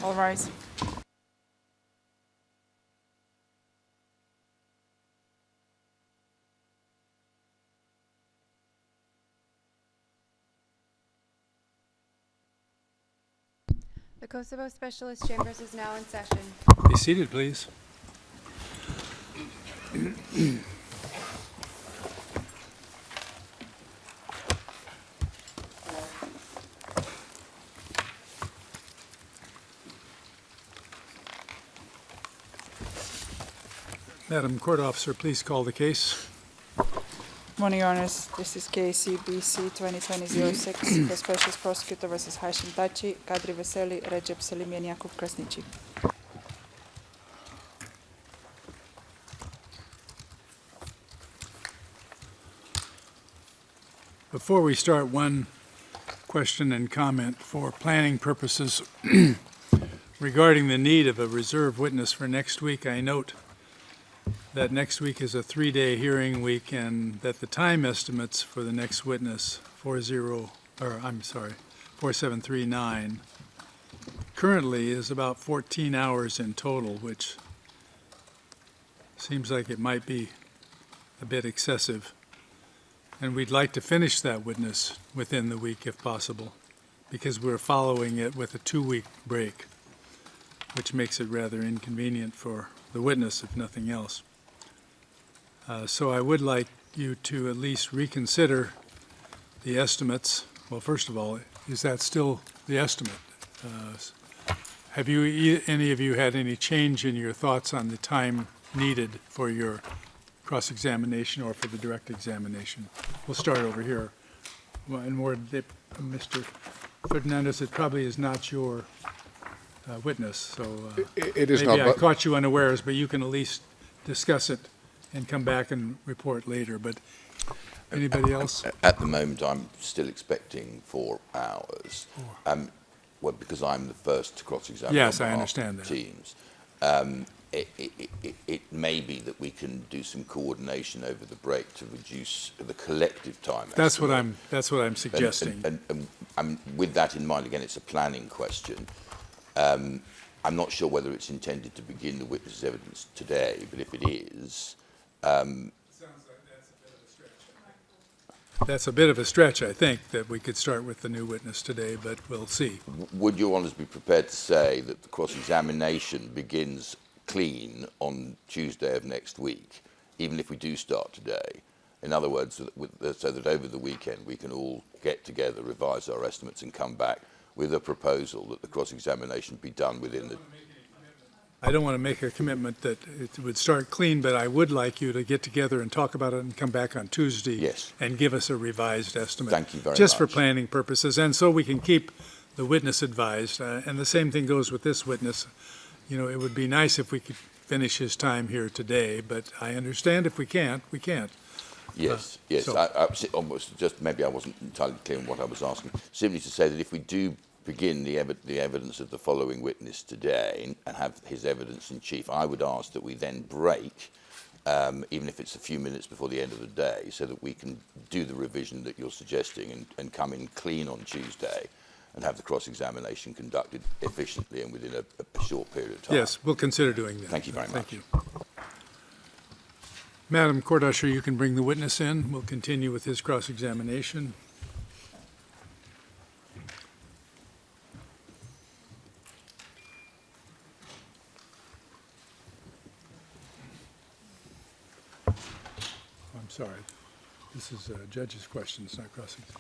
All rise. The Kosovo Specialist Chambers is now in session. Be seated, please. Madam Court Officer, please call the case. Morning, Your Honors. This is case CBC 2020-06 for Specialist Prosecutor versus Hashim Thaçi, Kadri Veseli, Recep Selimi, and Jakub Krasniqi. Before we start, one question and comment for planning purposes regarding the need of a reserve witness for next week. I note that next week is a 3-day hearing week and that the time estimates for the next witness, 4739, currently is about 14 hours in total, which seems like it might be a bit excessive. And we'd like to finish that witness within the week if possible, because we're following it with a 2-week break, which makes it rather inconvenient for the witness, if nothing else. So I would like you to at least reconsider the estimates. Well, first of all, is that still the estimate? Have you, any of you had any change in your thoughts on the time needed for your cross-examination or for the direct examination? We'll start over here. And more, Mr. Fernandez, it probably is not your witness, so it is maybe not. I caught you unawares, but you can at least discuss it and come back and report later. But anybody else? At the moment, I'm still expecting 4 hours. Well, because I'm the first to cross-examine. Yes, on I behalf understand of that. Teams. It may be that we can do some coordination over the break to reduce the collective time. That's what estimate. I'm suggesting. And with that in mind, again, it's a planning question. I'm not sure whether it's intended to begin the witness evidence today, but if it is, Sounds like that's a bit of a stretch. That's a bit of a stretch, I think, that we could start with the new witness today, but we'll see. would Your Honours be prepared to say that the cross-examination begins clean on Tuesday of next week, even if we do start today? In other words, so that over the weekend we can all get together, revise our estimates and come back with a proposal that the cross-examination be done within the... I don't want to make a commitment that it would start clean, but I would like you to get together and talk about it and come back on Tuesday. Yes. And give us a revised estimate. Thank you very much. Just for planning purposes, and so we can keep the witness advised. And the same thing goes with this witness. You know, it would be nice if we could finish his time here today, but I understand if we can't, we can't. Yes, yes. so- Almost just maybe I wasn't entirely clear on what I was asking. Simply to say that if we do begin the evidence of the following witness today and have his evidence in chief, I would ask that we then break, even if it's a few minutes before the end of the day, so that we can do the revision that you're suggesting and come in clean on Tuesday and have the cross-examination conducted efficiently and within a short period of time. Yes, we'll consider doing that. Thank you very much. Thank you. Madam Court Usher, you can bring the witness in. We'll continue with his cross-examination. I'm sorry. This is judge's questions, not cross-exam.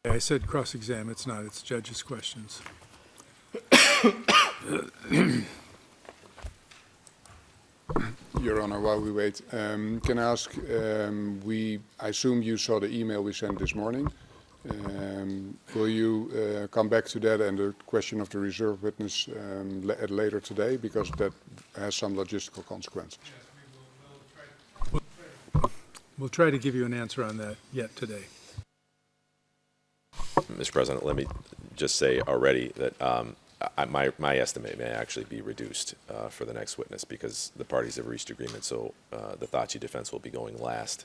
I said cross-exam, it's not, it's judge's questions. Your Honor, while we wait, can I ask, I assume you saw the email we sent this morning. Will you come back to that and the question of the reserve witness later today, because that has some logistical consequences? We'll try to give you an answer on that yet today. Mr. President, let me just say already that my estimate may actually be reduced for the next witness because the parties have reached agreement, so the Thaçi defense will be going last,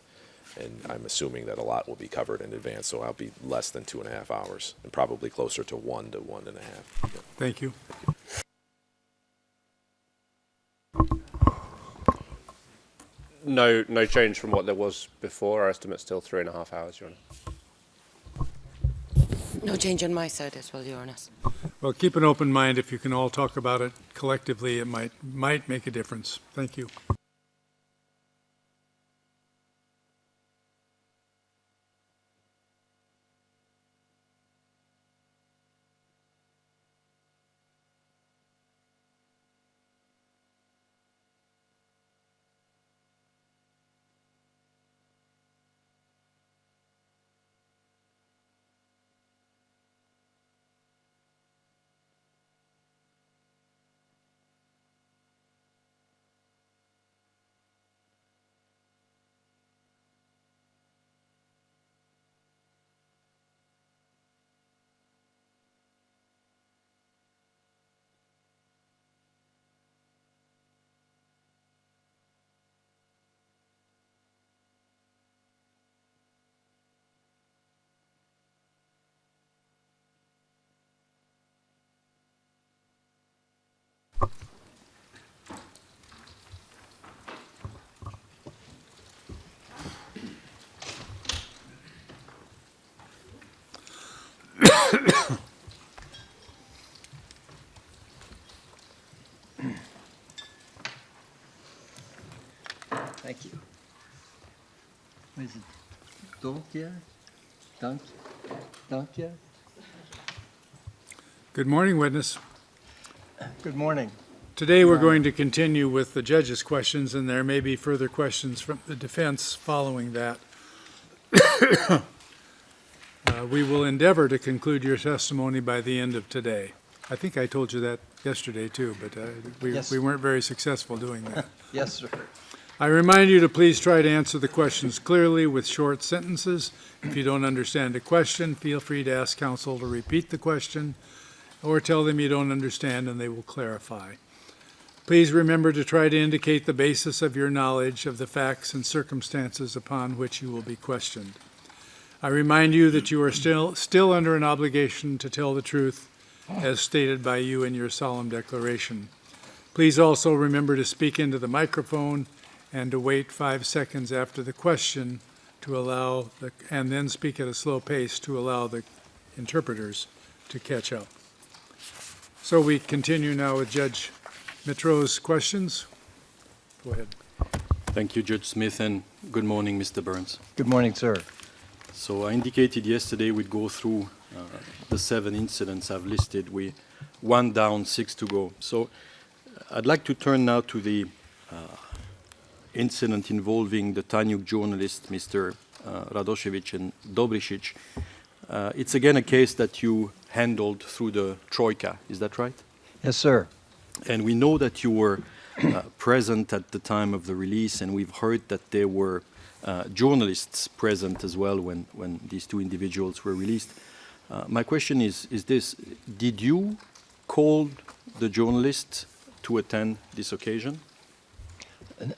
and I'm assuming that a lot will be covered in advance, so I'll be less than 2.5 hours, and probably closer to 1 to 1.5. Yeah. Thank you. No change from what there was before. Our estimate's still 3.5 hours, Your Honour. No change on my side as well, Your Honour. Well, keep an open mind. If you can all talk about it collectively, it might make a difference. Thank you. Thank you. Is it Donkia? Donkia? Good morning, witness. Good morning. Today we're going to continue with the judge's questions, and there may be further questions from the defense following that. We will endeavor to conclude your testimony by the end of today. I think I told you that yesterday too, but Yes. we weren't very successful doing that. Yes, sir. I remind you to please try to answer the questions clearly with short sentences. If you don't understand a question, feel free to ask counsel to repeat the question or tell them you don't understand and they will clarify. Please remember to try to indicate the basis of your knowledge of the facts and circumstances upon which you will be questioned. I remind you that you are still under an obligation to tell the truth as stated by you in your solemn declaration. Please also remember to speak into the microphone and to wait 5 seconds after the question to allow and then speak at a slow pace to allow the interpreters to catch up. So we continue now with Judge Mitro's questions. Go ahead. Thank you, Judge Smith, and good morning, Mr. Burns. Good morning, sir. So I indicated yesterday we'd go through the 7 incidents I've listed. We 1 down, 6 to go. So I'd like to turn now to the incident involving the Tanjug journalist, Mr. Radošević and Dobrišić. It's again a case that you handled through the Troika, is that right? Yes, sir. And we know that you were present at the time of the release, and we've heard that there were journalists present as well when these 2 individuals were released. My question is this: did you call the journalists to attend this occasion?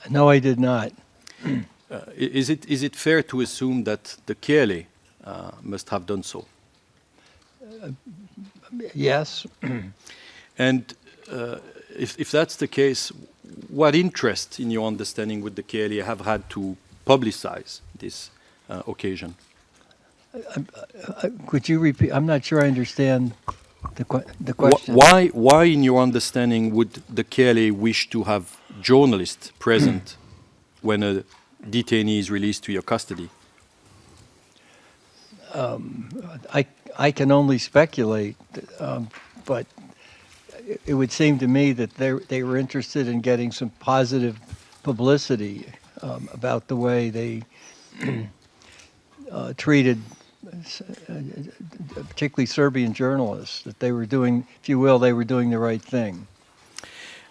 No, I did not. Is it fair to assume that the Kieli must have done so? Yes. And if that's the case, what interest, in your understanding, would the Kieli have had to publicize this occasion? Could you repeat? I'm not sure I understand the question. Why, in your understanding, would the Kieli wish to have journalists present when a detainee is released to your custody? I can only speculate, but it would seem to me that they were interested in getting some positive publicity about the way they treated particularly Serbian journalists, that they were doing, if you will, they were doing the right thing.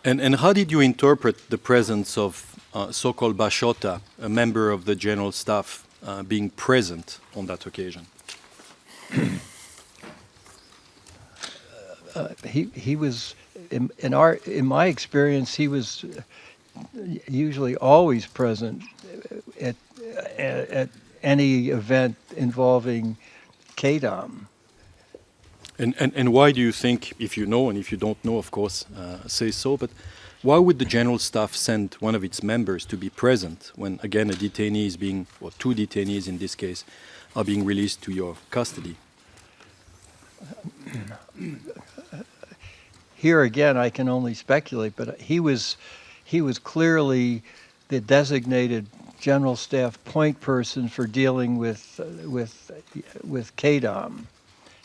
And how did you interpret the presence of Sokol Bashota, a member of the general staff, being present on that occasion? He was, in my experience, he was usually always present at any event involving KDOM. And why do you think, if you know, and if you don't know, of course, say so, but why would the general staff send one of its members to be present when, again, a detainee is being, or two detainees in this case, are being released to your custody? Here again, I can only speculate, but he was clearly the designated general staff point person for dealing with KDOM,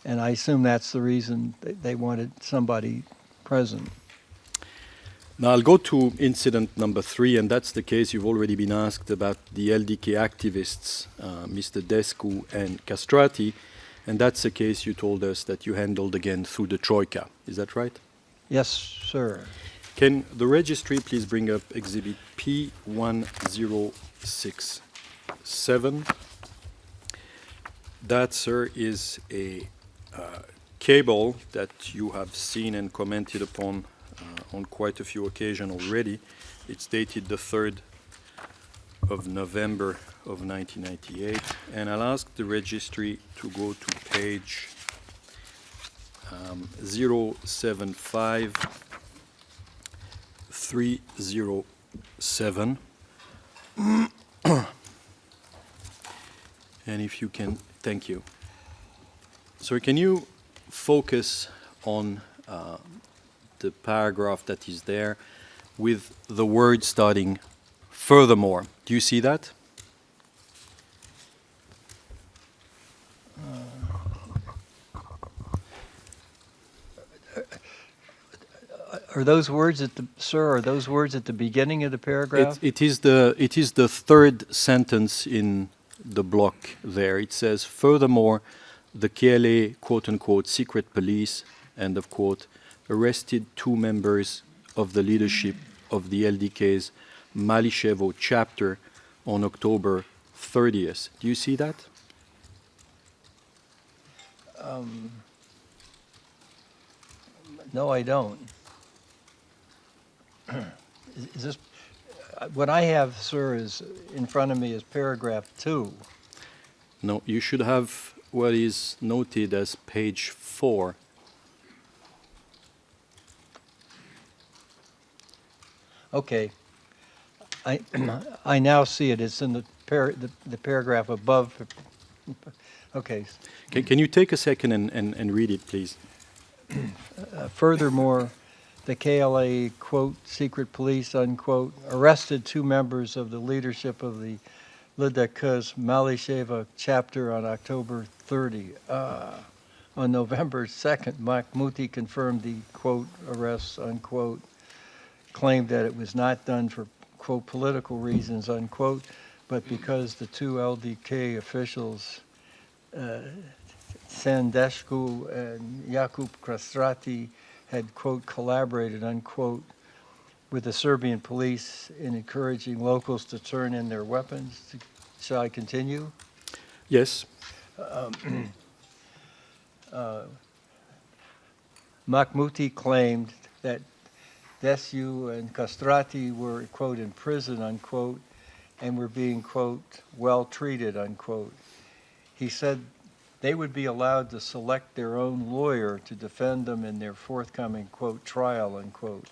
and I assume that's the reason they wanted somebody present. Now I'll go to incident number 3, and that's the case you've already been asked about the LDK activists, Mr. Descu and Castrati, and that's a case you told us that you handled again through the Troika. Is that right? Yes, sir. Can the registry please bring up exhibit P1067? That, sir, is a cable that you have seen and commented upon on quite a few occasions already. It's dated the 3rd of November of 1998, and I'll ask the registry to go to page 075307. And if you can, thank you. So can you focus on the paragraph that is there with the word starting furthermore? Do you see that? Are those words at the, sir, are those words at the beginning of the paragraph? It is the third sentence in the block there. It says, furthermore, the KLA quote-unquote secret police, end of quote, arrested 2 members of the leadership of the LDK's Malishevo chapter on October 30th. Do you see that? No, I don't. Is this, what I have, sir, is in front of me is paragraph 2. No, you should have what is noted as page 4. Okay. I now see it. It's in the paragraph above. Okay. Can you take a second and read it, please? Furthermore, the KLA, quote, secret police, unquote, arrested 2 members of the leadership of the LDK's Malisheva chapter on October 30. On November 2nd, Mahmouti confirmed the, quote, arrests, unquote, claimed that it was not done for, quote, political reasons, unquote, but because the 2 LDK officials, Sandescu and Jakub Krastrati, had, quote, collaborated, unquote, with the Serbian police in encouraging locals to turn in their weapons. Shall I continue? Yes. Mahmouti claimed that Descu and Castrati were, quote, in prison, unquote, and were being, quote, well treated, unquote. He said they would be allowed to select their own lawyer to defend them in their forthcoming, quote, trial, unquote.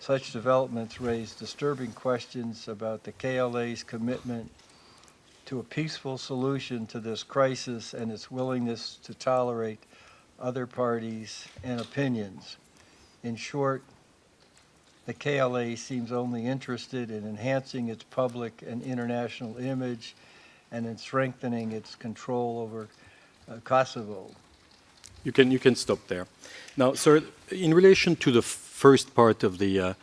Such developments raised disturbing questions about the KLA's commitment to a peaceful solution to this crisis and its willingness to tolerate other parties and opinions. In short, the KLA seems only interested in enhancing its public and international image and in strengthening its control over Kosovo. You can stop there. Now, sir, in relation to the first part of the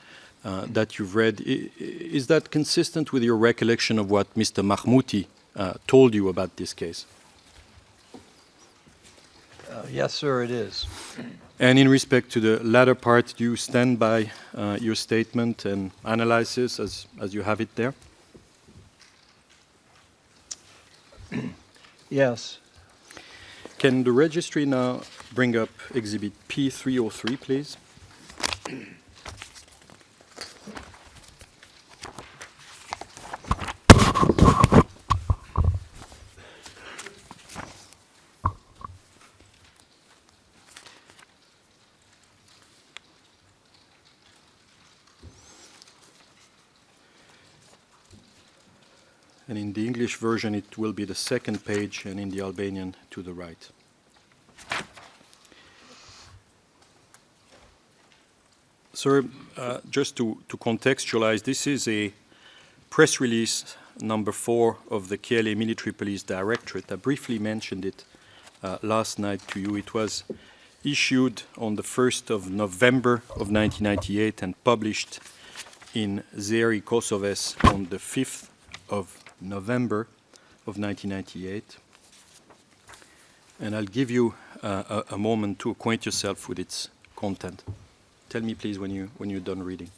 that you've read, is that consistent with your recollection of what Mr. Mahmouti told you about this case? Yes, sir, it is. And in respect to the latter part, do you stand by your statement and analysis as you have it there? Yes. Can the registry now bring up exhibit P303, please? and in the English version it will be the second page, and in the Albanian to the right. Sir, just to contextualize, this is a press release number 4 of the KLA Military Police Directorate. I briefly mentioned it last night to you. It was issued on the 1st of November of 1998 and published in Zeri Kosoves on the 5th of November of 1998. And I'll give you a moment to acquaint yourself with its content. Tell me, please, when you're done reading.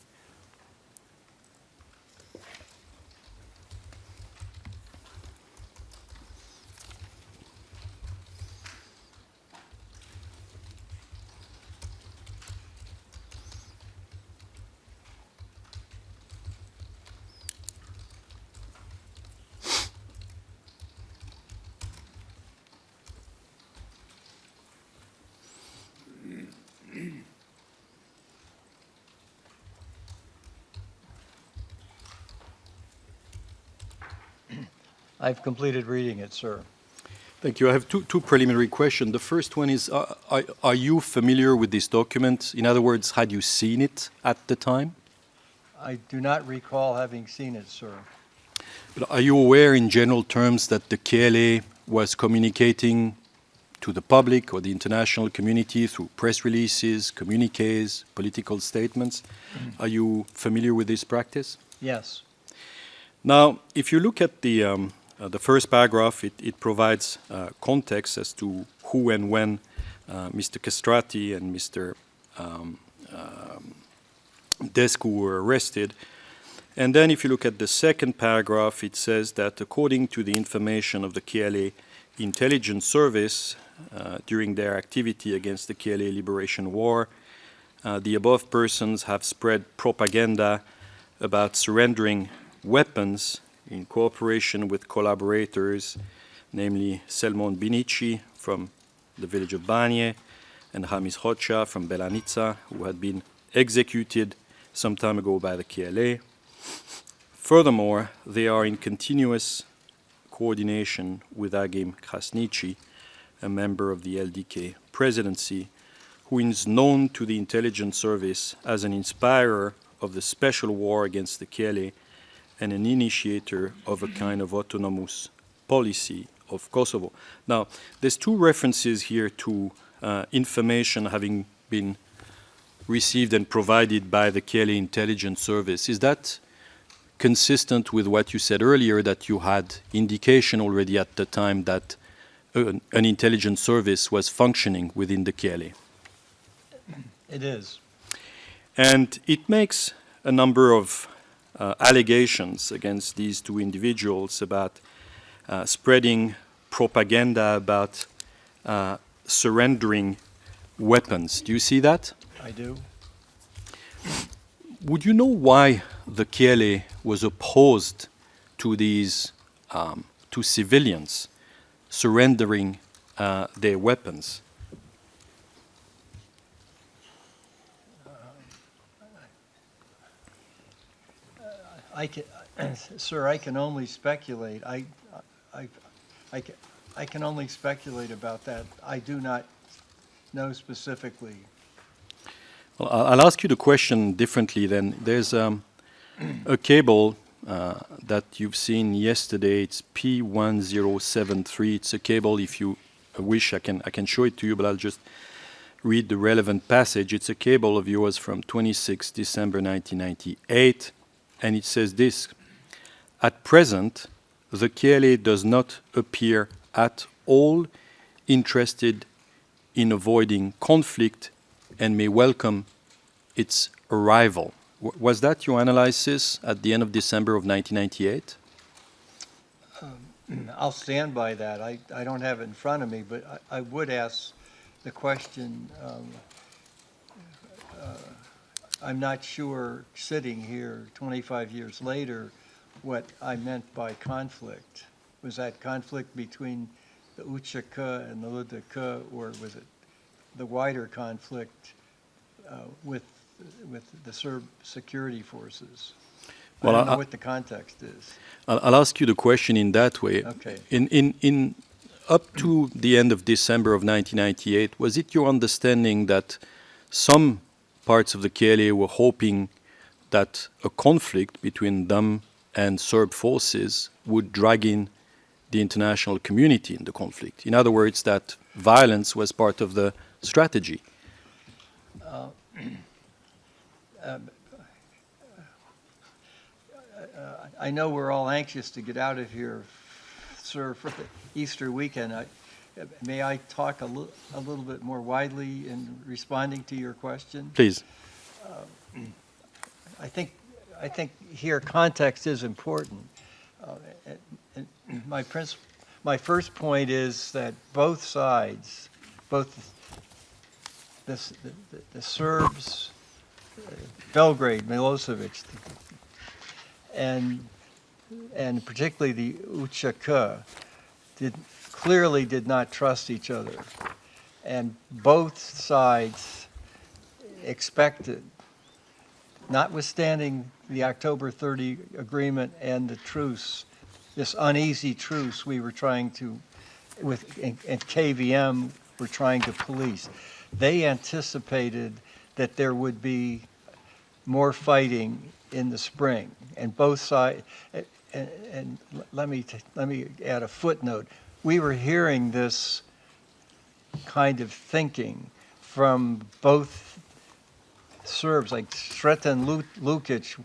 I've completed reading it, sir. Thank you. I have two preliminary questions. The first one is, are you familiar with this document? In other words, had you seen it at the time? I do not recall having seen it, sir. But are you aware in general terms that the KLA was communicating to the public or the international community through press releases, communiques, political statements? Are you familiar with this practice? Yes. Now, if you look at the first paragraph, it provides context as to who and when Mr. Castrati and Mr. Descu were arrested. And then if you look at the second paragraph, it says that according to the information of the KLA intelligence service during their activity against the KLA Liberation War, the above persons have spread propaganda about surrendering weapons in cooperation with collaborators, namely Selmon Binici from the village of Banje and Hamis Hoxha from Belanica, who had been executed some time ago by the KLA. Furthermore, they are in continuous coordination with Agim Krasniqi, a member of the LDK presidency, who is known to the intelligence service as an inspirer of the special war against the KLA and an initiator of a kind of autonomous policy of Kosovo. Now, there's two references here to information having been received and provided by the KLA intelligence service. Is that consistent with what you said earlier, that you had indication already at the time that an intelligence service was functioning within the KLA? It is. And it makes a number of allegations against these two individuals about spreading propaganda about surrendering weapons. Do you see that? I do. Would you know why the KLA was opposed to these to civilians surrendering their weapons? Sir, I can only speculate. I can only speculate about that. I do not know specifically. Well, I'll ask you the question differently then. There's a cable that you've seen yesterday. It's P1073. It's a cable, if you wish, I can show it to you, but I'll just read the relevant passage. It's a cable of yours from 26 December 1998. And it says this: at present, the KLA does not appear at all interested in avoiding conflict and may welcome its arrival. Was that your analysis at the end of December of 1998? I'll stand by that. I don't have it in front of me, but I would ask the question. I'm not sure, sitting here 25 years later, what I meant by conflict. Was that conflict between the UÇK and the LDK, or was it the wider conflict with the Serb security forces? I don't know what the context is. I'll ask you the question in that way. Okay. In up to the end of December of 1998, was it your understanding that some parts of the KLA were hoping that a conflict between them and Serb forces would drag in the international community in the conflict? In other words, that violence was part of the strategy. I know we're all anxious to get out of here, sir, for the Easter weekend. May I talk a little bit more widely in responding to your question? Please. I think here context is important. And my first point is that both sides, both the Serbs, Belgrade, Milosevic, and particularly the UÇK, clearly did not trust each other, and both sides expected, notwithstanding the October 30 agreement and the truce, this uneasy truce we were trying to, and KVM were trying to police. They anticipated that there would be more fighting in the spring, and both sides. And let me add a footnote. We were hearing this kind of thinking from both Serbs, like Sreten Lukic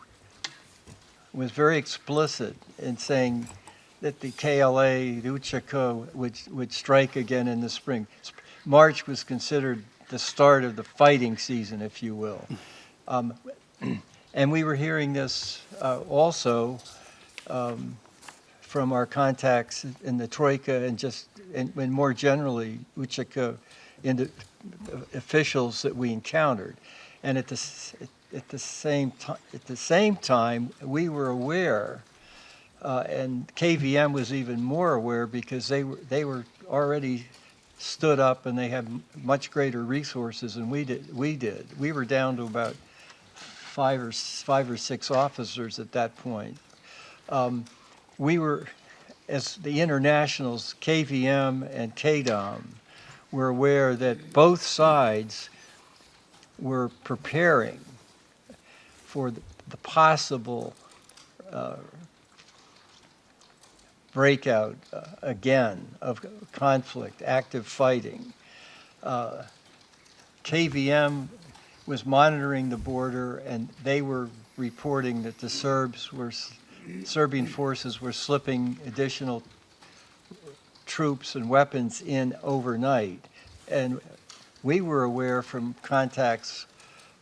was very explicit in saying that the KLA, the UÇK, would strike again in the spring. March was considered the start of the fighting season, if you will. And we were hearing this also from our contacts in the Troika and more generally, UÇK, in the officials that we encountered. And at the same time, we were aware, and KVM was even more aware because they were already stood up and they had much greater resources than we did. We were down to about five or six officers at that point. We were, as the internationals, KVM and KDOM, were aware that both sides were preparing for the possible breakout again of conflict, active fighting. KVM was monitoring the border, and they were reporting that the Serbian forces were slipping additional troops and weapons in overnight. And we were aware from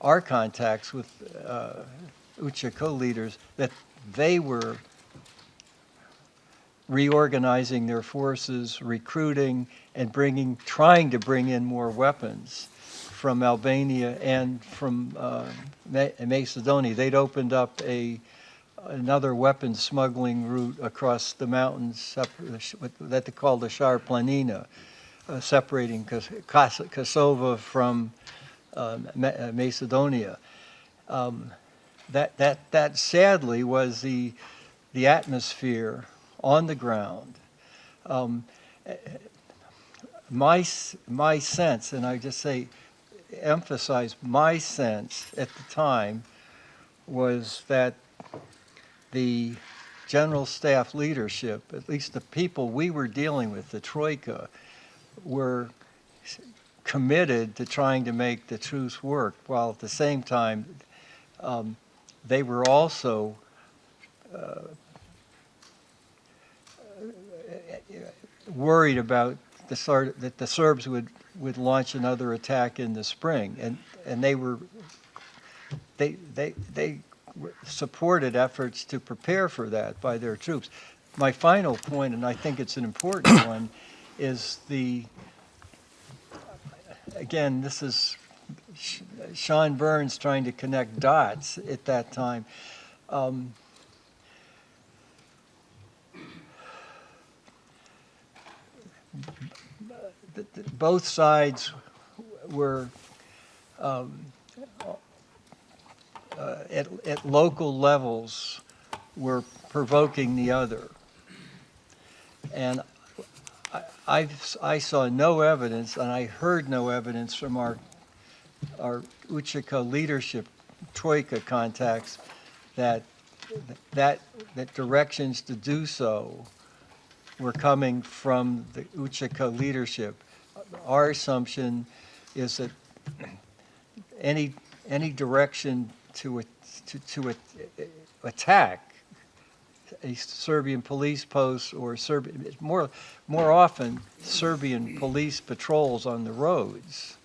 our contacts with UÇK leaders, that they were reorganizing their forces, recruiting, and trying to bring in more weapons from Albania and from Macedonia. They'd opened up another weapons smuggling route across the mountains that they call the Shar Planina, separating Kosovo from Macedonia. That sadly was the atmosphere on the ground. My sense, and I just emphasize my sense at the time, was that the General Staff leadership, at least the people we were dealing with, the Troika, were committed to trying to make the truce work, while at the same time they were also worried about that the Serbs would launch another attack in the spring, and they supported efforts to prepare for that by their troops. My final point, and I think it's an important one, is again, this is Sean Burns trying to connect dots at that time. Both sides were at local levels were provoking the other. And I saw no evidence, and I heard no evidence from our Uchica leadership troika contacts that directions to do so were coming from the Uchica leadership. Our assumption is that any direction to attack a Serbian police post or more often Serbian police patrols on the roads.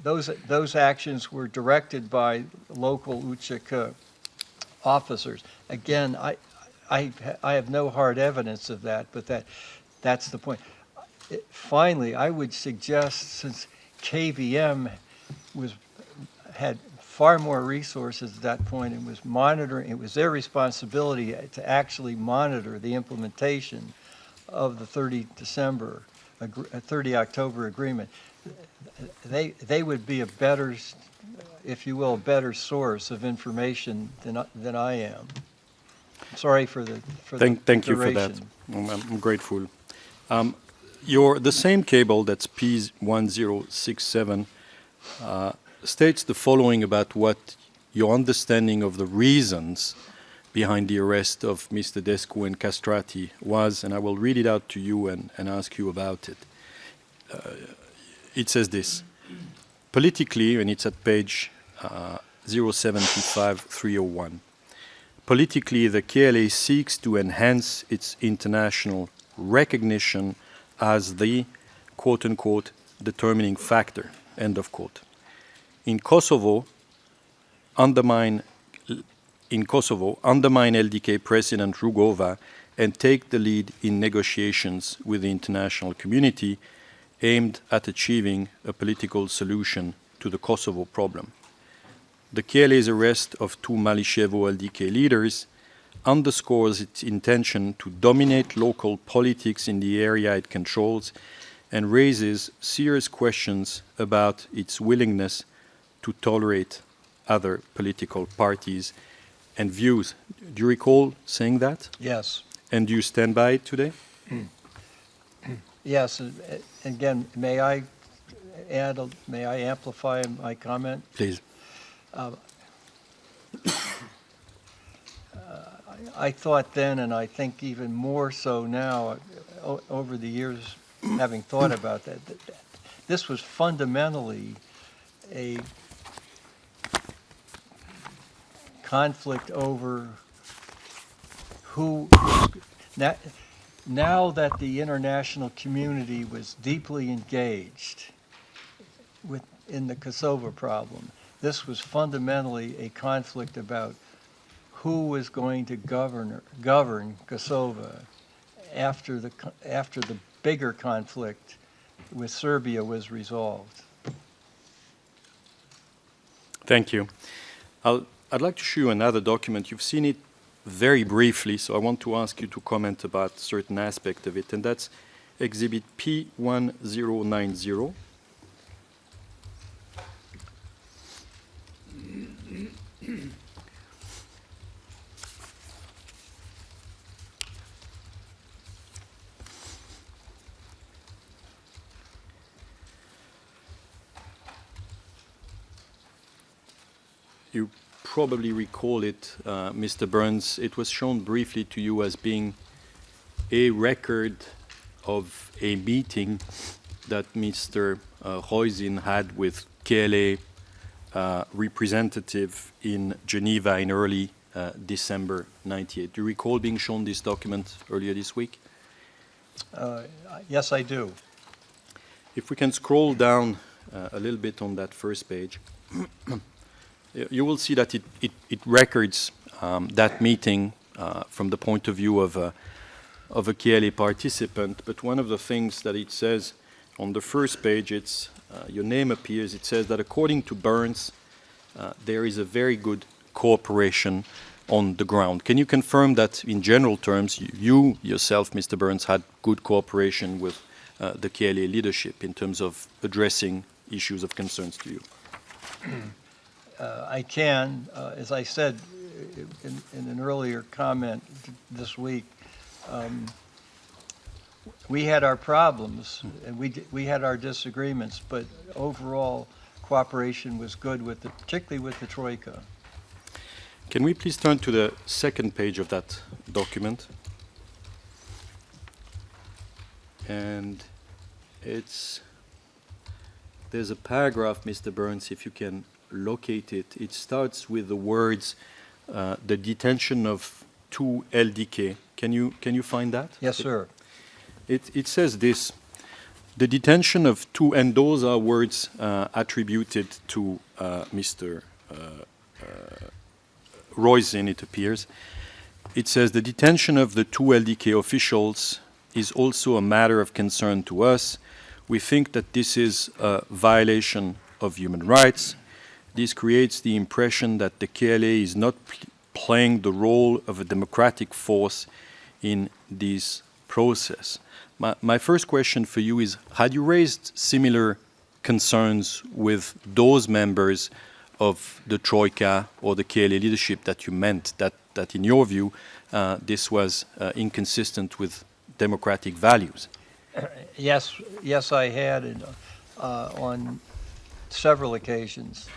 Those actions were directed by local Uchica officers. Again, I have no hard evidence of that, but that's the point. Finally, I would suggest, since KVM had far more resources at that point and was monitoring, it was their responsibility to actually monitor the implementation of the 30 October agreement. They would be a better, if you will, a better source of information than I am. Sorry for the Thank you for that. I'm grateful. The same cable, that's P1067, states the following about what your understanding of the reasons behind the arrest of Mr. Descu and Castrati was, and I will read it out to you and ask you about it. It says this: politically, and it's at page 075-301, politically the KLA seeks to enhance its international recognition as the quote-unquote determining factor, end of quote. In Kosovo, undermine LDK President Rugova and take the lead in negotiations with the international community aimed at achieving a political solution to the Kosovo problem. The KLA's arrest of two Mališevo LDK leaders underscores its intention to dominate local politics in the area it controls and raises serious questions about its willingness to tolerate other political parties and views. Do you recall saying that? Yes. And do you stand by it today? Yes. Again, may I amplify my comment? Please. I thought then, and I think even more so now, over the years, having thought about that this was fundamentally a conflict over who, now that the international community was deeply engaged in the Kosovo problem, this was fundamentally a conflict about who was going to govern Kosovo after the bigger conflict with Serbia was resolved. Thank you. I'd like to show you another document. You've seen it very briefly, so I want to ask you to comment about certain aspect of it, and that's Exhibit P1090. You probably recall it, Mr. Burns. It was shown briefly to you as being a record of a meeting that Mr. Roisin had with KLA representative in Geneva in early December '98. Do you recall being shown this document earlier this week? Yes, I do. If we can scroll down a little bit on that first page, you will see that it records that meeting from the point of view of a KLA participant. But one of the things that it says on the first page, it's your name appears. It says that according to Burns, there is a very good cooperation on the ground. Can you confirm that in general terms, you yourself, Mr. Burns, had good cooperation with the KLA leadership in terms of addressing issues of concerns to you? I can, as I said in an earlier comment this week, we had our problems and we had our disagreements, but overall cooperation was good with particularly with the Troika. Can we please turn to the second page of that document? And there's a paragraph, Mr. Burns, if you can locate it. It starts with the words, the detention of 2 LDK. Can you find that? Yes, sir. It says this, the detention of 2, and those are words attributed to Mr. Roisin, it appears. It says the detention of the 2 LDK officials is also a matter of concern to us. We think that this is a violation of human rights. This creates the impression that the KLA is not playing the role of a democratic force in this process. My first question for you is, had you raised similar concerns with those members of the Troika or the KLA leadership that you meant that in your view this was inconsistent with democratic values? Yes, I had on several occasions.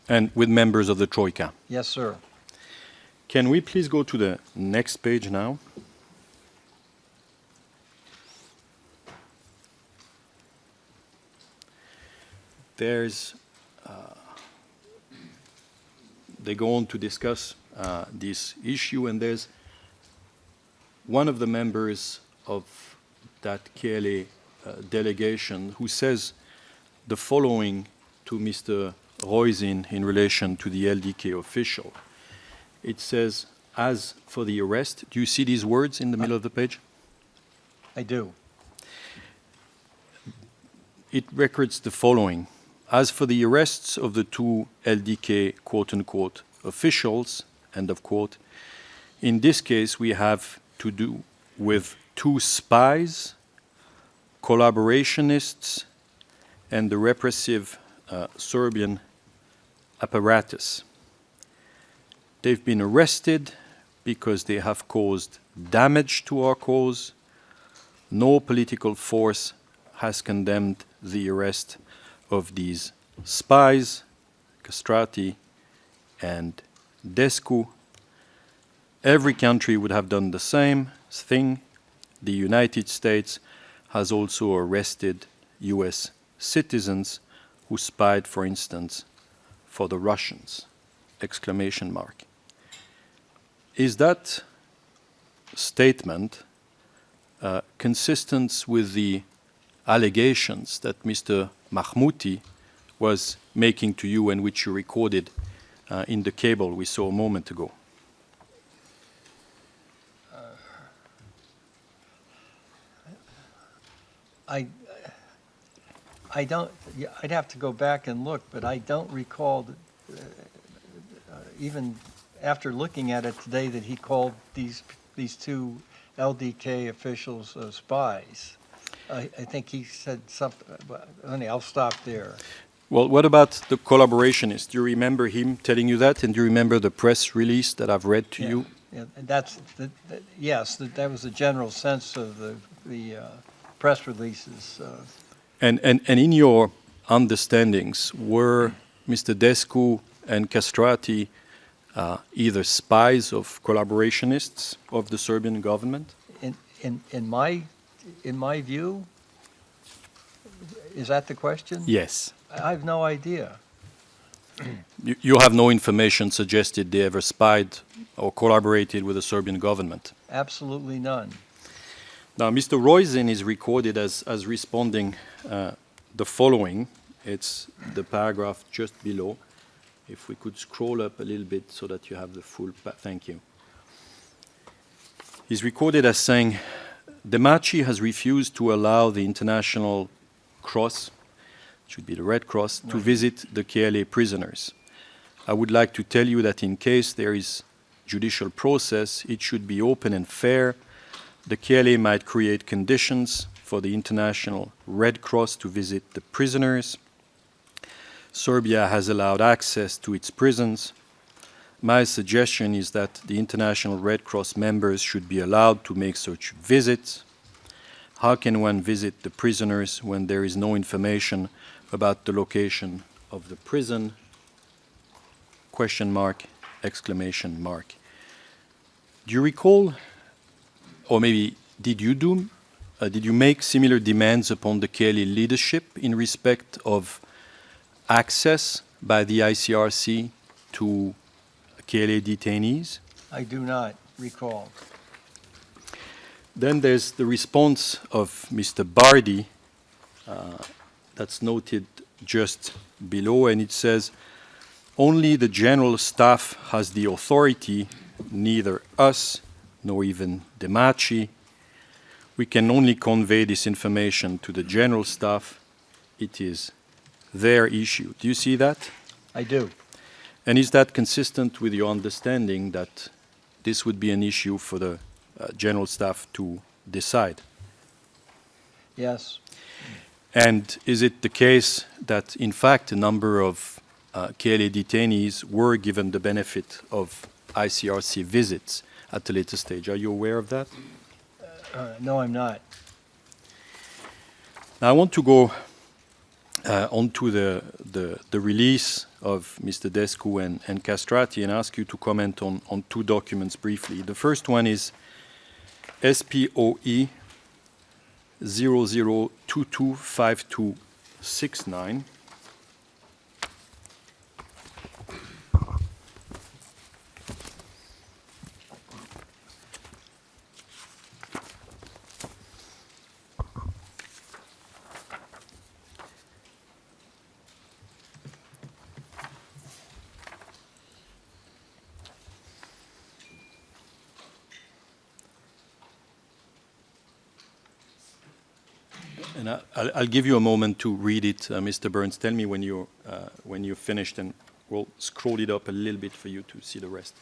And with members of the Troika? Yes, sir. Can we please go to the next page now? They go on to discuss this issue, and there's one of the members of that KLA delegation who says the following to Mr. Roisin in relation to the LDK official. It says, as for the arrest, do you see these words in the middle of the page? I do. It records the following. As for the arrests of the 2 LDK quote-unquote officials, end of quote, in this case we have to do with 2 spies, collaborationists, and the repressive Serbian apparatus. They've been arrested because they have caused damage to our cause. No political force has condemned the arrest of these spies, Castrati and Descu. Every country would have done the same thing. The United States has also arrested US citizens who spied, for instance, for the Russians, exclamation mark. Is that statement consistent with the allegations that Mr. Mahmouti was making to you and which you recorded in the cable we saw a moment ago? I don't, I'd have to go back and look, but I don't recall that, even after looking at it today, that he called these 2 LDK officials spies. I think he said something, honey, I'll stop there. Well, what about the collaborationist? Do you remember him telling you that? And do you remember the press release that I've read to you? Yeah, yes, that was the general sense of the press releases. And in your understandings, were Mr. Descu and Castrati either spies of collaborationists of the Serbian government? In my view, is that the question? Yes. I have no idea. You have no information suggested they ever spied or collaborated with the Serbian government? Absolutely none. Now, Mr. Roisin is recorded as responding the following. It's the paragraph just below. If we could scroll up a little bit so that you have the full, thank you. He's recorded as saying, Thaçi has refused to allow the International Cross, it should be the Red Cross, to visit the KLA prisoners. I would like to tell you that in case there is judicial process, it should be open and fair. The KLA might create conditions for the International Red Cross to visit the prisoners. Serbia has allowed access to its prisons. My suggestion is that the International Red Cross members should be allowed to make such visits. How can one visit the prisoners when there is no information about the location of the prison? Question mark, exclamation mark. Do you recall, or maybe did you make similar demands upon the KLA leadership in respect of access by the ICRC to KLA detainees? I do not recall. Then there's the response of Mr. Bardi that's noted just below, and it says, only the general staff has the authority, neither us nor even Thaçi. We can only convey this information to the general staff. It is their issue. Do you see that? I do. And is that consistent with your understanding that this would be an issue for the general staff to decide? Yes. And is it the case that, in fact, a number of KLA detainees were given the benefit of ICRC visits at a later stage? Are you aware of that? No, I'm not. Now, I want to go onto the release of Mr. Descu and Castrati and ask you to comment on two documents briefly. The first one is SPOE 00225269. And I'll give you a moment to read it, Mr. Burns. Tell me when you're finished, and we'll scroll it up a little bit for you to see the rest.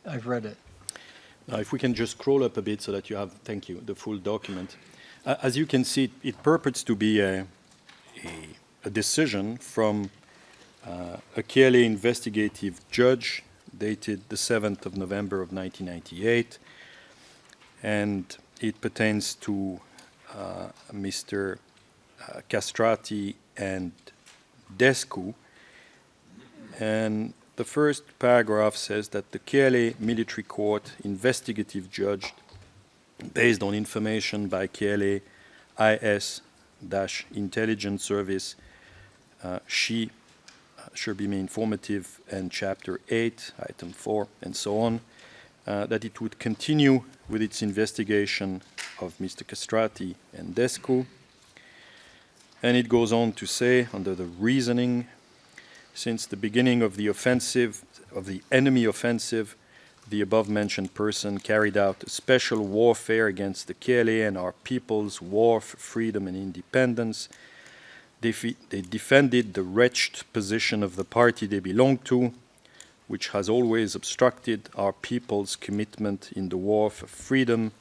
I've read it. Now, if we can just scroll up a bit so that you have, thank you, the full document. As you can see, it purports to be a decision from a KLA investigative judge dated the 7th of November of 1998, and it pertains to Mr. Castrati and Descu. And the first paragraph says that the KLA military court investigative judge, based on information by KLA IS-intelligence service, she should be informative, and chapter 8, item 4, and so on, that it would continue with its investigation of Mr. Castrati and Descu. And it goes on to say, under the reasoning, since the beginning of the offensive, of the enemy offensive, the above-mentioned person carried out a special warfare against the KLA and our people's war for freedom and independence. They defended the wretched position of the party they belonged to, which has always obstructed our people's commitment in the war for freedom,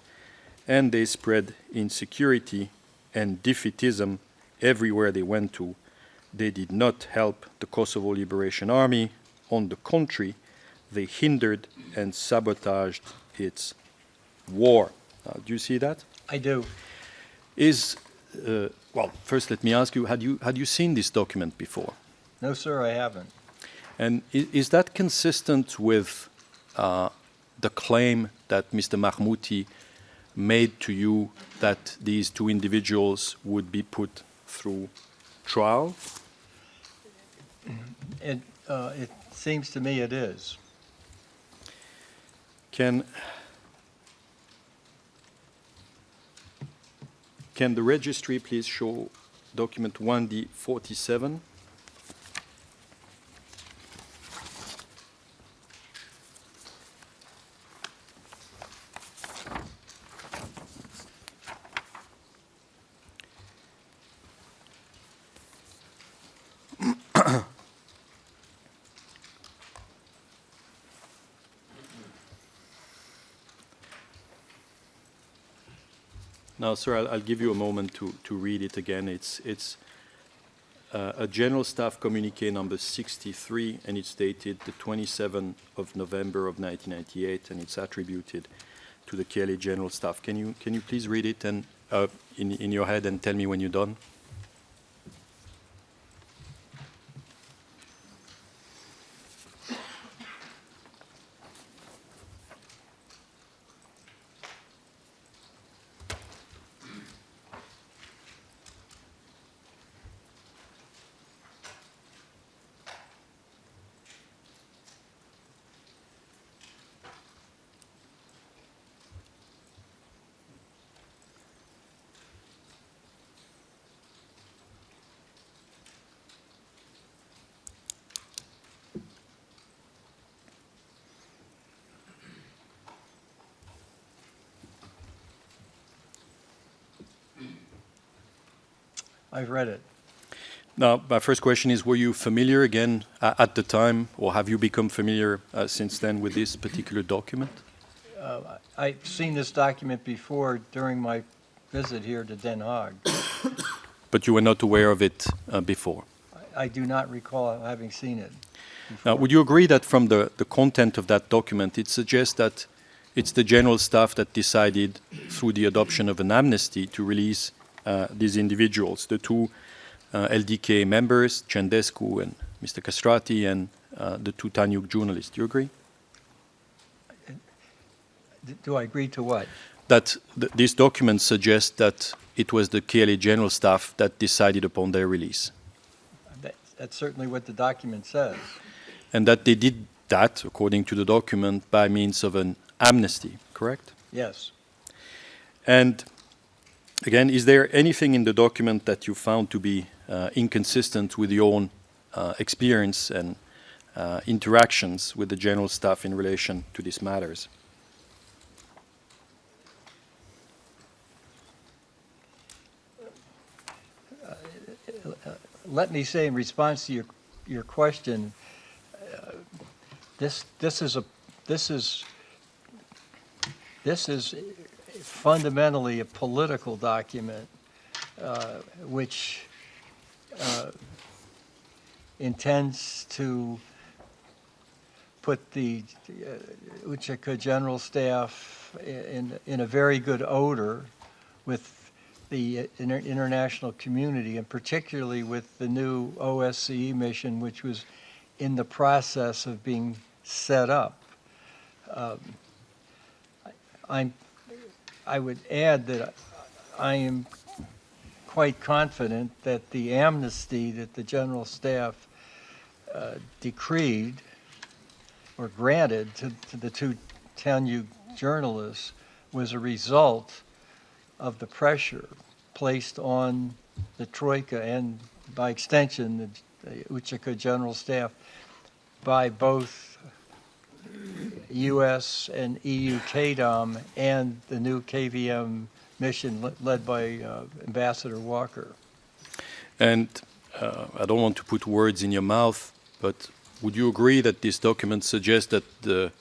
and they spread insecurity and defeatism everywhere they went to. They did not help the Kosovo Liberation Army. On the contrary, they hindered and sabotaged its war. Do you see that? I do. Well, first let me ask you, had you seen this document before? No, sir, I haven't. And is that consistent with the claim that Mr. Mahmouti made to you that these two individuals would be put through trial? It seems to me it is. Can the registry please show document 1D47? Now, sir, I'll give you a moment to read it again. It's a General Staff Communique number 63, and it's dated the 27th of November of 1998, and it's attributed to the KLA General Staff. Can you please read it and in your head and tell me when you're done? I've read it. Now, my first question is, were you familiar again at the time, or have you become familiar since then with this particular document? I've seen this document before during my visit here to Den Haag. But you were not aware of it before? I do not recall having seen it before. Now, would you agree that from the content of that document, it suggests that it's the General Staff that decided, through the adoption of an amnesty, to release these individuals, the two LDK members, Cendescu and Mr. Castrati, and the two Tanyuk journalists. Do you agree? Do I agree to what? That this document suggests that it was the KLA General Staff that decided upon their release. That's certainly what the document says. And that they did that, according to the document, by means of an amnesty, correct? Yes. And again, is there anything in the document that you found to be inconsistent with your own experience and interactions with the General Staff in relation to these matters? Let me say, in response to your question, this is fundamentally a political document, which intends to put the Uçaka General Staff in a very good odor with the international community, and particularly with the new OSCE mission, which was in the process of being set up. I would add that I am quite confident that the amnesty that the General Staff decreed or granted to the two Tanyuk journalists was a result of the pressure placed on the Troika and, by extension, the Uçaka General Staff by both U.S. and EU KDOM and the new KVM mission led by Ambassador Walker. And I don't want to put words in your mouth, but would you agree that this document suggests that the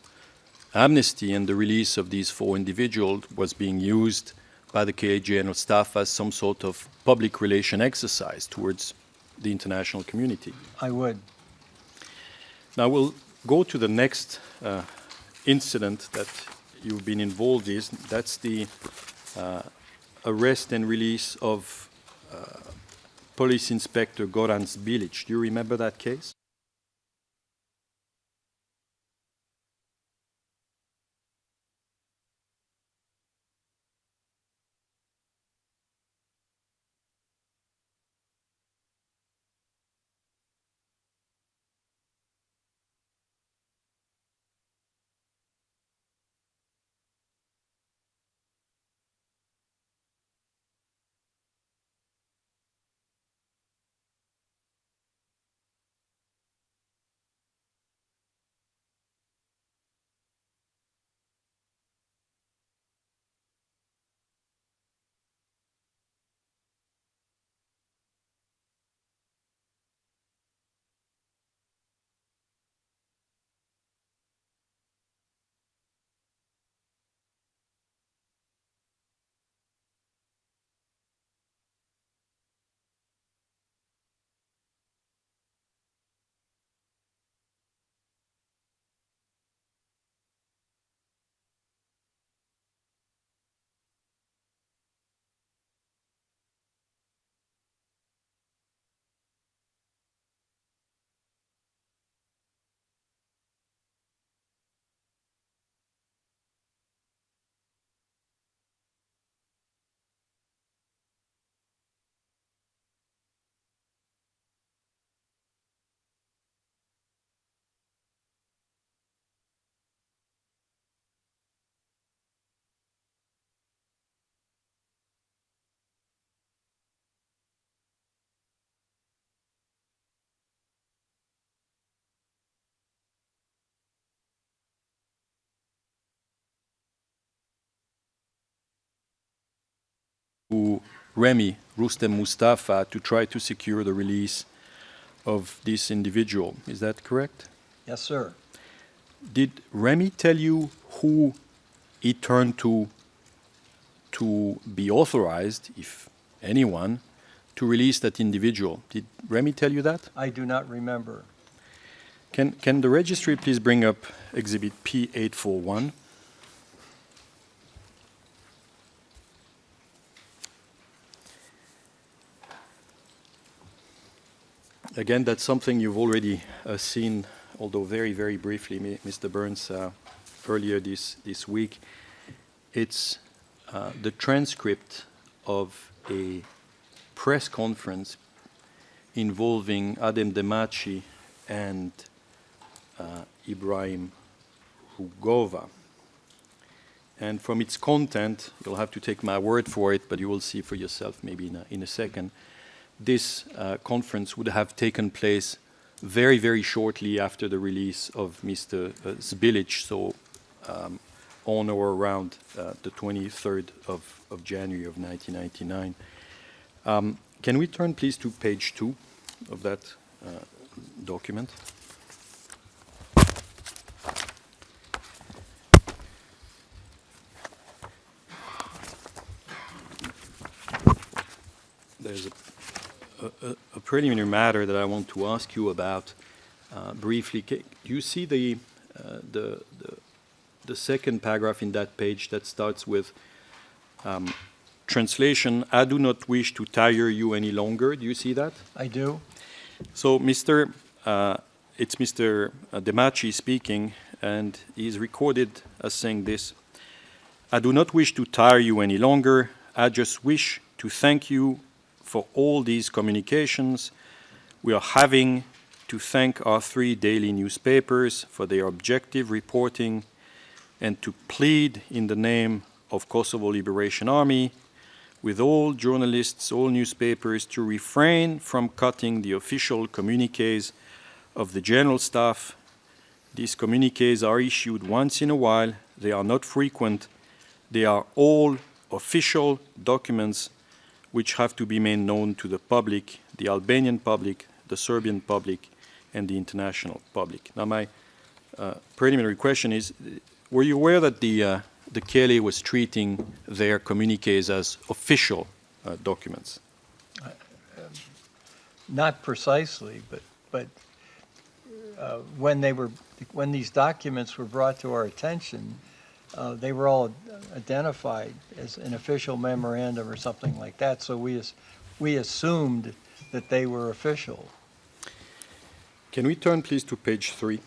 amnesty and the release of these four individuals was being used by the KA General Staff as some sort of public relation exercise towards the international community? I would. Now we'll go to the next incident that you've been involved in. That's the arrest and release of Police Inspector Goran Zbilic. Do you remember that case? to Remy Rustem Mustafa to try to secure the release of this individual. Is that correct? Yes, sir. Did Remy tell you who he turned to be authorized, if anyone, to release that individual? Did Remy tell you that? I do not remember. Can the registry please bring up Exhibit P841? Again, that's something you've already seen, although very, very briefly, Mr. Burns, earlier this week. It's the transcript of a press conference involving Adem Demaci and Ibrahim Rugova. And from its content, you'll have to take my word for it, but you will see for yourself maybe in a second. This conference would have taken place very, very shortly after the release of Mr. Zbilic, so on or around the 23rd of January of 1999. Can we turn, please, to page 2 of that document? There's a preliminary matter that I want to ask you about briefly. Do you see the second paragraph in that page that starts with translation, I do not wish to tire you any longer? Do you see that? I do. So it's Mr. Demaci speaking, and he's recorded as saying this: I do not wish to tire you any longer. I just wish to thank you for all these communications we are having, to thank our 3 daily newspapers for their objective reporting, and to plead in the name of Kosovo Liberation Army with all journalists, all newspapers, to refrain from cutting the official communiques of the General Staff. These communiques are issued once in a while. They are not frequent. They are all official documents which have to be made known to the public, the Albanian public, the Serbian public, and the international public. Now, my preliminary question is, were you aware that the Kele was treating their communiques as official documents? Not precisely, but when these documents were brought to our attention, they were all identified as an official memorandum or something like that. So we assumed that they were official. Can we turn, please, to page 3?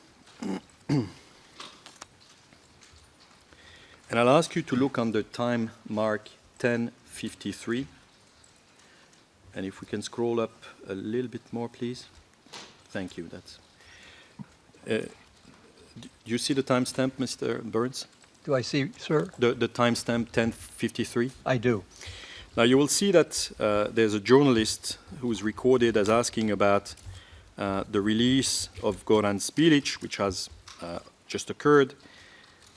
And I'll ask you to look on the time mark 10:53. And if we can scroll up a little bit more, please. Thank you. That's. Do you see the timestamp, Mr. Burns? Do I see, sir? The timestamp 10:53? I do. Now you will see that there's a journalist who's recorded as asking about the release of Goran Spilic, which has just occurred.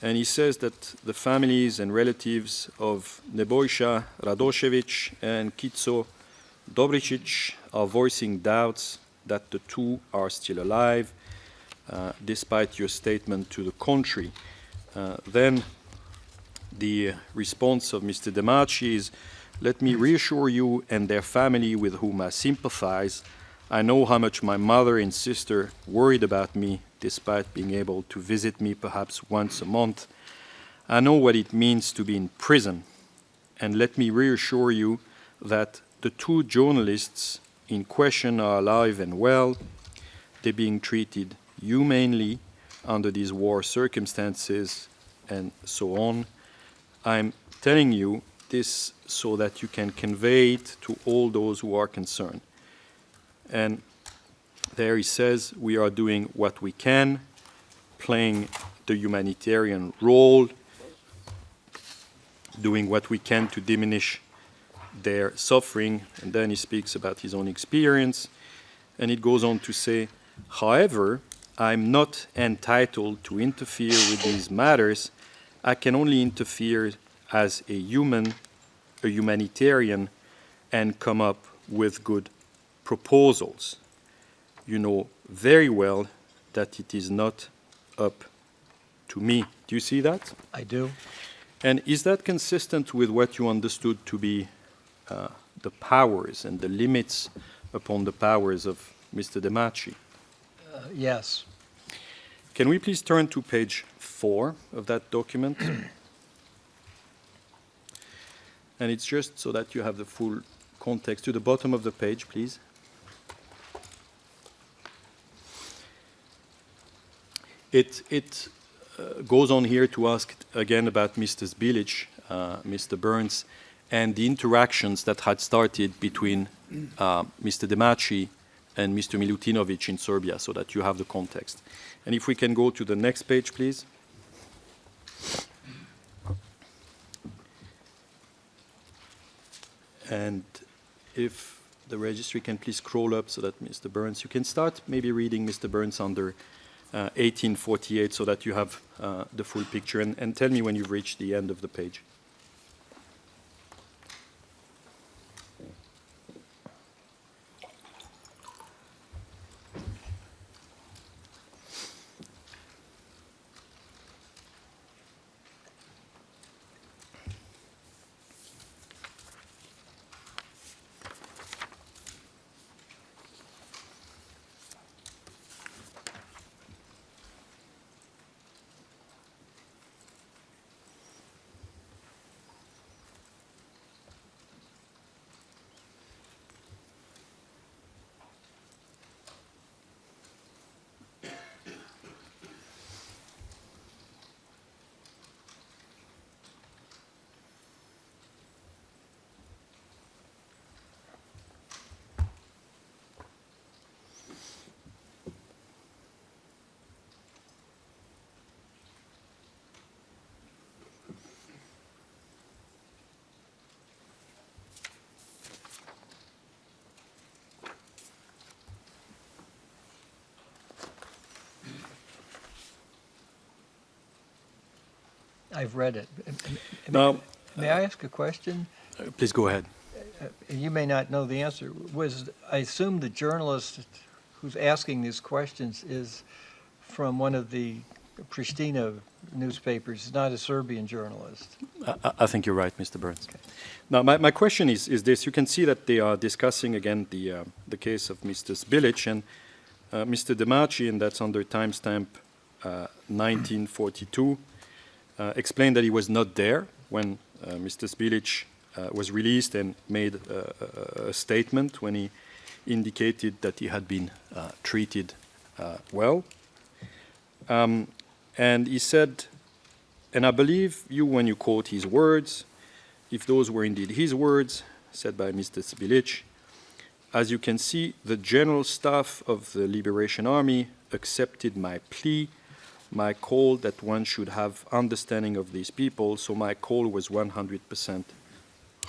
And he says that the families and relatives of Nebojša Radošević and Kico Dobričić are voicing doubts that the two are still alive, despite your statement to the contrary. Then the response of Mr. Demaci is, let me reassure you and their family with whom I sympathize. I know how much my mother and sister worried about me, despite being able to visit me perhaps once a month. I know what it means to be in prison. And let me reassure you that the two journalists in question are alive and well. They're being treated humanely under these war circumstances and so on. I'm telling you this so that you can convey it to all those who are concerned. And there he says, we are doing what we can, playing the humanitarian role, doing what we can to diminish their suffering. And then he speaks about his own experience. And it goes on to say, however, I'm not entitled to interfere with these matters. I can only interfere as a human a humanitarian and come up with good proposals. You know very well that it is not up to me. Do you see that? I do. And is that consistent with what you understood to be the powers and the limits upon the powers of Mr. Thaçi? Yes. Can we please turn to page 4 of that document? And it's just so that you have the full context. To the bottom of the page, please. It goes on here to ask again about Mr. Zbilic, Mr. Burns, and the interactions that had started between Mr. Thaçi and Mr. Milutinovic in Serbia, so that you have the context. And if we can go to the next page, please. And if the registry can please scroll up so that Mr. Burns, you can start maybe reading Mr. Burns under 1848 so that you have the full picture. And tell me when you've reached the end of the page. I've read it. Now, May I ask a question? please go ahead. You may not know the answer. I assume the journalist who's asking these questions is from one of the Pristina newspapers, not a Serbian journalist. I think you're right, Mr. Burns. Okay. Now, my question is this. You can see that they are discussing, again, the case of Mr. Zbilic and Mr. Thaçi, and that's under timestamp 1942, explained that he was not there when Mr. Zbilic was released and made a statement when he indicated that he had been treated well. And he said, and I believe you when you quote his words, if those were indeed his words, said by Mr. Zbilic, as you can see, the General Staff of the Liberation Army accepted my plea, my call that one should have understanding of these people, so my call was 100%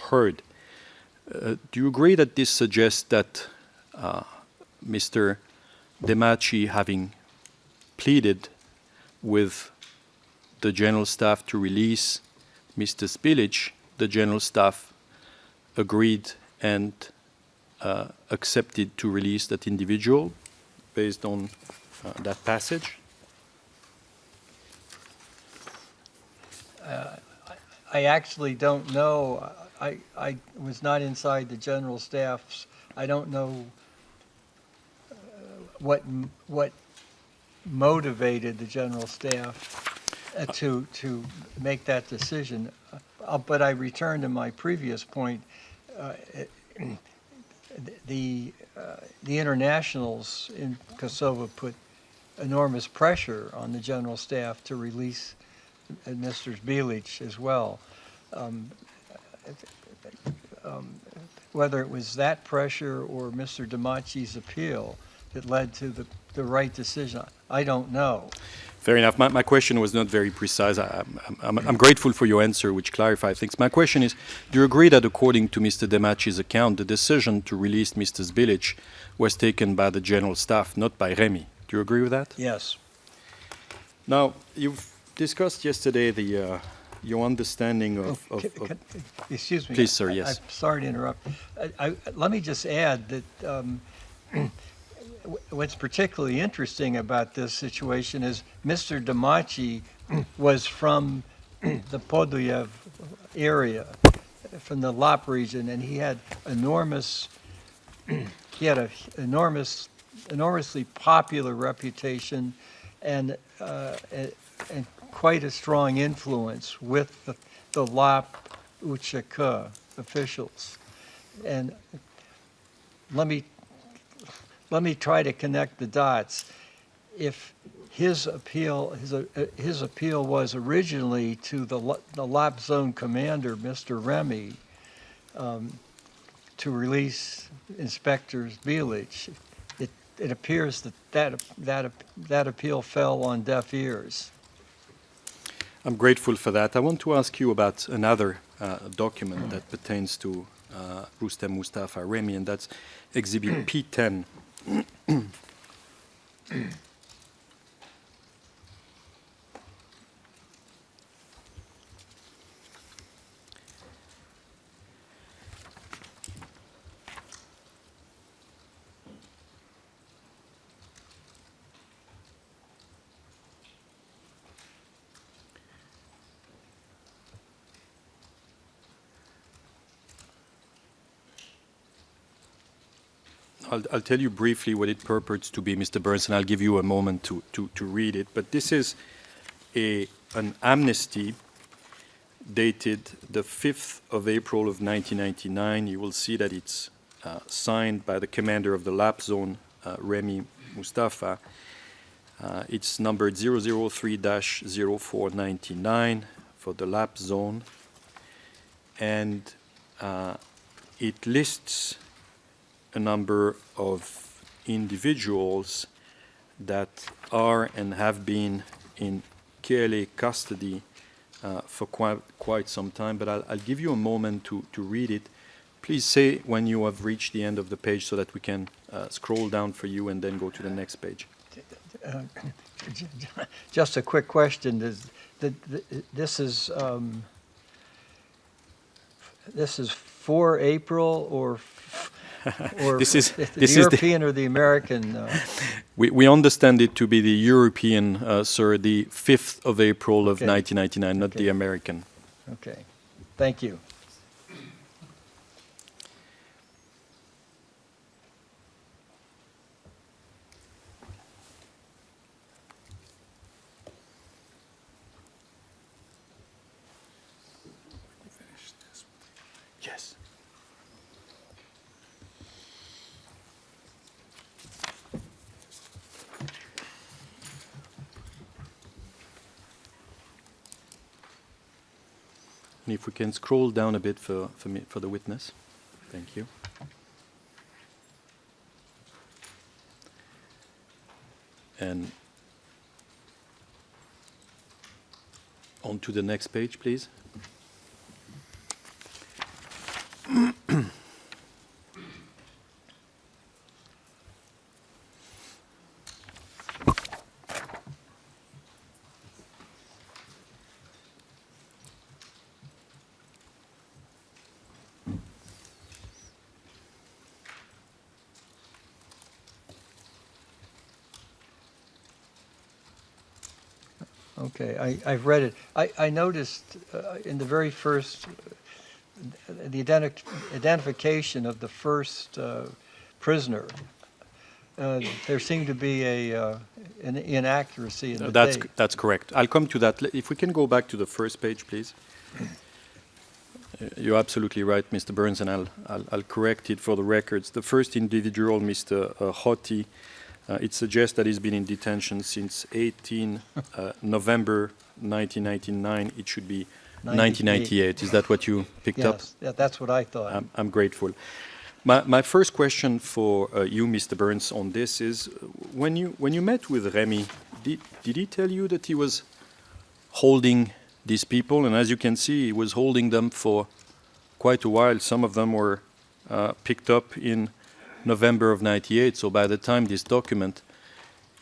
heard. Do you agree that this suggests that Mr. Thaçi, having pleaded with the General Staff to release Mr. Zbilic, the General Staff agreed and accepted to release that individual based on that passage? I actually don't know. I was not inside the General Staff's. I don't know what motivated the General Staff to make that decision. But I return to my previous point. The internationals in Kosovo put enormous pressure on the General Staff to release Mr. Zbilic as well. Whether it was that pressure or Mr. Thaçi's appeal that led to the right decision, I don't know. Fair enough. My question was not very precise. I'm grateful for your answer, which clarified things. My question is, do you agree that according to Mr. Thaçi's account, the decision to release Mr. Zbilic was taken by the General Staff, not by Remy? Do you agree with that? Yes. Now, you've discussed yesterday your understanding of... Excuse me. Please, sir, yes. I'm sorry to interrupt. Let me just add that what's particularly interesting about this situation is Mr. Thaçi was from the Podujev area, from the Lop region, and he had enormously popular reputation and quite a strong influence with the Lop Uchaka officials. And let me try to connect the dots. If his appeal was originally to the Lop Zone commander, Mr. Remy, to release Inspector Bilic, it appears that appeal fell on deaf ears. I'm grateful for that. I want to ask you about another document that pertains to Rustem Mustafa Remy, and that's Exhibit P10. I'll tell you briefly what it purports to be, Mr. Burns, and I'll give you a moment to read it. But this is an amnesty dated the 5th of April of 1999. You will see that it's signed by the commander of the Lap Zone, Remy Mustafa. It's numbered 003-0499 for the Lap Zone. And it lists a number of individuals that are and have been in KLA custody for quite some time, but I'll give you a moment to read it. Please say when you have reached the end of the page so that we can scroll down for you and then go to the next page. Just a quick question. This is for April or this is the European or the American? We understand it to be the European, sir, the 5th of April of 1999, not the American. Okay. Thank you. Yes. And if we can scroll down a bit for the witness. Thank you. And on to the next page, please. Okay, I've read it. I noticed in the very first, the identification of the first prisoner, there seemed to be an inaccuracy in the date. That's correct. I'll come to that. If we can go back to the first page, please. You're absolutely right, Mr. Burns, and I'll correct it for the records. The first individual, Mr. Hoti, it suggests that he's been in detention since 18 November 1999. It should be 1998. Is that what you picked up? Yes, yeah, that's what I thought. I'm grateful. My first question for you, Mr. Burns, on this is, when you met with Remy, did he tell you that he was holding these people? And as you can see, he was holding them for quite a while. Some of them were picked up in November of '98. So by the time this document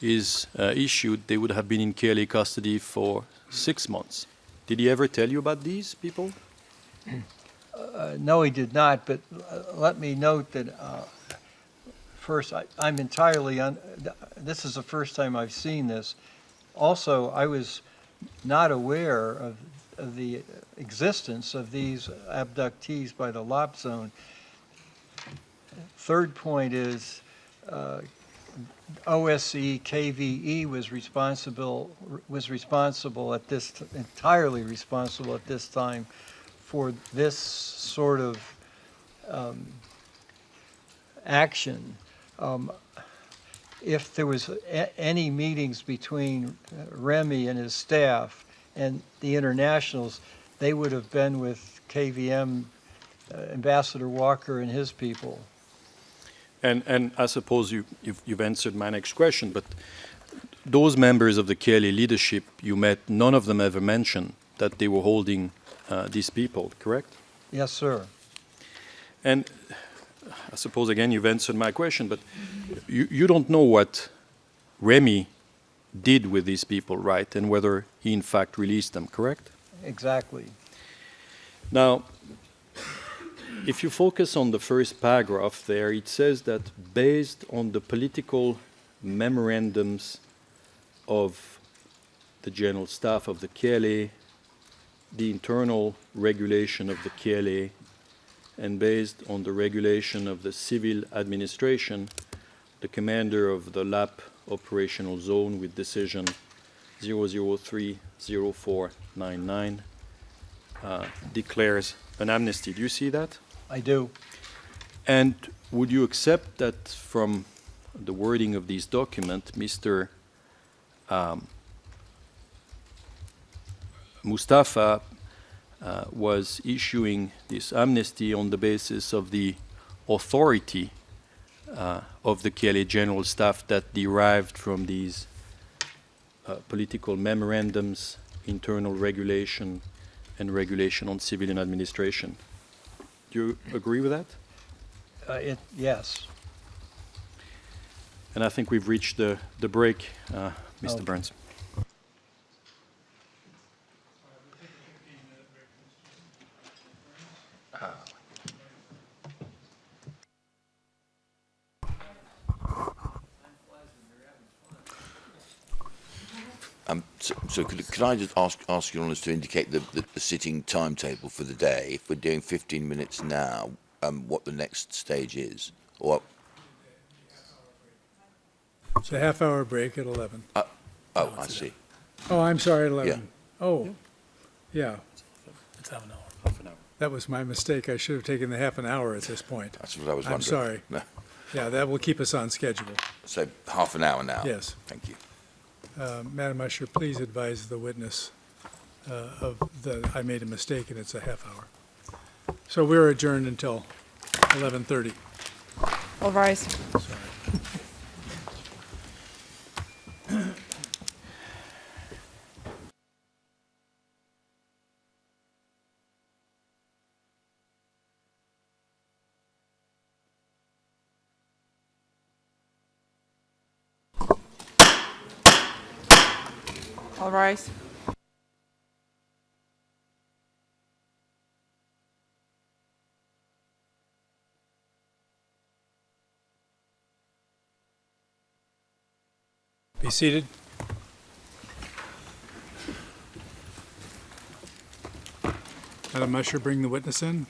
is issued, they would have been in KLA custody for 6 months. Did he ever tell you about these people? No, he did not, but let me note that first, I'm entirely, this is the first time I've seen this. Also, I was not aware of the existence of these abductees by the LOP zone. Third point is OSCE KVE was responsible at this, entirely responsible at this time for this sort of action. If there was any meetings between Remy and his staff and the internationals, they would have been with KVM, Ambassador Walker and his people. And I suppose you've answered my next question, but those members of the KLA leadership you met, none of them ever mentioned that they were holding these people, correct? Yes, sir. And I suppose, again, you've answered my question, but you don't know what Remy did with these people, right? And whether he, in fact, released them, correct? Exactly. Now, if you focus on the first paragraph there, it says that based on the political memorandums of the General Staff of the KLA, the internal regulation of the KLA, and based on the regulation of the civil administration, the commander of the LAP operational zone with decision 0030499 declares an amnesty. Do you see that? I do. And would you accept that from the wording of this document, Mr. Mustafa was issuing this amnesty on the basis of the authority of the KLA General Staff that derived from these political memorandums, internal regulation, and regulation on civilian administration? Do you agree with that? Yes. And I think we've reached the break, Mr. Okay. Burns. So could I just ask Your Honours to indicate the sitting timetable for the day? If we're doing 15 minutes now, what the next stage is? Or It's a half-hour break at 11. I see. Oh, I'm sorry, at 11. Yeah. Oh, yeah. It's half an hour. That was my mistake. I should have taken the half an hour at this point. That's what I was I'm wondering. sorry. No. Yeah, that will keep us on schedule. So half an hour now? Yes. Thank you. Madam Usher, please advise the witness I made a mistake and it's a half hour. So we're adjourned until 11:30. All rise. All rise. Be seated. Madam Usher, bring the witness in.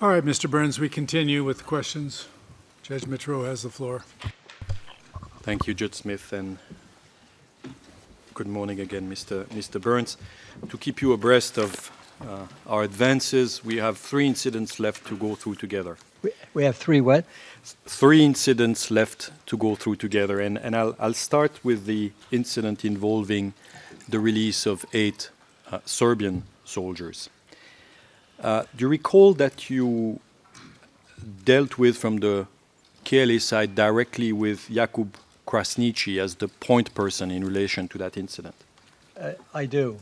All right, Mr. Burns, we continue with questions. Judge Mitro has the floor. Thank you, Judge Smith, and good morning again, Mr. Burns. To keep you abreast of our advances, we have 3 incidents left to go through together. We have 3 what? 3 incidents left to go through together, and I'll start with the incident involving the release of 8 Serbian soldiers. Do you recall that you dealt with, from the KLA side, directly with Jakub Krasniqi as the point person in relation to that incident? I do.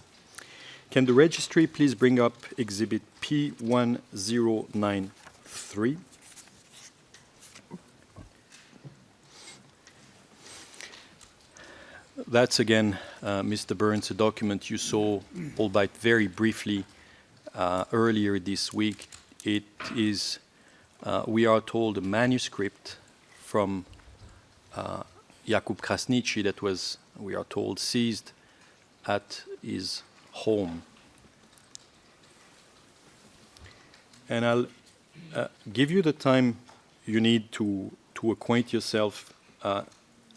Can the registry please bring up Exhibit P1093? That's again, Mr. Burns, a document you saw, albeit very briefly, earlier this week. It is, we are told, a manuscript from Jakub Krasniqi that was, we are told, seized at his home. And I'll give you the time you need to acquaint yourself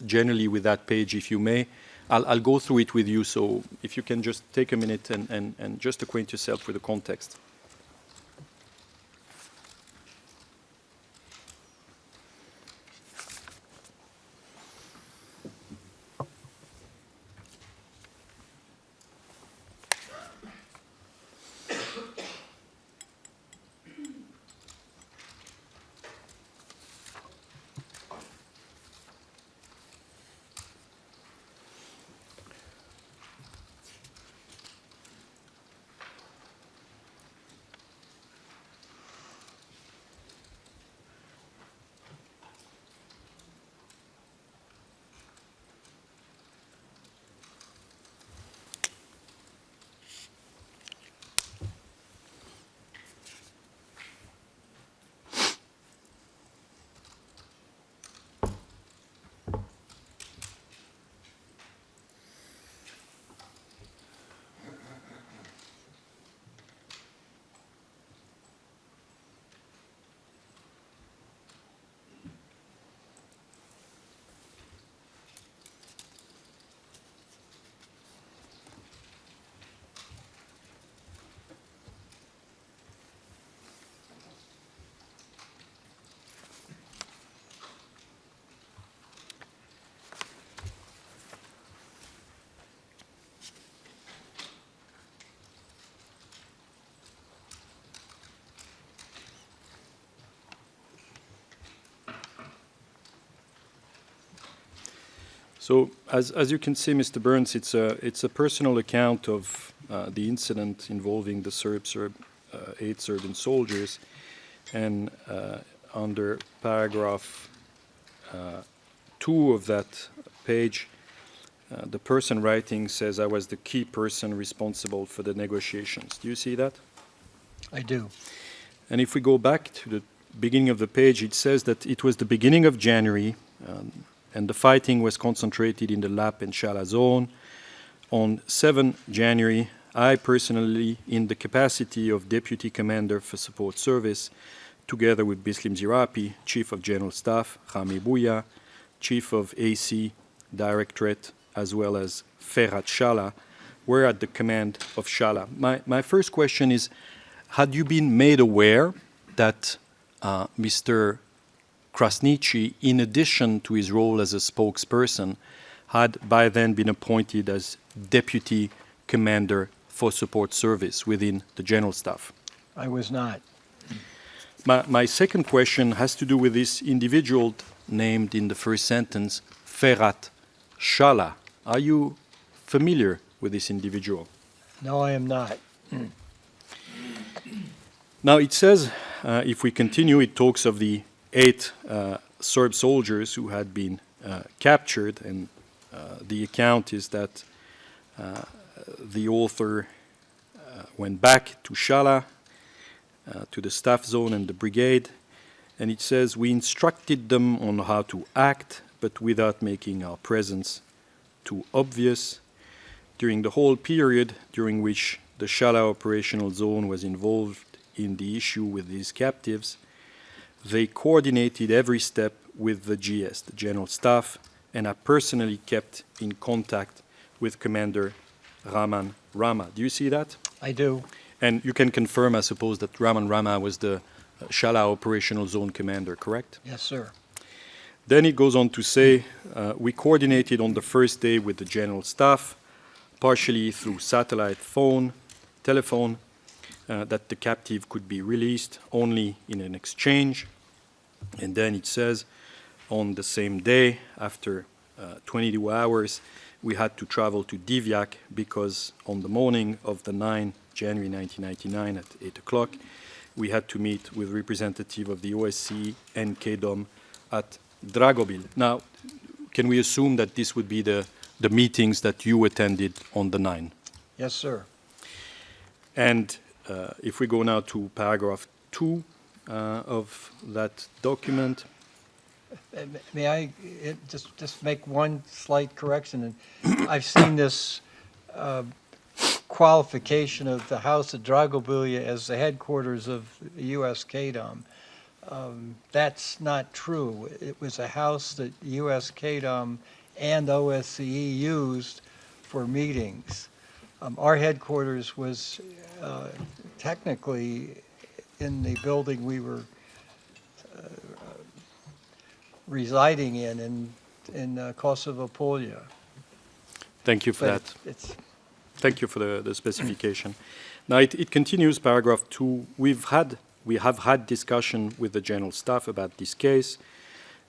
generally with that page, if you may. I'll go through it with you, so if you can just take a minute and just acquaint yourself with the context. So, as you can see, Mr. Burns, it's a personal account of the incident involving the 8 Serbian soldiers, and under paragraph 2 of that page, the person writing says, "I was the key person responsible for the negotiations." Do you see that? I do. And if we go back to the beginning of the page, it says that it was the beginning of January, and the fighting was concentrated in the Lap and Shala zone. On 7 January, I personally, in the capacity of Deputy Commander for Support Service, together with Bislim Zirapi, Chief of General Staff, Rami Bouya, Chief of AC Directorate, as well as Ferhat Shala, were at the command of Shala. My first question is, had you been made aware that Mr. Krasniqi, in addition to his role as a spokesperson, had by then been appointed as Deputy Commander for Support Service within the General Staff? I was not. My second question has to do with this individual named in the first sentence, Ferhat Shala. Are you familiar with this individual? No, I am not. Now it says, if we continue, it talks of the 8 Serb soldiers who had been captured, and the account is that the author went back to Shala, to the staff zone and the brigade, and it says, "We instructed them on how to act, but without making our presence too obvious. During the whole period during which the Shala operational zone was involved in the issue with these captives, they coordinated every step with the GS, the General Staff, and I personally kept in contact with Commander Raman Rama. Do you see that? I do. And you can confirm, I suppose, that Raman Rama was the Shala Operational Zone Commander, correct? Yes, sir. Then it goes on to say, we coordinated on the first day with the General Staff, partially through satellite telephone, that the captive could be released only in an exchange. And then it says, on the same day, after 22 hours, we had to travel to Divyak because on the morning of the 9 January 1999 at 8 o'clock, we had to meet with representative of the OSCE and KDOM at Dragobil. Now, can we assume that this would be the meetings that you attended on the 9? Yes, sir. And if we go now to paragraph 2 of that document. May I just make one slight correction? And I've seen this qualification of the House of Dragobilia as the headquarters of the U.S. KDOM. That's not true. It was a house that U.S. KDOM and OSCE used for meetings. Our headquarters was technically in the building we were residing in Kosovo, Polja. Thank you for But that. Thank you for the specification. Now it continues, paragraph 2. We have had discussion with the General Staff about this case.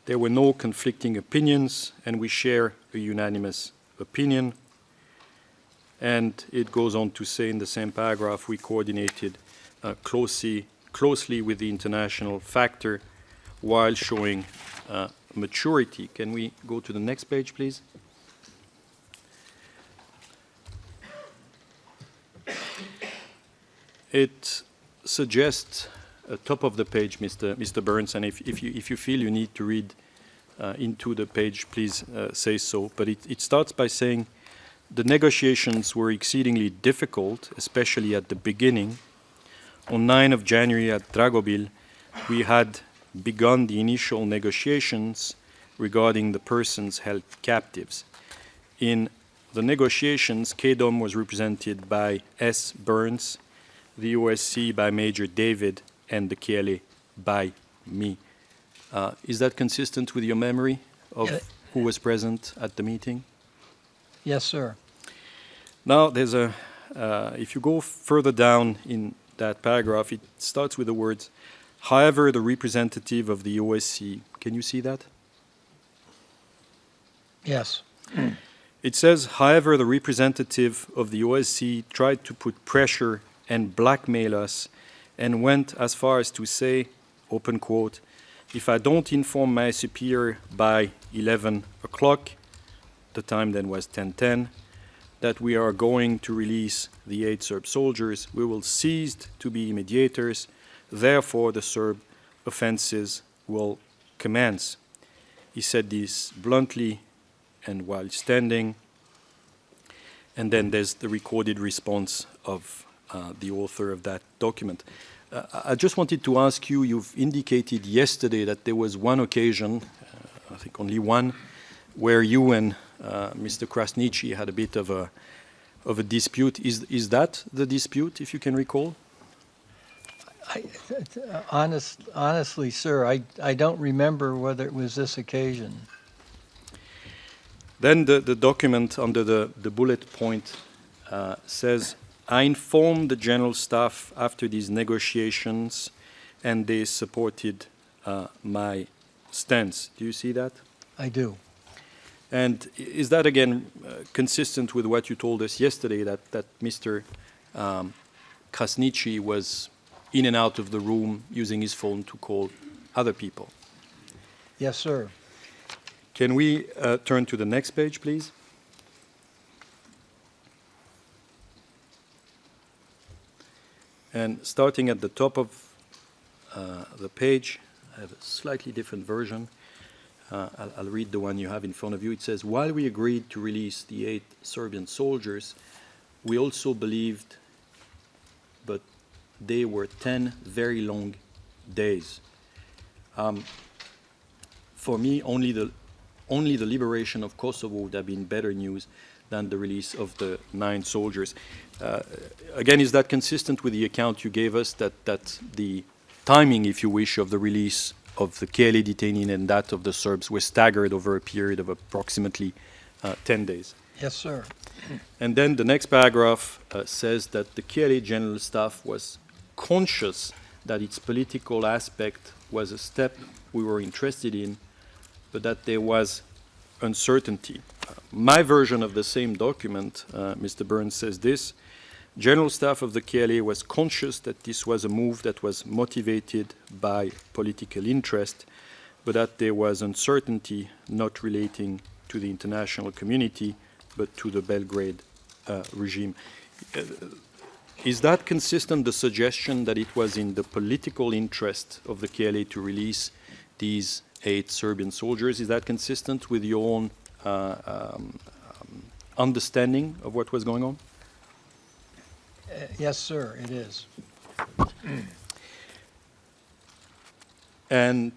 There were no conflicting opinions, and we share a unanimous opinion. And it goes on to say in the same paragraph, we coordinated closely with the international factor while showing maturity. Can we go to the next page, please? It suggests top of the page, Mr. Burns, and if you feel you need to read into the page, please say so. But it starts by saying the negotiations were exceedingly difficult, especially at the beginning. On 9 of January at Dragobil, we had begun the initial negotiations regarding the persons held captives. In the negotiations, KDOM was represented by S. Burns, the OSCE by Major David, and the KLA by me. Is that consistent with your memory of who was present at the meeting? Yes, sir. Now, there's if you go further down in that paragraph, it starts with the words, however, the representative of the OSCE. Can you see that? Yes. It says, however, the representative of the OSCE tried to put pressure and blackmail us and went as far as to say, open quote, if I don't inform my superior by 11 o'clock, the time then was 10:10, that we are going to release the 8 Serb soldiers, we will cease to be mediators, therefore the Serb offenses will commence. He said this bluntly and while standing, and then there's the recorded response of the author of that document. I just wanted to ask you, you've indicated yesterday that there was one occasion, I think only one, where you and Mr. Krasniqi had a bit of a dispute. Is that the dispute, if you can recall? Honestly, sir, I don't remember whether it was this occasion. Then the document under the bullet point says, I informed the General Staff after these negotiations and they supported my stance. Do you see that? I do. And is that again consistent with what you told us yesterday, that Mr. Krasniqi was in and out of the room using his phone to call other people? Yes, sir. Can we turn to the next page, please? And starting at the top of the page, I have a slightly different version. I'll read the one you have in front of you. It says, while we agreed to release the 8 Serbian soldiers, we also believed, but they were 10 very long days. For me, only the liberation of Kosovo would have been better news than the release of the 9 soldiers. Again, is that consistent with the account you gave us, that the timing, if you wish, of the release of the KLA detainee and that of the Serbs was staggered over a period of approximately 10 days? Yes, sir. And then the next paragraph says that the KLA General Staff was conscious that its political aspect was a step we were interested in, but that there was uncertainty. My version of the same document, Mr. Burns, says this: General Staff of the KLA was conscious that this was a move that was motivated by political interest, but that there was uncertainty not relating to the international community, but to the Belgrade regime. Is that consistent, the suggestion that it was in the political interest of the KLA to release these 8 Serbian soldiers? Is that consistent with your own understanding of what was going on? Yes, sir, it is. And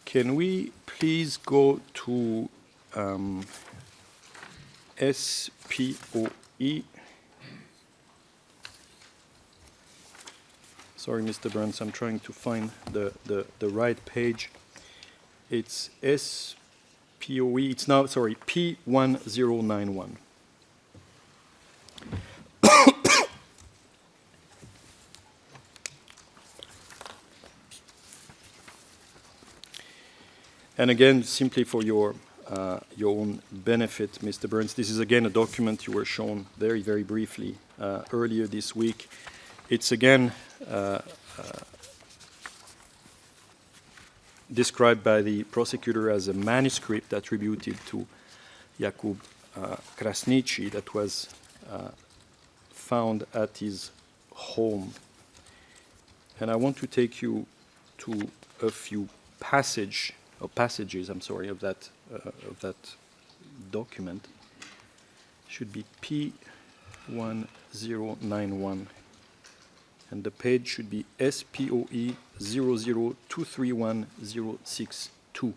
can we please go to SPOE? Sorry, Mr. Burns, I'm trying to find the right page. It's SPOE, it's now, sorry, P1091. And again, simply for your own benefit, Mr. Burns, this is again a document you were shown very, very briefly earlier this week. It's again described by the prosecutor as a manuscript attributed to Jakub Krasniqi that was found at his home. And I want to take you to a few passages of that document. Should be P1091, and the page should be SPOE 0023162.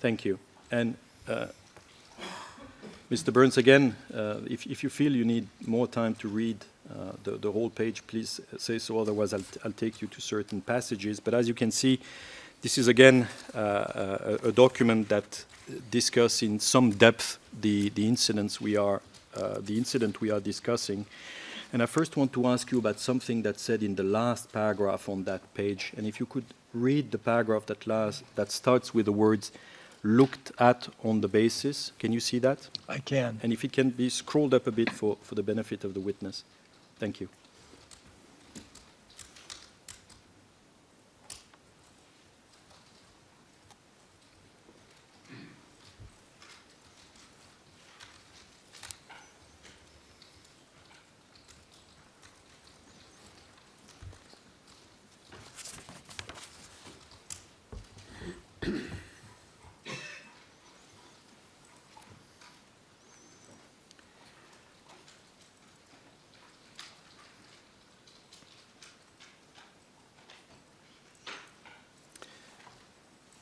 Thank you. And Mr. Burns, again, if you feel you need more time to read the whole page, please say so. Otherwise, I'll take you to certain passages. But as you can see, this is again a document that discusses in some depth the incident we are discussing. And I first want to ask you about something that's said in the last paragraph on that page. And if you could read the paragraph that starts with the words "looked at on the basis." Can you see that? I can. And if it can be scrolled up a bit for the benefit of the witness. Thank you.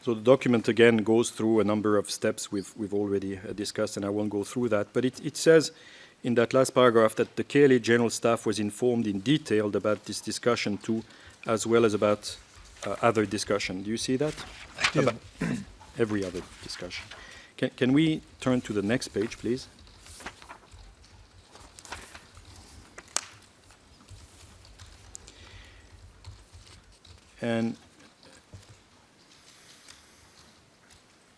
So the document again goes through a number of steps we've already discussed, and I won't go through that. But it says in that last paragraph that the KLA General Staff was informed in detail about this discussion too, as well as about other discussion. Do you see that? I do. About every other discussion. Can we turn to the next page, please? And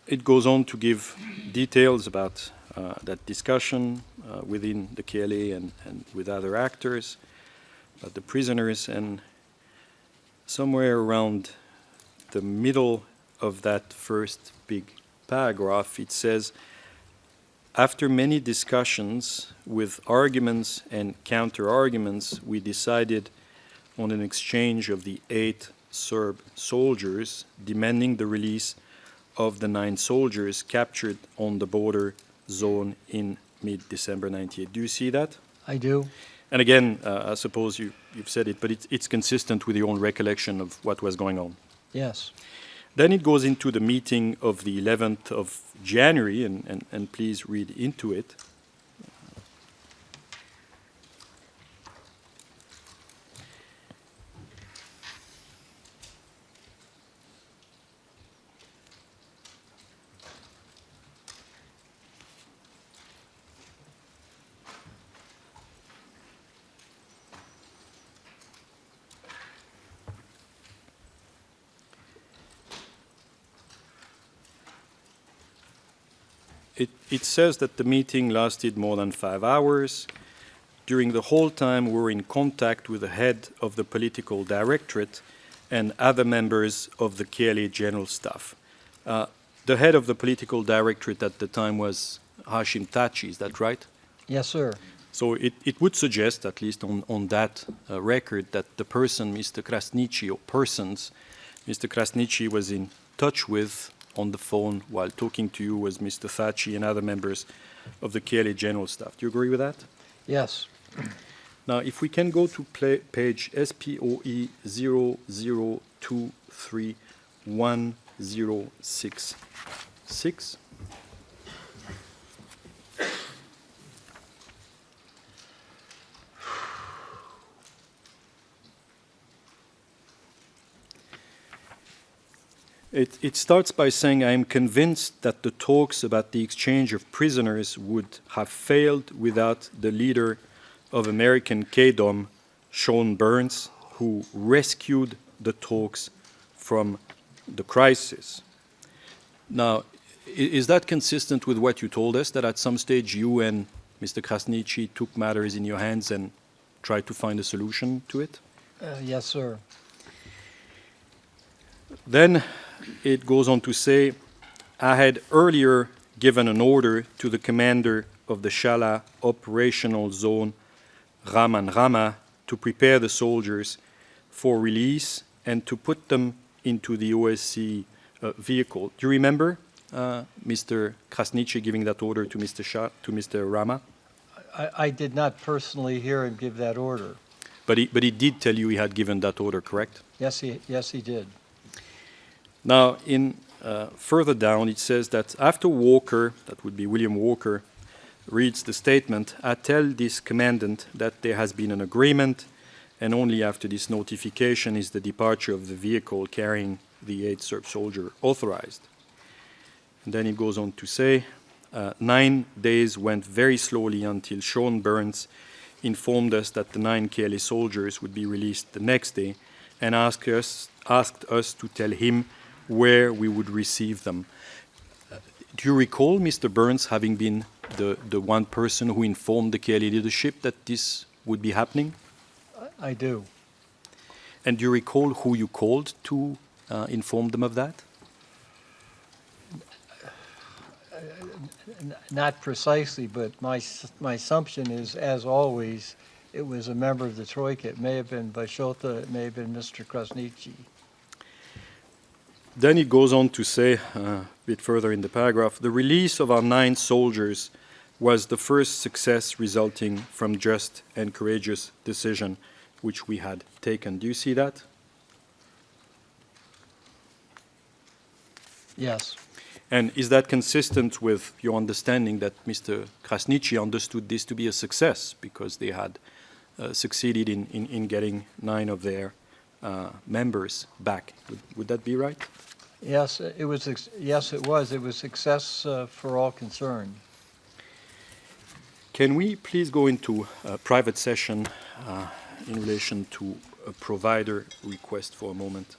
it goes on to give details about that discussion within the KLA and with other actors, about the prisoners, and somewhere around the middle of that first big paragraph, it says, after many discussions with arguments and counter-arguments, we decided on an exchange of the 8 Serb soldiers, demanding the release of the 9 soldiers captured on the border zone in mid-December 98. Do you see that? I do. And again, I suppose you've said it, but it's consistent with your own recollection of what was going on. Yes. Then it goes into the meeting of the 11th of January, and please read into it. It says that the meeting lasted more than 5 hours. During the whole time, we were in contact with the head of the political directorate and other members of the KLA General Staff. The head of the political directorate at the time was Hashim Thaçi, is that right? Yes, sir. So it would suggest, at least on that record, that the person, Mr. Krasniqi, or persons, Mr. Krasniqi was in touch with on the phone while talking to you was Mr. Thaçi and other members of the KLA General Staff. Do you agree with that? Yes. Now, if we can go to page SPOE 0023106. It starts by saying, I am convinced that the talks about the exchange of prisoners would have failed without the leader of American KDOM, Sean Burns, who rescued the talks from the crisis. Now, is that consistent with what you told us, that at some stage you and Mr. Krasniqi took matters in your hands and tried to find a solution to it? Yes, sir. Then it goes on to say, I had earlier given an order to the commander of the Shala operational zone, Raman Rama, to prepare the soldiers for release and to put them into the OSC vehicle. Do you remember Mr. Krasniqi giving that order to Mr. Rama? I did not personally hear him give that order. But he did tell you he had given that order, correct? Yes, he did. Now, further down, it says that after Walker, that would be William Walker, reads the statement, I tell this commandant that there has been an agreement, and only after this notification is the departure of the vehicle carrying the 8 Serb soldier authorized. And then it goes on to say, 9 days went very slowly until Sean Burns informed us that the 9 KLA soldiers would be released the next day and asked us to tell him where we would receive them. Do you recall Mr. Burns having been the one person who informed the KLA leadership that this would be happening? I do. And do you recall who you called to inform them of that? Not precisely, but my assumption is, as always, it was a member of the Troika. It may have been Bashota, it may have been Mr. Krasniqi. Then it goes on to say, a bit further in the paragraph, the release of our 9 soldiers was the first success resulting from just and courageous decision which we had taken. Do you see that? Yes. And is that consistent with your understanding that Mr. Krasniqi understood this to be a success because they had succeeded in getting 9 of their members back? Would that be right? Yes, it was. Yes, it was. It was success for all concerned. Can we please go into a private session in relation to a provider request for a moment?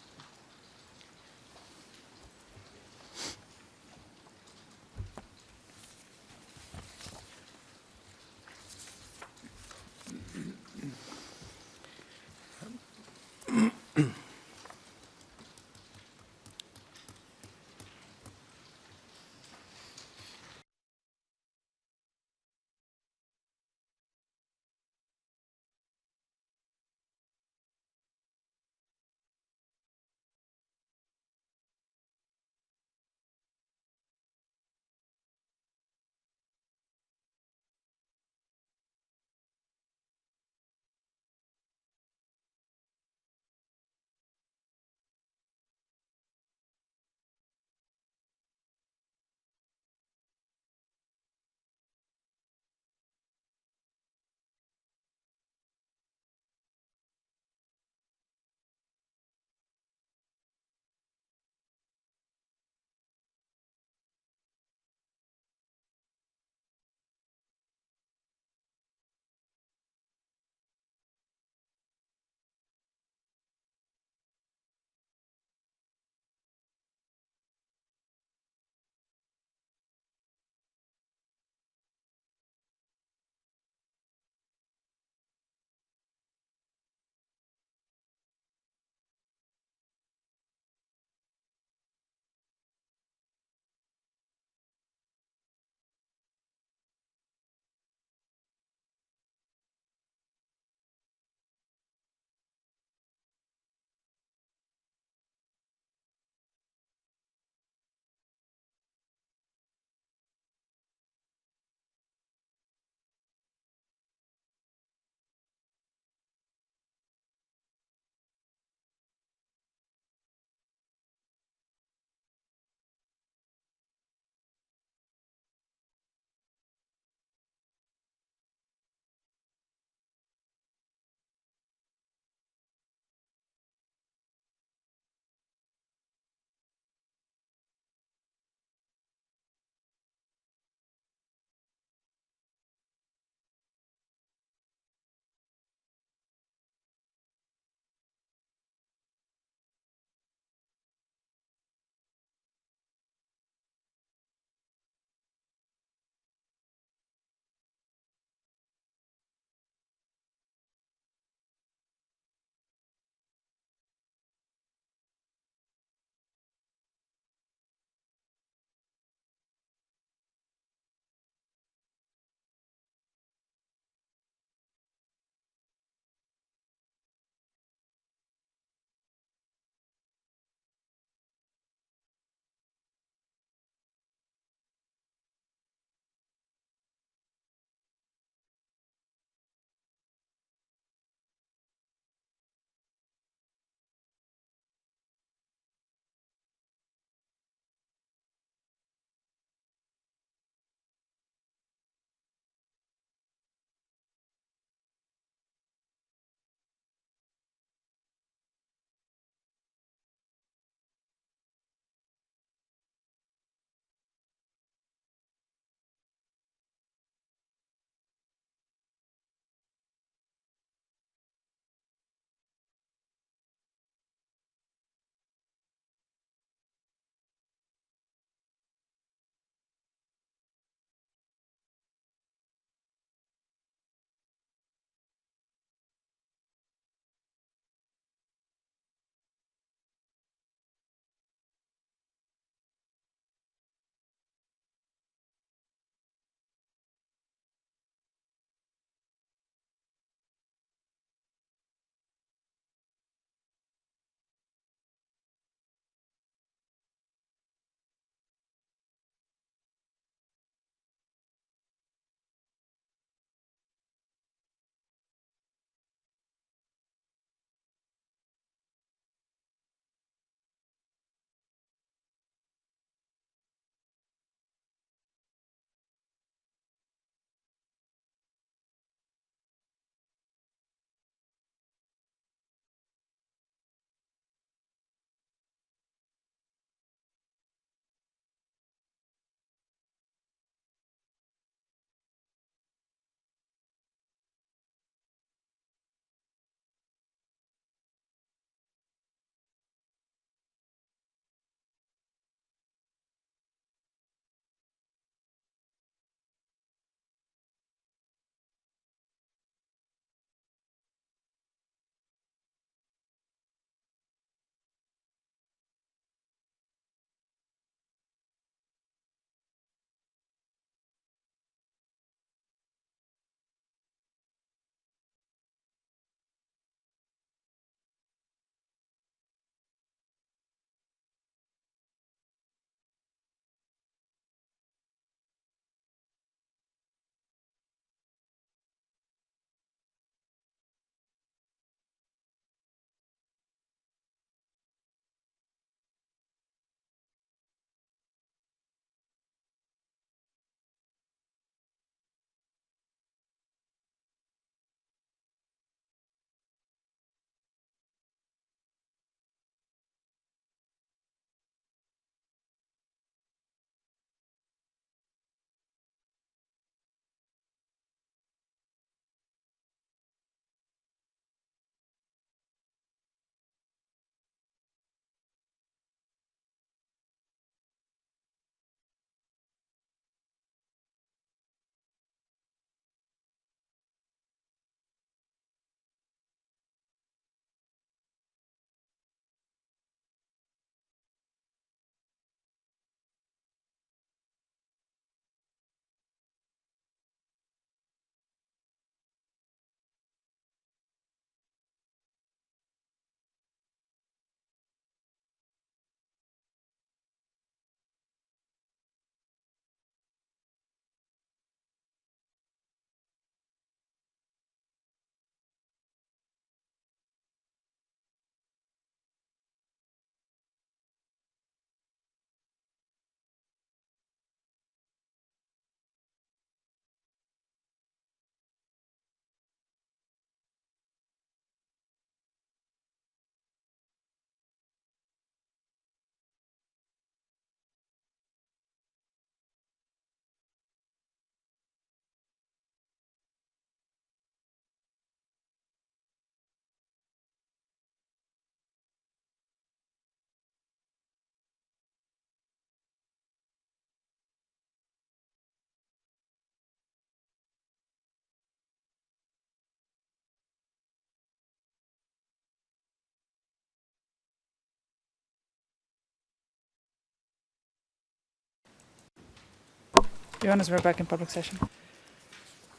Your Honors, we're back in public session.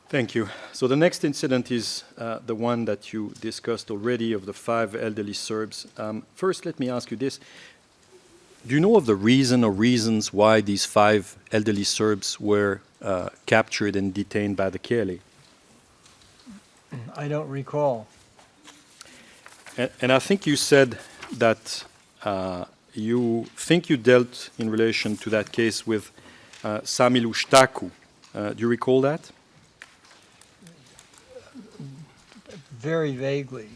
Thank you. So the next incident is the one that you discussed already of the 5 elderly Serbs. First, let me ask you this. Do you know of the reason or reasons why these 5 elderly Serbs were captured and detained by the Kele? I don't recall. And I think you said that you think you dealt in relation to that case with Sami Lushtaku. Do you recall that? Very vaguely.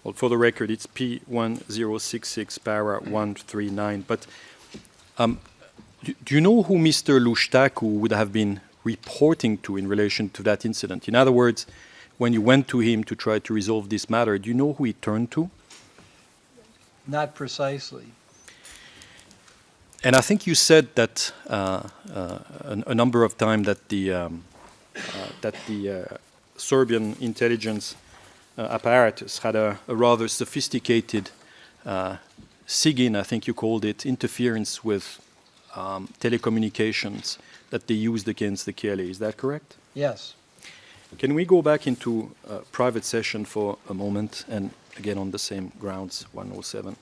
Well, for the record, it's P1066 para 139. But do you know who Mr. Lushtaku would have been reporting to in relation to that incident? In other words, when you went to him to try to resolve this matter, do you know who he turned to? Not precisely. And I think you said that a number of times that the Serbian intelligence apparatus had a rather sophisticated SIGIN, I think you called it, interference with telecommunications that they used against the Kele. Is that correct? Yes. Can we go back into private session for a moment and again on the same grounds, 107?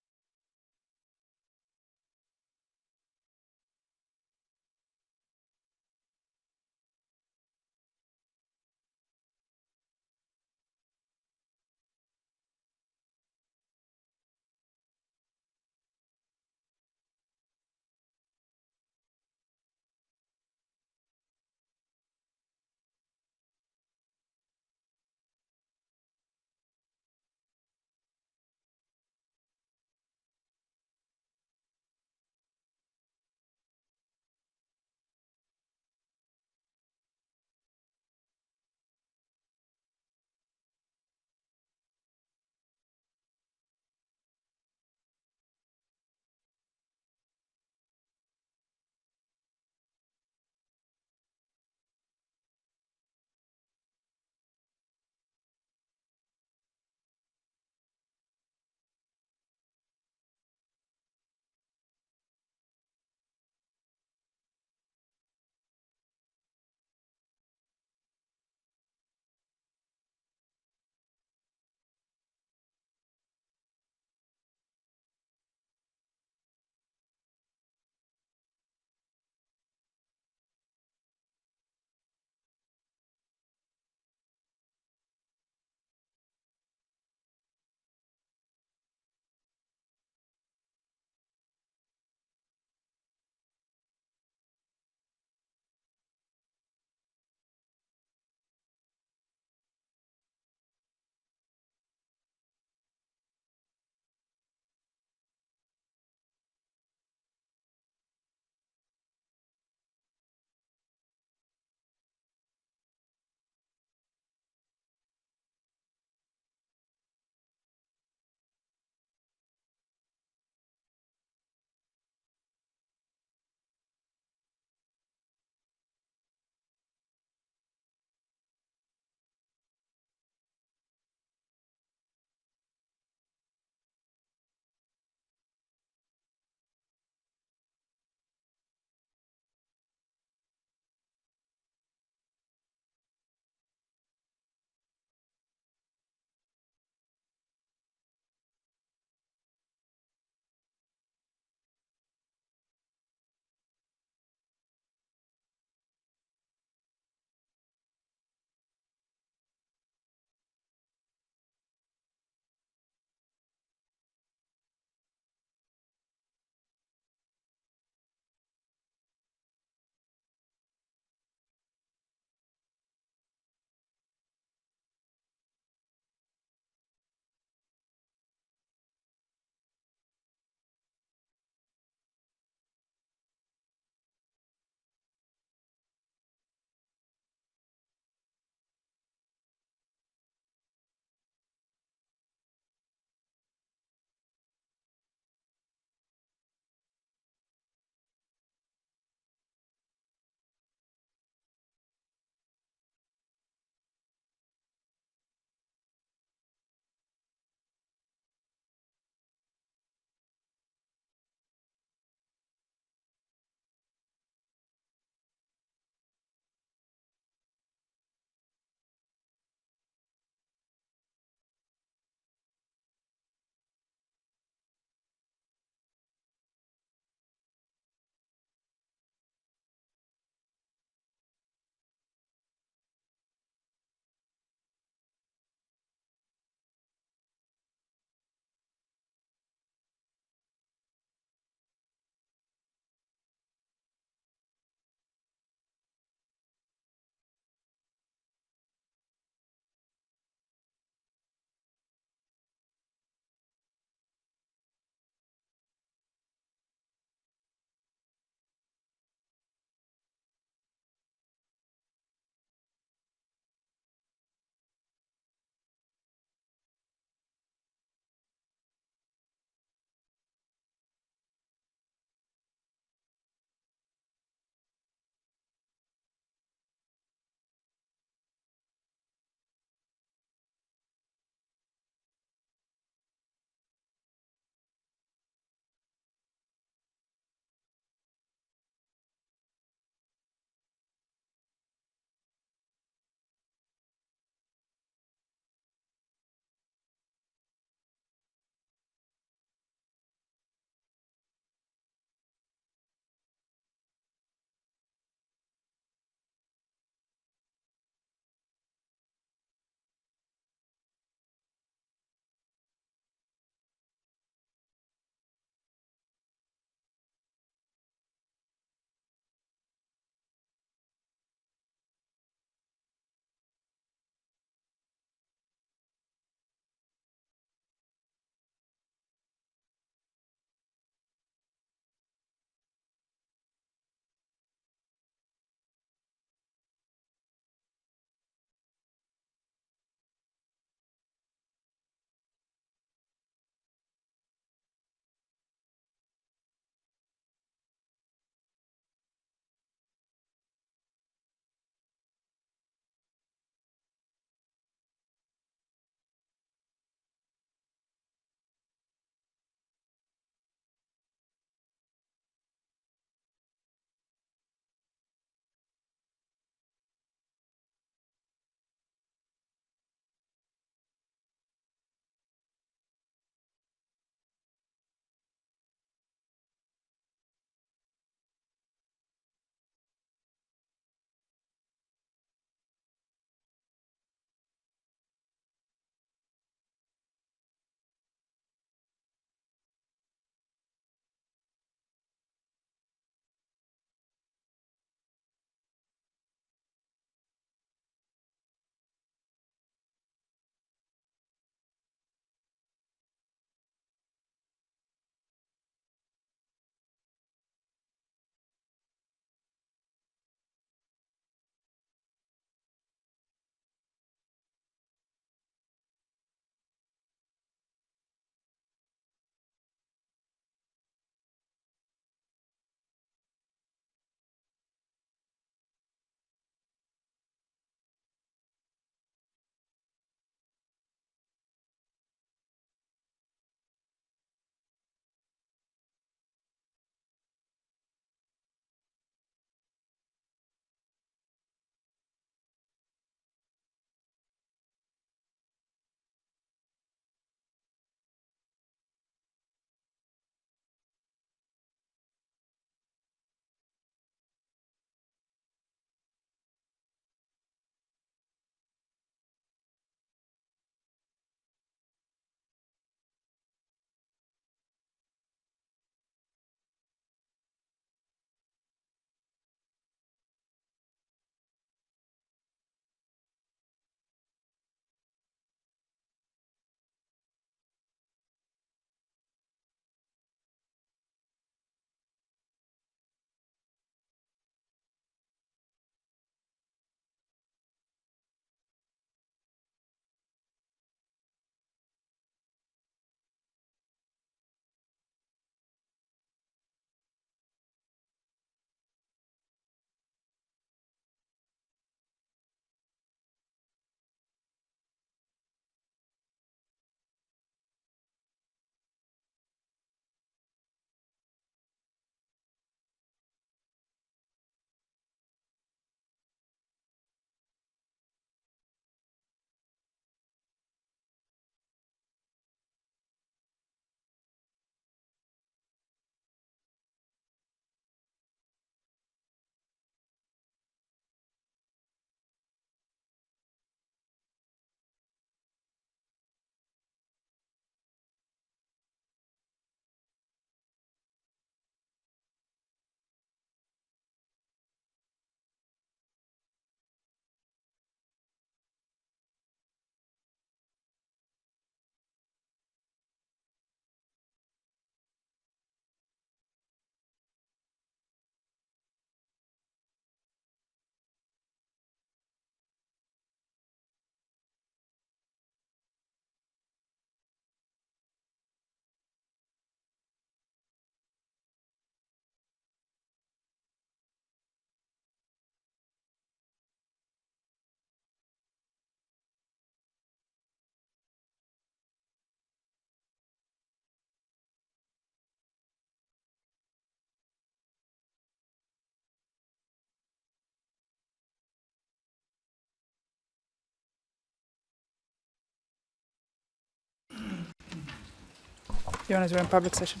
Your Honors, we're in public session.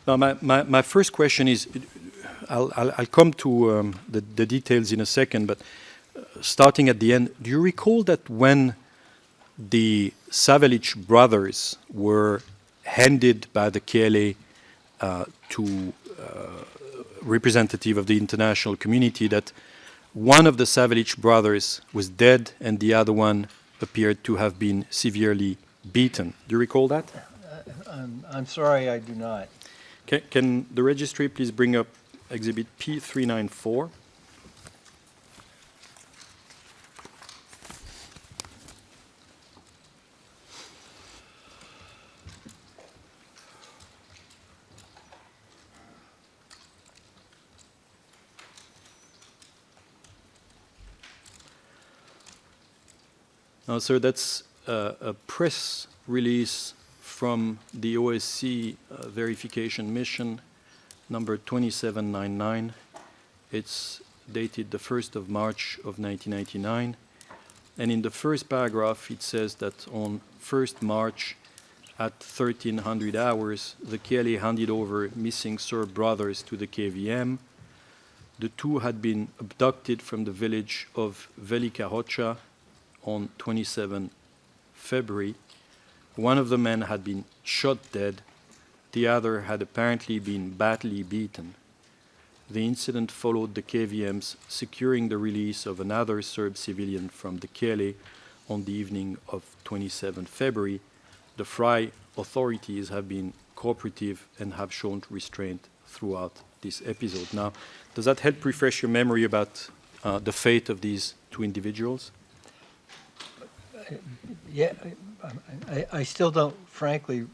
Now, my first question is, I'll come to the details in a second, but starting at the end, do you recall that when the Savage brothers were handed by the KLA to representative of the international community, that one of the Savage brothers was dead and the other one appeared to have been severely beaten? Do you recall that? I'm sorry, I do not. Can the registry please bring up Exhibit P394? Now, sir, that's a press release from the OSC verification mission number 2799. It's dated the 1st of March of 1999. And in the first paragraph, it says that on 1st March at 1300 hours, the KLA handed over missing Serb brothers to the KVM. The two had been abducted from the village of Velika Hoća on 27 February. One of the men had been shot dead. The other had apparently been badly beaten. The incident followed the KVM's securing the release of another Serb civilian from the KLA on the evening of 27 February. The FRY authorities have been cooperative and have shown restraint throughout this episode. Now, does that help refresh your memory about the fate of these two individuals? Yeah, I still don't, frankly,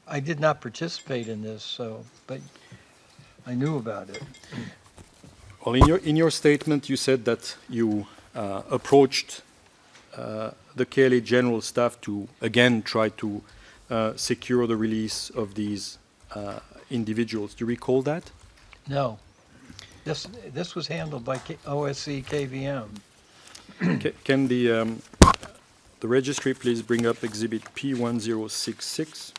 I did not participate in this, so, but I knew about it. Well, in your statement, you said that you approached the KLA General Staff to, again, try to secure the release of these individuals. Do you recall that? No. This was handled by OSC KVM. Can the registry please bring up Exhibit P1066?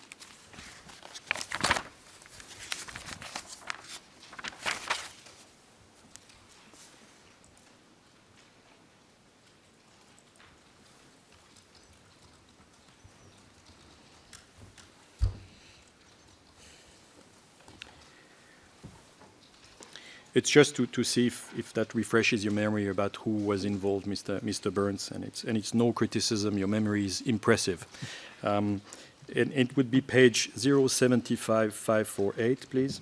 It's just to see if that refreshes your memory about who was involved, Mr. Burns, and it's no criticism. Your memory is impressive. And it would be page 075548, please.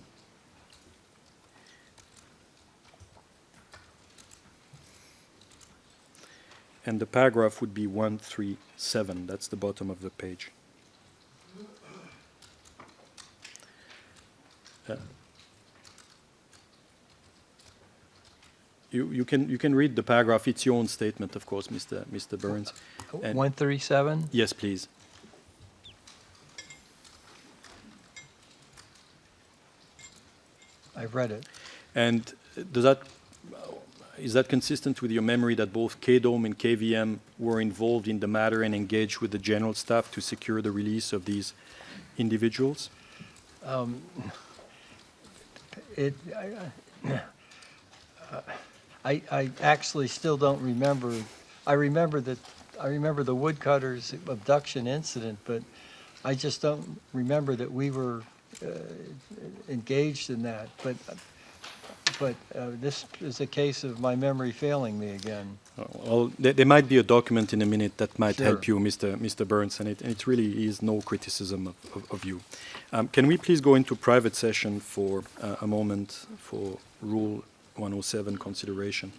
And the paragraph would be 137. That's the bottom of the page. You can read the paragraph. It's your own statement, of course, Mr. Burns. And 137? yes, please. I've read it. And is that consistent with your memory that both KDOM and KVM were involved in the matter and engaged with the general staff to secure the release of these individuals? I actually still don't remember. I remember the woodcutters abduction incident, but I just don't remember that we were engaged in that. But this is a case of my memory failing me again. Well, there might be a document in a minute that might Sure. help you, Mr. Burns, and it really is no criticism of you. Can we please go into private session for a moment for Rule 107 consideration?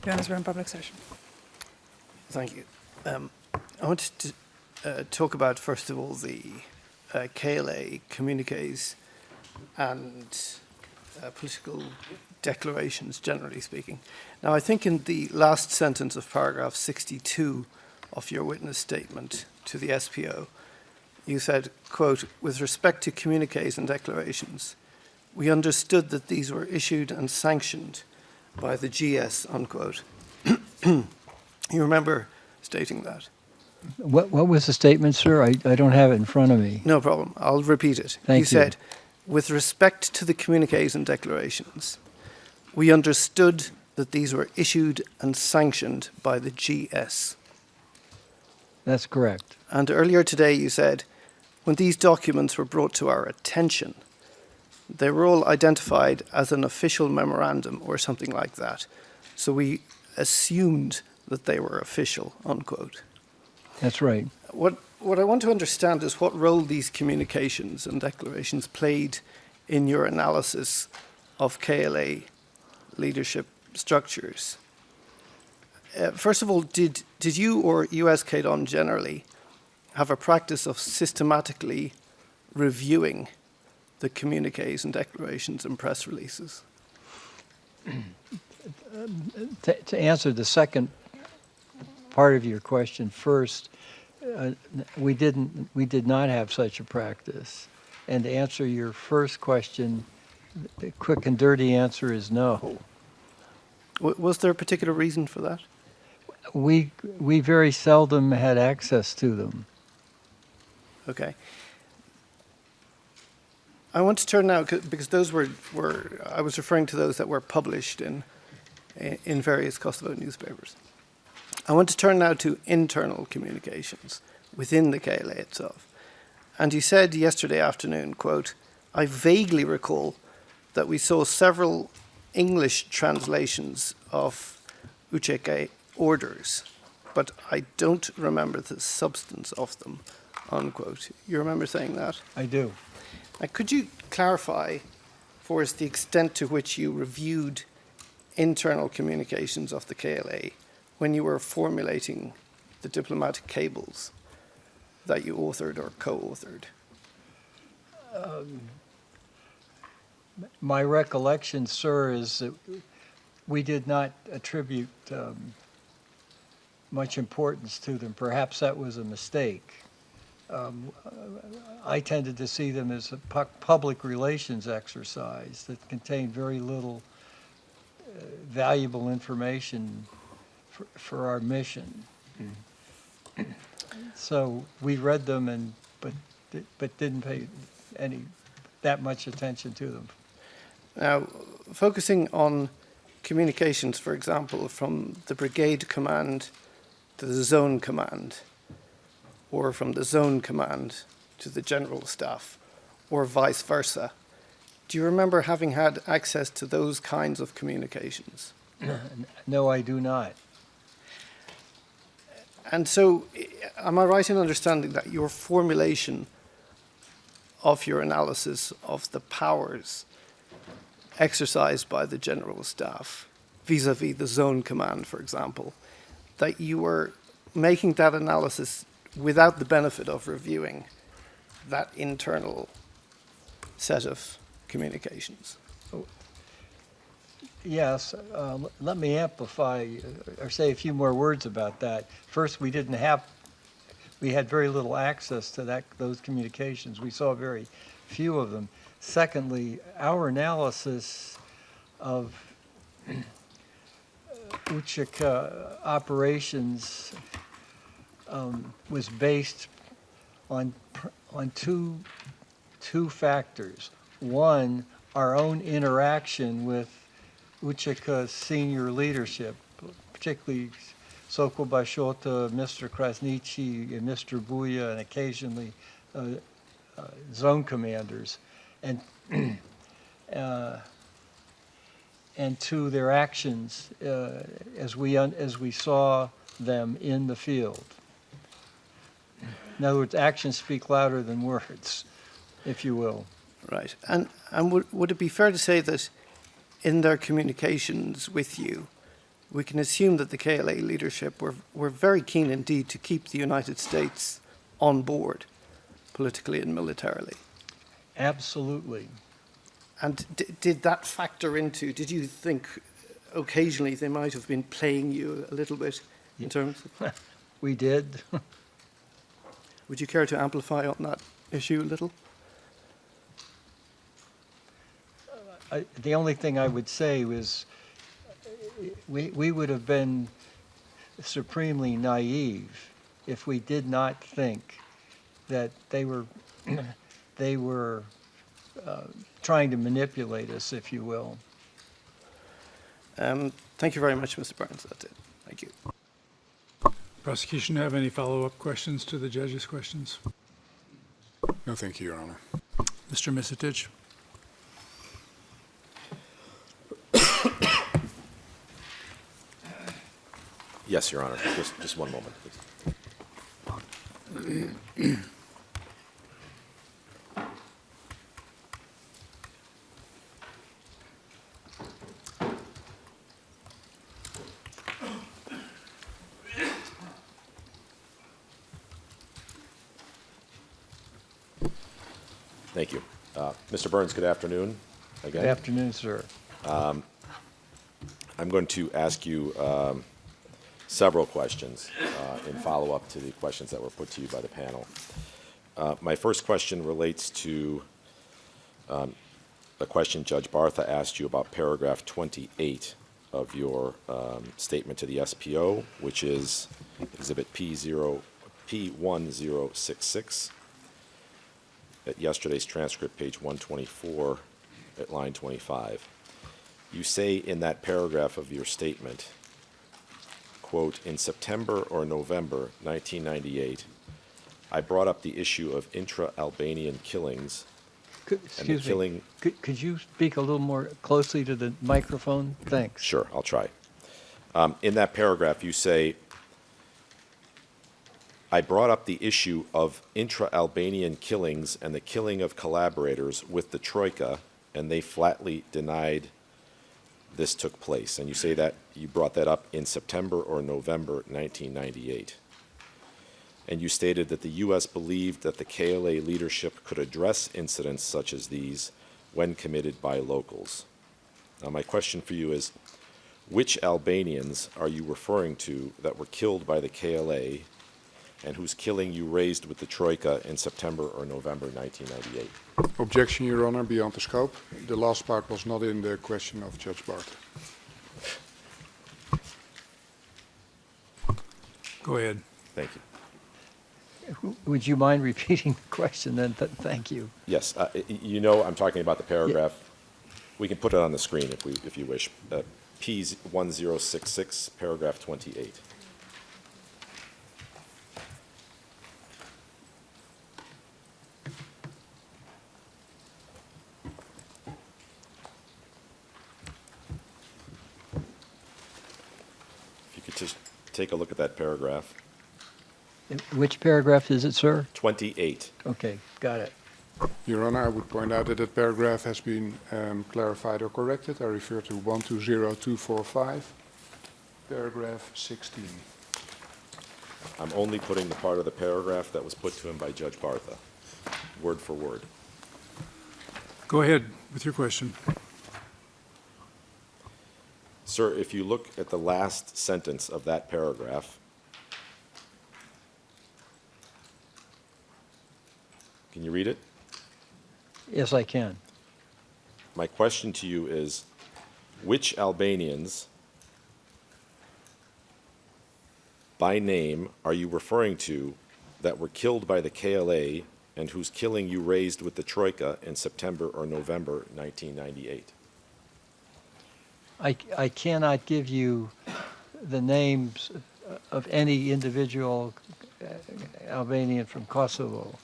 Jonas, we're in public session. Thank you. I wanted to talk about, first of all, the KLA communiques and political declarations, generally speaking. Now, I think in the last sentence of paragraph 62 of your witness statement to the SPO, you said, quote, with respect to communiques and declarations, we understood that these were issued and sanctioned by the GS, unquote. You remember stating that? What was the statement, sir? I don't have it in front of me. No problem. I'll repeat it. Thank you. said, with respect to the communiques and declarations, we understood that these were issued and sanctioned by the GS. That's correct. And earlier today you said, when these documents were brought to our attention, they were all identified as an official memorandum or something like that. So we assumed that they were official, unquote. That's right. What I want to understand is what role these communications and declarations played in your analysis of KLA leadership structures. First of all, did you or US KDON generally have a practice of systematically reviewing the communiques and declarations and press releases? To answer the second part of your question first, we did not have such a practice. And to answer your first question, the quick and dirty answer is no. Was there a particular reason for that? We very seldom had access to them. Okay. I want to turn now, because those were I was referring to those that were published in various Kosovo newspapers. I want to turn now to internal communications within the KLA itself. And you said yesterday afternoon, quote, I vaguely recall that we saw several English translations of UÇK orders, but I don't remember the substance of them, unquote. You remember saying that? I do. Could you clarify for us the extent to which you reviewed internal communications of the KLA when you were formulating the diplomatic cables that you authored or co-authored? My recollection, sir, is that we did not attribute much importance to them. Perhaps that was a mistake. I tended to see them as a public relations exercise that contained very little valuable information for our mission. So we read them, but didn't pay that much attention to them. Now, focusing on communications, for example, from the brigade command to the zone command, or from the zone command to the general staff, or vice versa, do you remember having had access to those kinds of communications? No, I do not. And so, am I right in understanding that your formulation of your analysis of the powers exercised by the general staff vis-à-vis the zone command, for example, that you were making that analysis without the benefit of reviewing that internal set of communications? Yes, let me amplify or say a few more words about that. First, we had very little access to those communications. We saw very few of them. Secondly, our analysis of UÇK operations was based on two factors. One, our own interaction with UÇK senior leadership, particularly Sokol Bashota, Mr. Krasniqi, and Mr. Buya, and occasionally zone commanders, and to their actions as we saw them in the field. In other words, actions speak louder than words, if you will. Right. And would it be fair to say that in their communications with you, we can assume that the KLA leadership were very keen indeed to keep the United States on board, politically and militarily. Absolutely. And did that factor into, did you think occasionally they might have been playing you a little bit in terms of... We did. Would you care to amplify on that issue a little? The only thing I would say was we would have been supremely naive if we did not think that they were trying to manipulate us, if you will. Thank you very much, Mr. Burns. That's it. Thank you. Prosecution have any follow-up questions to the judge's questions? No, thank you, Your Honor. Mr. Misitich? Yes, Your Honor. Just one moment, please. Thank you. Mr. Burns, good afternoon again. Good afternoon, sir. I'm going to ask you several questions in follow-up to the questions that were put to you by the panel. My first question relates to a question Judge Bartha asked you about paragraph 28 of your statement to the SPO, which is Exhibit P1066 at yesterday's transcript, page 124, at line 25. You say in that paragraph of your statement, quote, "In September or November 1998, I brought up the issue of intra-Albanian killings Excuse me. Could you speak a little more closely to the microphone? Thanks. Sure, I'll try. In that paragraph, you say, I brought up the issue of intra-Albanian killings and the killing of collaborators with the Troika, and they flatly denied this took place. And you say that you brought that up in September or November 1998. And you stated that the U.S. believed that the KLA leadership could address incidents such as these when committed by locals. Now, my question for you is, which Albanians are you referring to that were killed by the KLA and whose killing you raised with the Troika in September or November 1998? Objection, Your Honor, beyond the scope. The last part was not in the question of Judge Bartha. Go ahead. Thank you. Would you mind repeating the question then? Thank you. Yes, you know I'm talking about the paragraph. We can put it on the screen if you wish. P1066, paragraph 28. If you could just take a look at that paragraph. Which paragraph is it, sir? 28. Okay, got it. Your Honor, I would point out that that paragraph has been clarified or corrected. I refer to 120245, paragraph 16. I'm only putting the part of the paragraph that was put to him by Judge Bartha, word for word. Go ahead with your question. Sir, if you look at the last sentence of that paragraph, can you read it? Yes, I can. My question to you is, which Albanians by name are you referring to that were killed by the KLA and whose killing you raised with the Troika in September or November 1998? I cannot give you the names of any individual Albanian from Kosovo.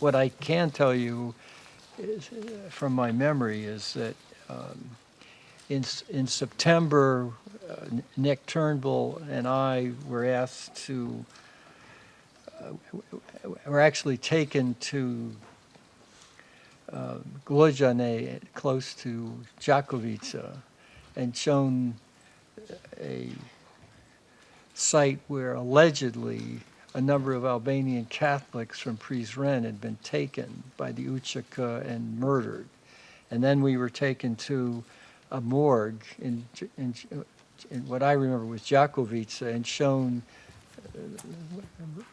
What I can tell you is, from my memory, is that in September, Nick Turnbull and I were asked to, were actually taken to Glojane, close to Đakovica, and shown a site where allegedly a number of Albanian Catholics from Prizren had been taken by the UÇK and murdered. And then we were taken to a morgue in what I remember was Đakovica and shown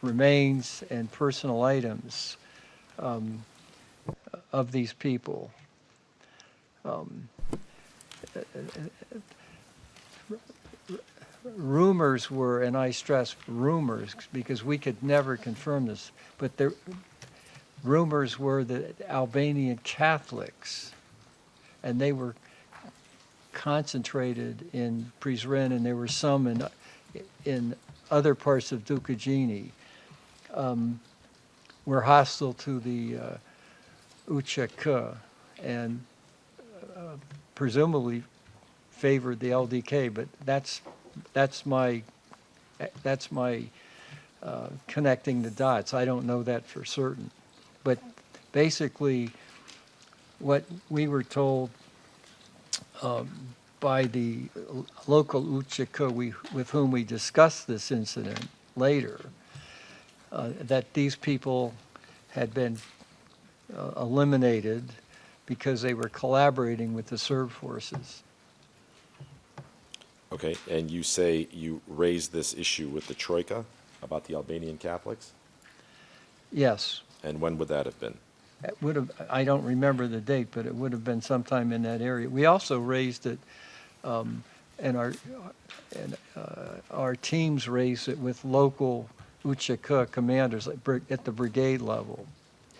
remains and personal items of these people. Rumors were, and I stress rumors because we could never confirm this, but the rumors were that Albanian Catholics, and they were concentrated in Prizren, and there were some in other parts of Dukagjini, were hostile to the UÇK and presumably favored the LDK, but that's my connecting the dots. I don't know that for certain, but basically, what we were told by the local UÇK with whom we discussed this incident later, that these people had been eliminated because they were collaborating with the Serb forces. Okay, and you say you raised this issue with the Troika about the Albanian Catholics? Yes. And when would that have been? It would have, I don't remember the date, but it would have been sometime in that area. We also raised it, and our teams raised it with local UÇK commanders at the brigade level,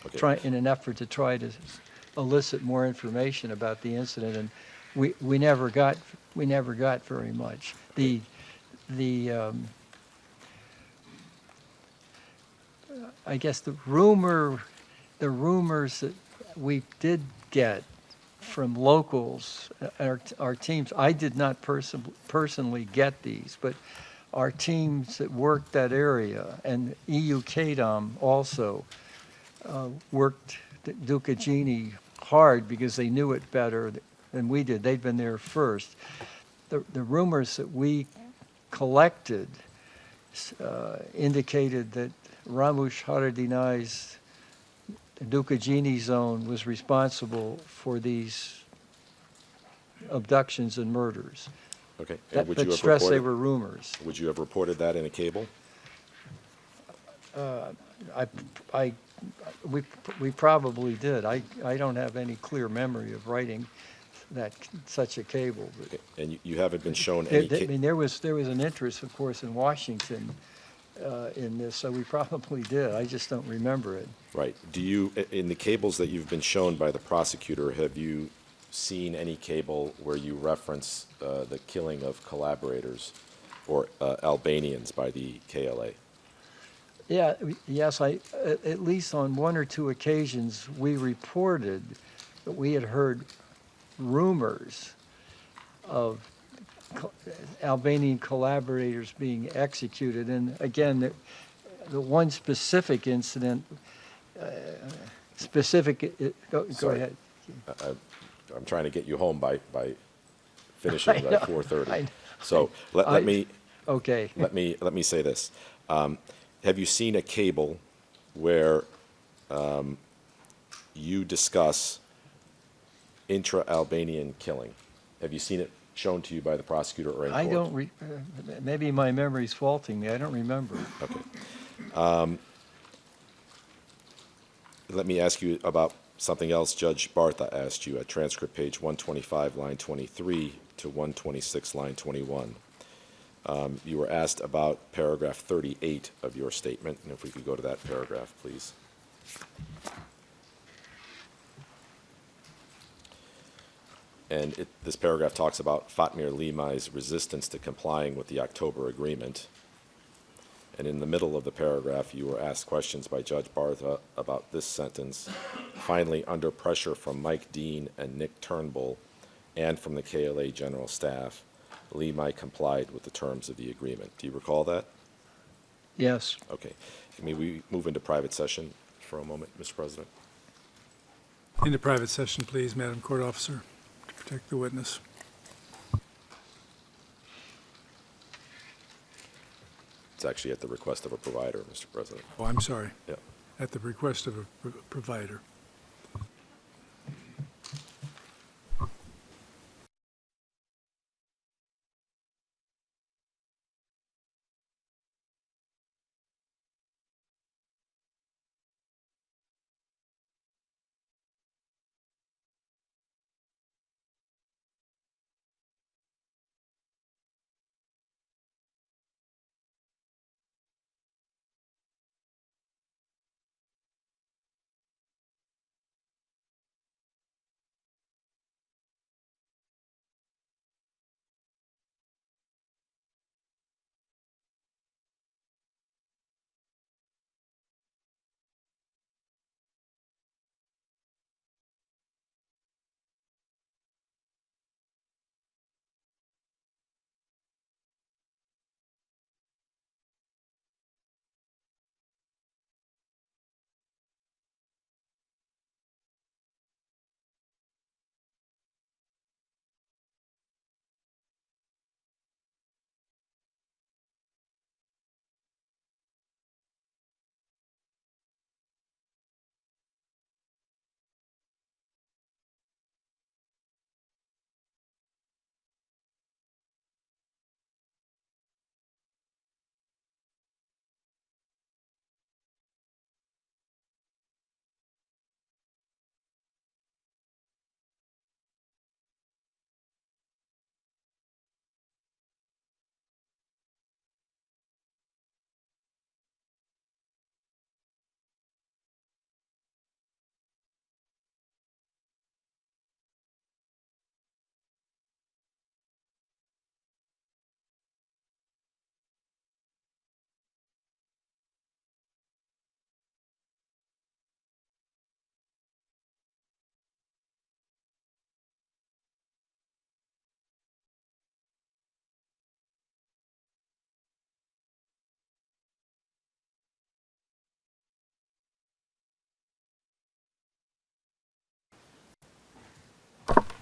Okay. in an effort to try to elicit more information about the incident, and we never got very much. I guess the rumors that we did get from locals, our teams, I did not personally get these, but our teams that worked that area, and EU KDOM also worked Dukagjini hard because they knew it better than we did. They'd been there first. The rumors that we collected indicated that Ramush Haradinaj's Dukagjini zone was responsible for these abductions and murders. Okay. That, would but you have stress they reported, were rumors. Would you have reported that in a cable? We probably did. I don't have any clear memory of writing such a cable. But Okay. And you haven't been shown any I mean, there was an interest, of course, in Washington in this, so we probably did. I just don't remember it. Right. Do you, in the cables that you've been shown by the prosecutor, have you seen any cable where you reference the killing of collaborators or Albanians by the KLA? Yeah, yes, at least on one or two occasions, we reported that we had heard rumors of Albanian collaborators being executed. And again, the one specific incident, go Sorry. ahead. I'm trying to get you home by finishing I at know, 4:30. I know. So let me Okay. let me say this. Have you seen a cable where you discuss intra-Albanian killing? Have you seen it shown to you by the prosecutor or in court? I don't, maybe my memory's faulting me. I don't remember. Okay. Let me ask you about something else Judge Bartha asked you at transcript page 125, line 23 to 126, line 21. You were asked about paragraph 38 of your statement, and if we could go to that paragraph, please. And this paragraph talks about Fatmir Limai's resistance to complying with the October agreement. And in the middle of the paragraph, you were asked questions by Judge Bartha about this sentence. Finally, under pressure from Mike Dean and Nick Turnbull and from the KLA General Staff, Limai complied with the terms of the agreement. Do you recall that? Yes. Okay. May we move into private session for a moment, Mr. President? Into private session, please, Madam Court Officer, to protect the witness. It's actually at the request of a provider, Mr. President. Oh, I'm sorry. Yeah. At the request of a provider.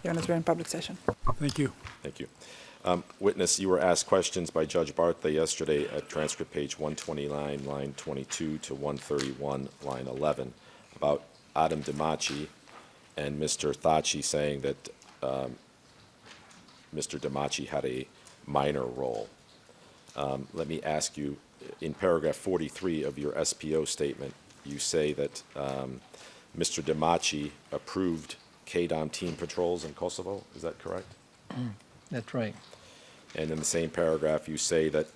Your Honor, we're in public session. Thank you. Thank you. Witness, you were asked questions by Judge Bartha yesterday at transcript page 129, line 22 to 131, line 11, about Adam Damachi and Mr. Thaçi saying that Mr. Damachi had a minor role. Let me ask you, in paragraph 43 of your SPO statement, you say that Mr. Damachi approved KDOM team patrols in Kosovo. Is that correct? That's right. And in the same paragraph, you say that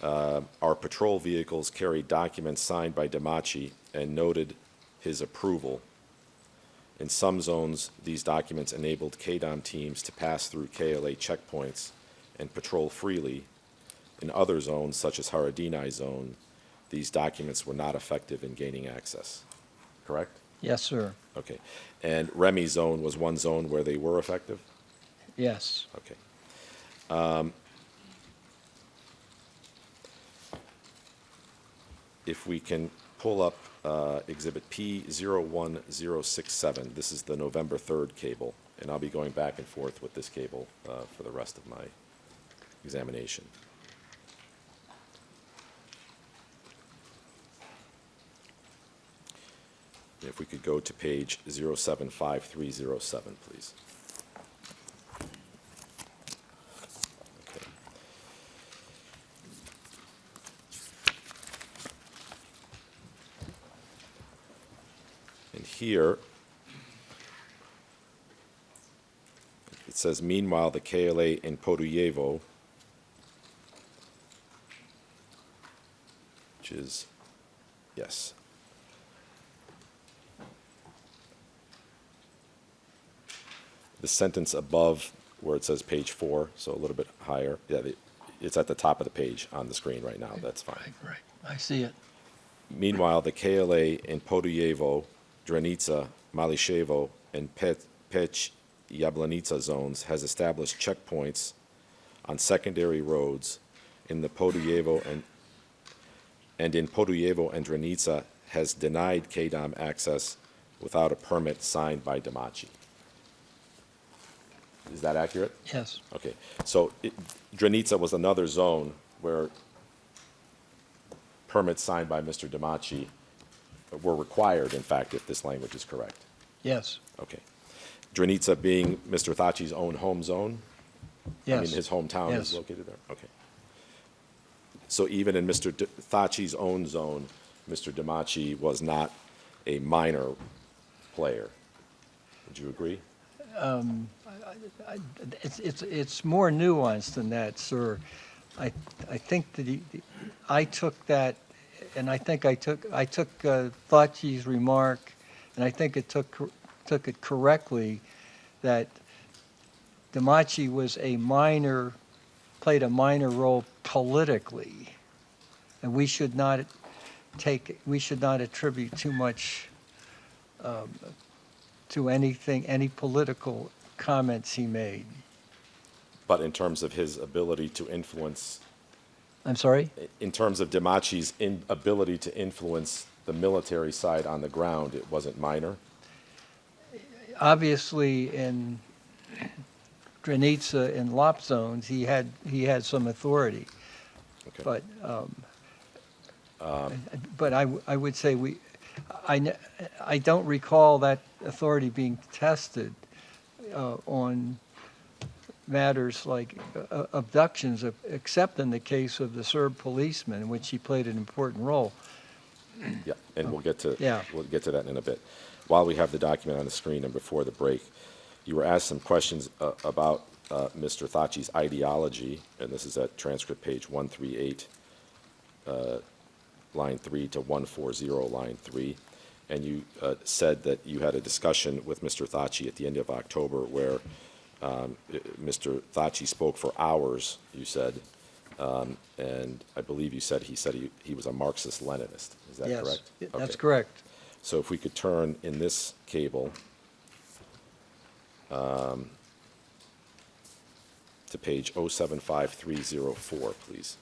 our patrol vehicles carried documents signed by Damachi and noted his approval. In some zones, these documents enabled KDOM teams to pass through KLA checkpoints and patrol freely. In other zones, such as Haradinaj zone, these documents were not effective in gaining access. Correct? Yes, sir. Okay. And Remy zone was one zone where they were effective? Yes. Okay. If we can pull up Exhibit P01067, this is the November 3rd cable, and I'll be going back and forth with this cable for the rest of my examination. If we could go to page 075307, please. Okay. And here, it says, meanwhile, the KLA in Podujevo, which is, yes. The sentence above where it says page 4, so a little bit higher. Yeah, it's at the top of the page on the screen right now. That's fine. Right. I see it. Meanwhile, the KLA in Podujevo, Drenica, Malishevo, and Peć Jablanica zones has established checkpoints on secondary roads in the Podujevo and in Podujevo and Drenica has denied KDOM access without a permit signed by Damachi. Is that accurate? Yes. Okay. So Drenica was another zone where permits signed by Mr. Thaçi were required, in fact, if this language is correct. Yes, Okay. Drenica being Mr. Thaçi's own home zone? yes. I mean, his hometown is Yes. located there? Okay. So even in Mr. Thaçi's own zone, Mr. Thaçi was not a minor player. Would you agree? It's more nuanced than that, sir. I think that I took that, and I think I took Thaçi's remark, and I think it took it correctly, that Thaçi was played a minor role politically, and we should not attribute too much to any political comments he made. But in terms of his ability to influence, I'm sorry? in terms of Thaçi's ability to influence the military side on the ground, it wasn't minor? Obviously, in Drenica and Lop zones, he had some authority. Okay. But I would say I don't recall that authority being tested on matters like abductions, except in the case of the Serb policeman, in which he played an important role. Yeah, and we'll get to Yeah. that in a bit. While we have the document on the screen and before the break, you were asked some questions about Mr. Thaçi's ideology, and this is at transcript page 138, line 3 to 140, line 3. And you said that you had a discussion with Mr. Thaçi at the end of October where Mr. Thaçi spoke for hours, you said, and I believe you said he was a Marxist-Leninist. Is that correct? Yes, that's Okay. correct. So if we could turn in this cable to page 075304, please.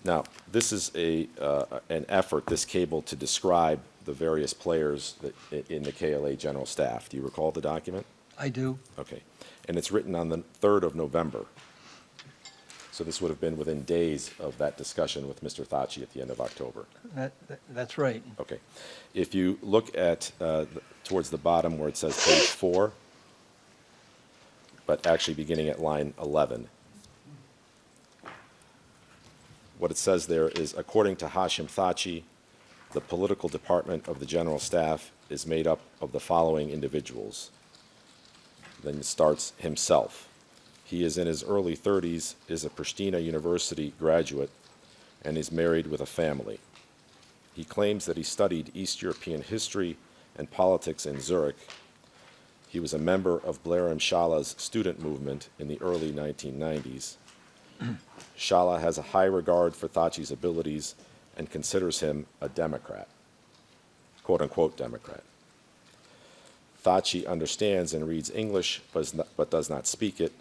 Now, this is an effort, this cable, to describe the various players in the KLA General Staff. Do you recall the document? I do. Okay. And it's written on the 3rd of November. So this would have been within days of that discussion with Mr. Thaçi at the end of October. That's right. Okay. If you look at towards the bottom where it says page 4, but actually beginning at line 11, what it says there is, according to Hashim Thaçi, the political department of the General Staff is made up of the following individuals. Then it starts himself. He is in his early 30s, is a Pristina University graduate, and is married with a family. He claims that he studied East European history and politics in Zurich. He was a member of Blerem Shala's student movement in the early 1990s. Shala has a high regard for Thaçi's abilities and considers him a Democrat, quote-unquote Democrat. Thaçi understands and reads English, but does not speak it.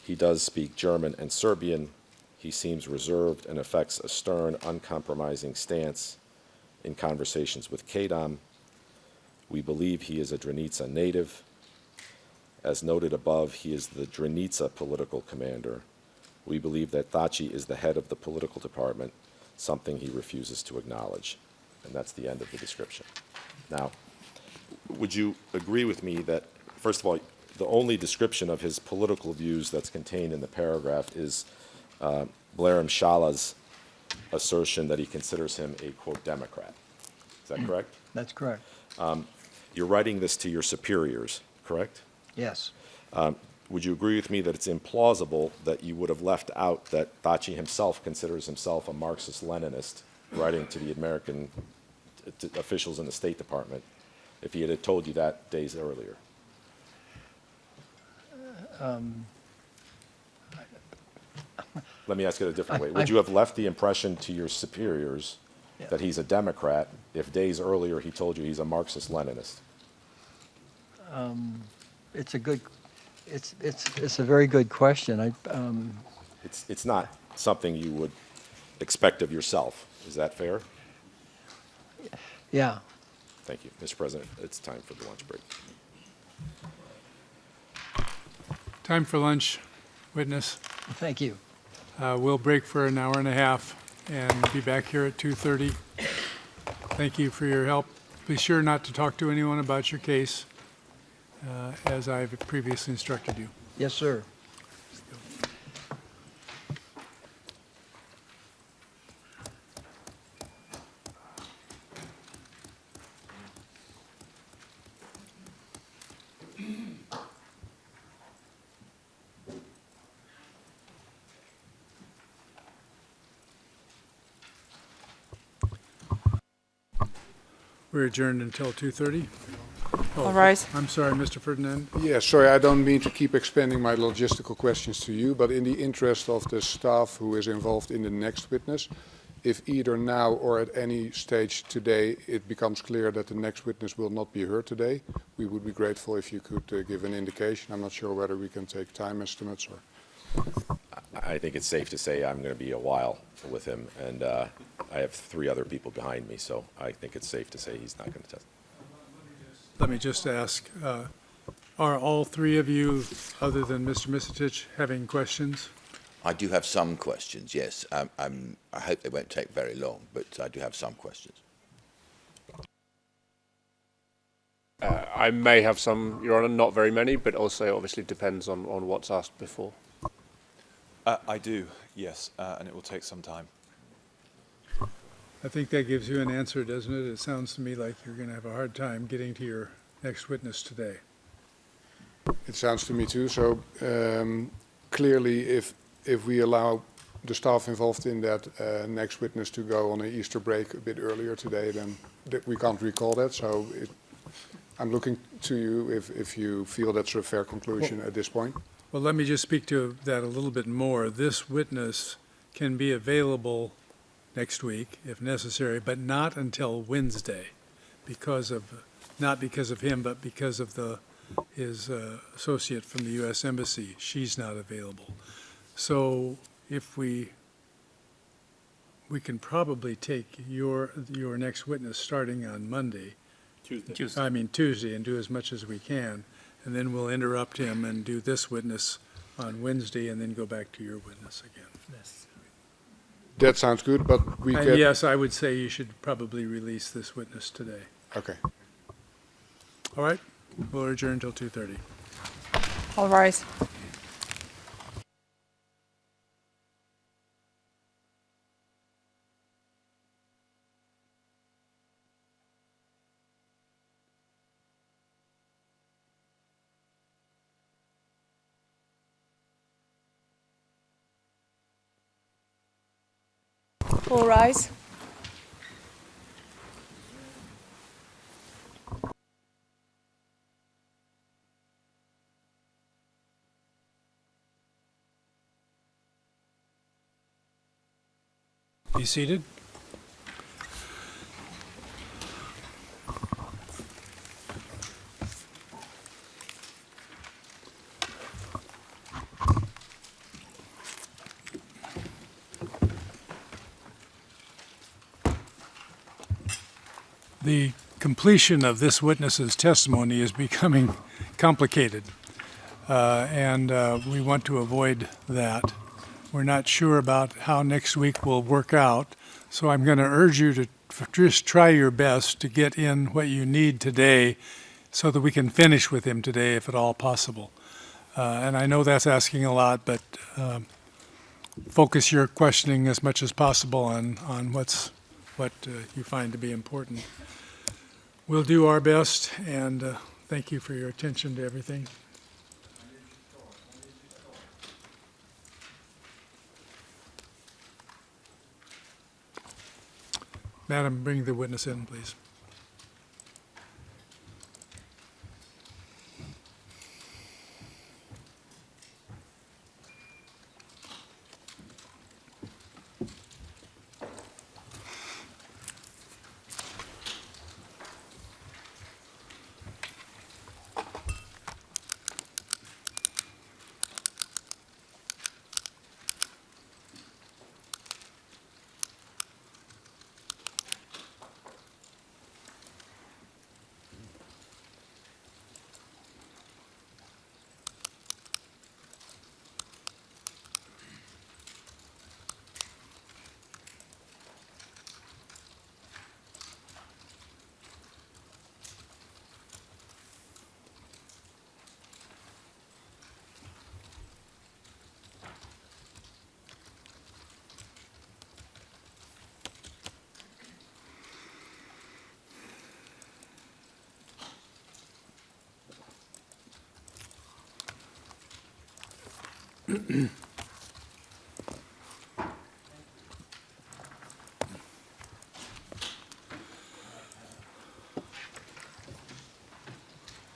He does speak German and Serbian. He seems reserved and affects a stern, uncompromising stance in conversations with Kedam. We believe he is a Drenica native. As noted above, he is the Drenica political commander. We believe that Thaçi is the head of the political department, something he refuses to acknowledge. And that's the end of the description. Now, would you agree with me that, first of all, the only description of his political views that's contained in the paragraph is Blerem Shala's assertion that he considers him a, quote, Democrat. Is that correct? That's correct. You're writing this to your superiors, correct? Yes. Would you agree with me that it's implausible that you would have left out that Thaçi himself considers himself a Marxist-Leninist, writing to the American officials in the State Department, if he had told you that days earlier? Let me ask it a different way. Would you have left the impression to your superiors that he's a Democrat if days earlier he told you he's a Marxist-Leninist? It's a very good question. It's not something you would expect of yourself. Is that fair? Yeah. Thank you. Mr. President, it's time for the lunch break. Time for lunch, witness. Thank you. We'll break for an hour and a half and be back here at 2:30. Thank you for your help. Be sure not to talk to anyone about your case, as I've previously instructed you. Yes, sir. We're adjourned until 2:30. All right. I'm sorry, Mr. Ferdinand. Yeah, sorry, I don't mean to keep expanding my logistical questions to you, but in the interest of the staff who is involved in the next witness, if either now or at any stage today it becomes clear that the next witness will not be heard today, we would be grateful if you could give an indication. I'm not sure whether we can take time estimates or... I think it's safe to say I'm going to be a while with him, and I have 3 other people behind me, so I think it's safe to say he's not going to testify. Let me just ask, are all 3 of you, other than Mr. Misitich, having questions? I do have some questions, yes. I hope they won't take very long, but I do have some questions. I may have some, Your Honour, not very many, but also obviously depends on what's asked before. I do, yes, and it will take some time. I think that gives you an answer, doesn't it? It sounds to me like you're going to have a hard time getting to your next witness today. It sounds to me too. So clearly, if we allow the staff involved in that next witness to go on an Easter break a bit earlier today, then we can't recall that. So I'm looking to you if you feel that's a fair conclusion at this point. Well, let me just speak to that a little bit more. This witness can be available next week if necessary, but not until Wednesday, not because of him, but because of his associate from the U.S. Embassy. She's not available. So if we can probably take your next witness starting on Monday. Tuesday, and do as much as we can. And then we'll interrupt him and do this witness on Wednesday and then go back to your witness again. That sounds good, but And yes, I would say you should probably release this witness today. Okay. All right, we'll adjourn until 2:30. All right. All rise. Be seated. The completion of this witness's testimony is becoming complicated, and we want to avoid that. We're not sure about how next week will work out, so I'm going to urge you to just try your best to get in what you need today so that we can finish with him today if at all possible. And I know that's asking a lot, but focus your questioning as much as possible on what you find to be important. We'll do our best, and thank you for your attention to everything. Madam, bring the witness in, please.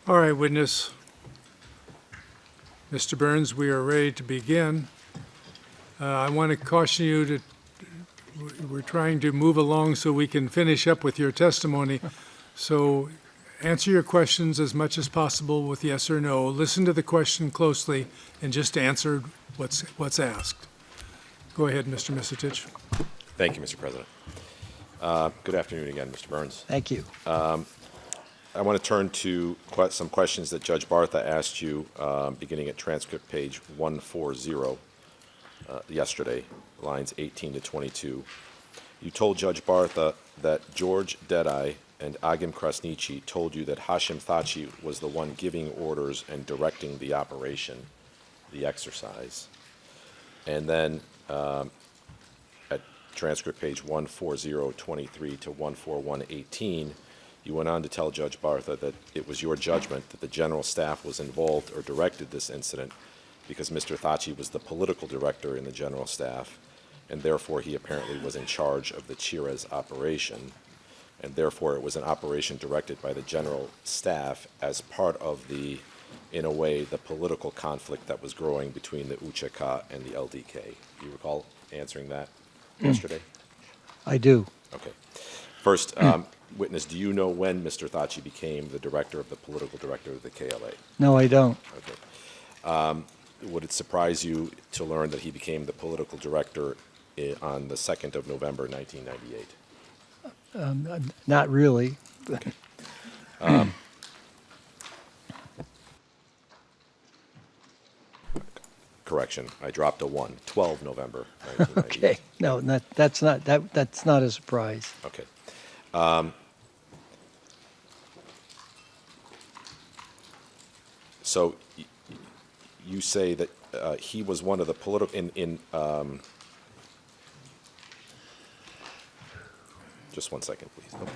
All right, witness. Mr. Burns, we are ready to begin. I want to caution you that we're trying to move along so we can finish up with your testimony. So answer your questions as much as possible with yes or no. Listen to the question closely and just answer what's asked. Go ahead, Mr. Misitich. Thank you, Mr. President. Good afternoon again, Mr. Burns. Thank you. I want to turn to some questions that Judge Bartha asked you beginning at transcript page 140 yesterday, lines 18 to 22. You told Judge Bartha that George Deadeye and Agim Krasniqi told you that Hashim Thaçi was the one giving orders and directing the operation, the exercise. And then at transcript page 14023 to 14118, you went on to tell Judge Bartha that it was your judgment that the general staff was involved or directed this incident because Mr. Thaçi was the political director in the general staff, and therefore he apparently was in charge of the Chires operation, and therefore it was an operation directed by the general staff as part of the, in a way, the political conflict that was growing between the UÇK and the LDK. Do you recall answering that yesterday? I do. Okay. First, witness, do you know when Mr. Thaçi became the director of the political director of the KLA? No, I don't. Okay. Would it surprise you to learn that he became the political director on the 2nd of November, 1998? Not really. Okay. Correction, I dropped a 1. 12 November, 1998. Okay. No, that's not a surprise. Okay. So you say that he was one of the political just 1 second, please. Okay.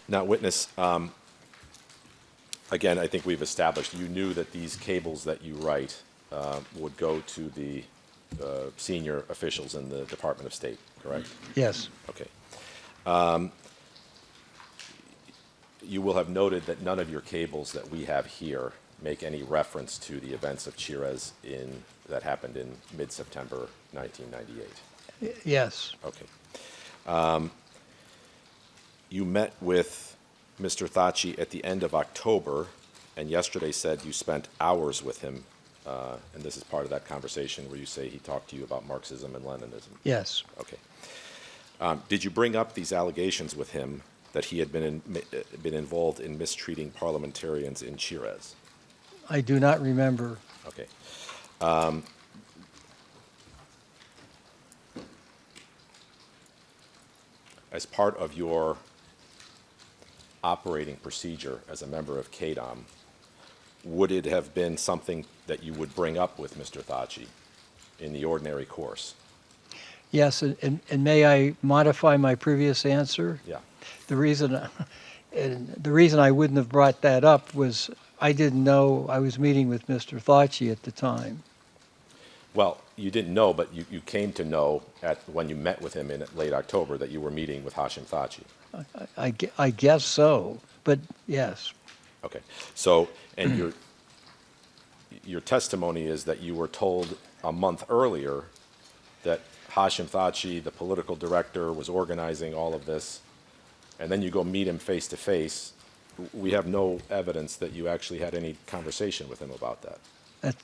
Now, witness, again, I think we've established you knew that these cables that you write would go to the senior officials in the Department of State, correct? Yes. Okay. You will have noted that none of your cables that we have here make any reference to the events of Chires that happened in mid-September 1998. Yes. Okay. You met with Mr. Thaçi at the end of October, and yesterday said you spent hours with him, and this is part of that conversation where you say he talked to you about Marxism and Leninism. Yes. Okay. Did you bring up these allegations with him that he had been involved in mistreating parliamentarians in Chires? I do not remember. Okay. As part of your operating procedure as a member of KDOM, would it have been something that you would bring up with Mr. Thaçi in the ordinary course? Yes, and may I modify my previous answer? Yeah. The reason I wouldn't have brought that up was I didn't know I was meeting with Mr. Thaçi at the time. Well, you didn't know, but you came to know when you met with him in late October that you were meeting with Hashim Thaçi. I guess so, but yes. Okay. So, and your testimony is that you were told a month earlier that Hashim Thaçi, the political director, was organizing all of this, and then you go meet him face to face. We have no evidence that you actually had any conversation with him about that.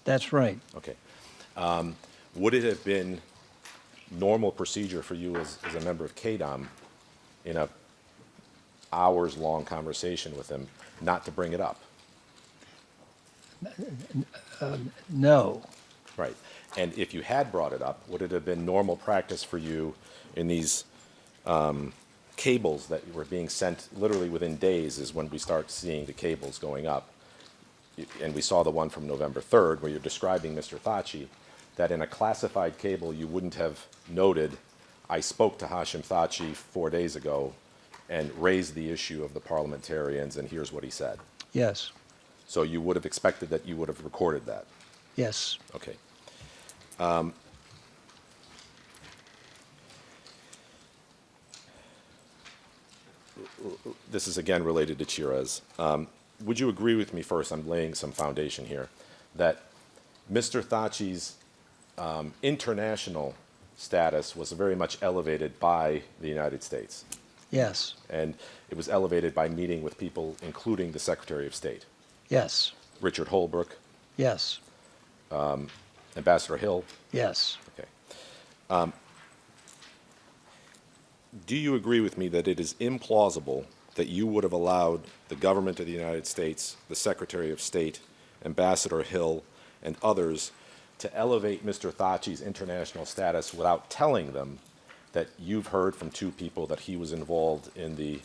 That's right. Okay. Would it have been normal procedure for you as a member of KDOM in a hours-long conversation with him not to bring it up? No. Right. And if you had brought it up, would it have been normal practice for you in these cables that were being sent literally within days is when we start seeing the cables going up? And we saw the one from November 3rd where you're describing Mr. Thaçi, that in a classified cable you wouldn't have noted I spoke to Hashim Thaçi 4 days ago and raised the issue of the parliamentarians, and here's what he said. Yes, So you would have expected that you would have recorded that. yes. Okay. This is again related to Chirez. Would you agree with me first, I'm laying some foundation here, that Mr. Thaçi's international status was very much elevated by the United States? Yes, And it was elevated by meeting with people, including the Secretary of State, yes, Richard Holbrooke, yes, Ambassador Hill. yes. Okay. Do you agree with me that it is implausible that you would have allowed the government of the United States, the Secretary of State, Ambassador Hill, and others to elevate Mr. Thaçi's international status without telling them that you've heard from two people that he was involved in the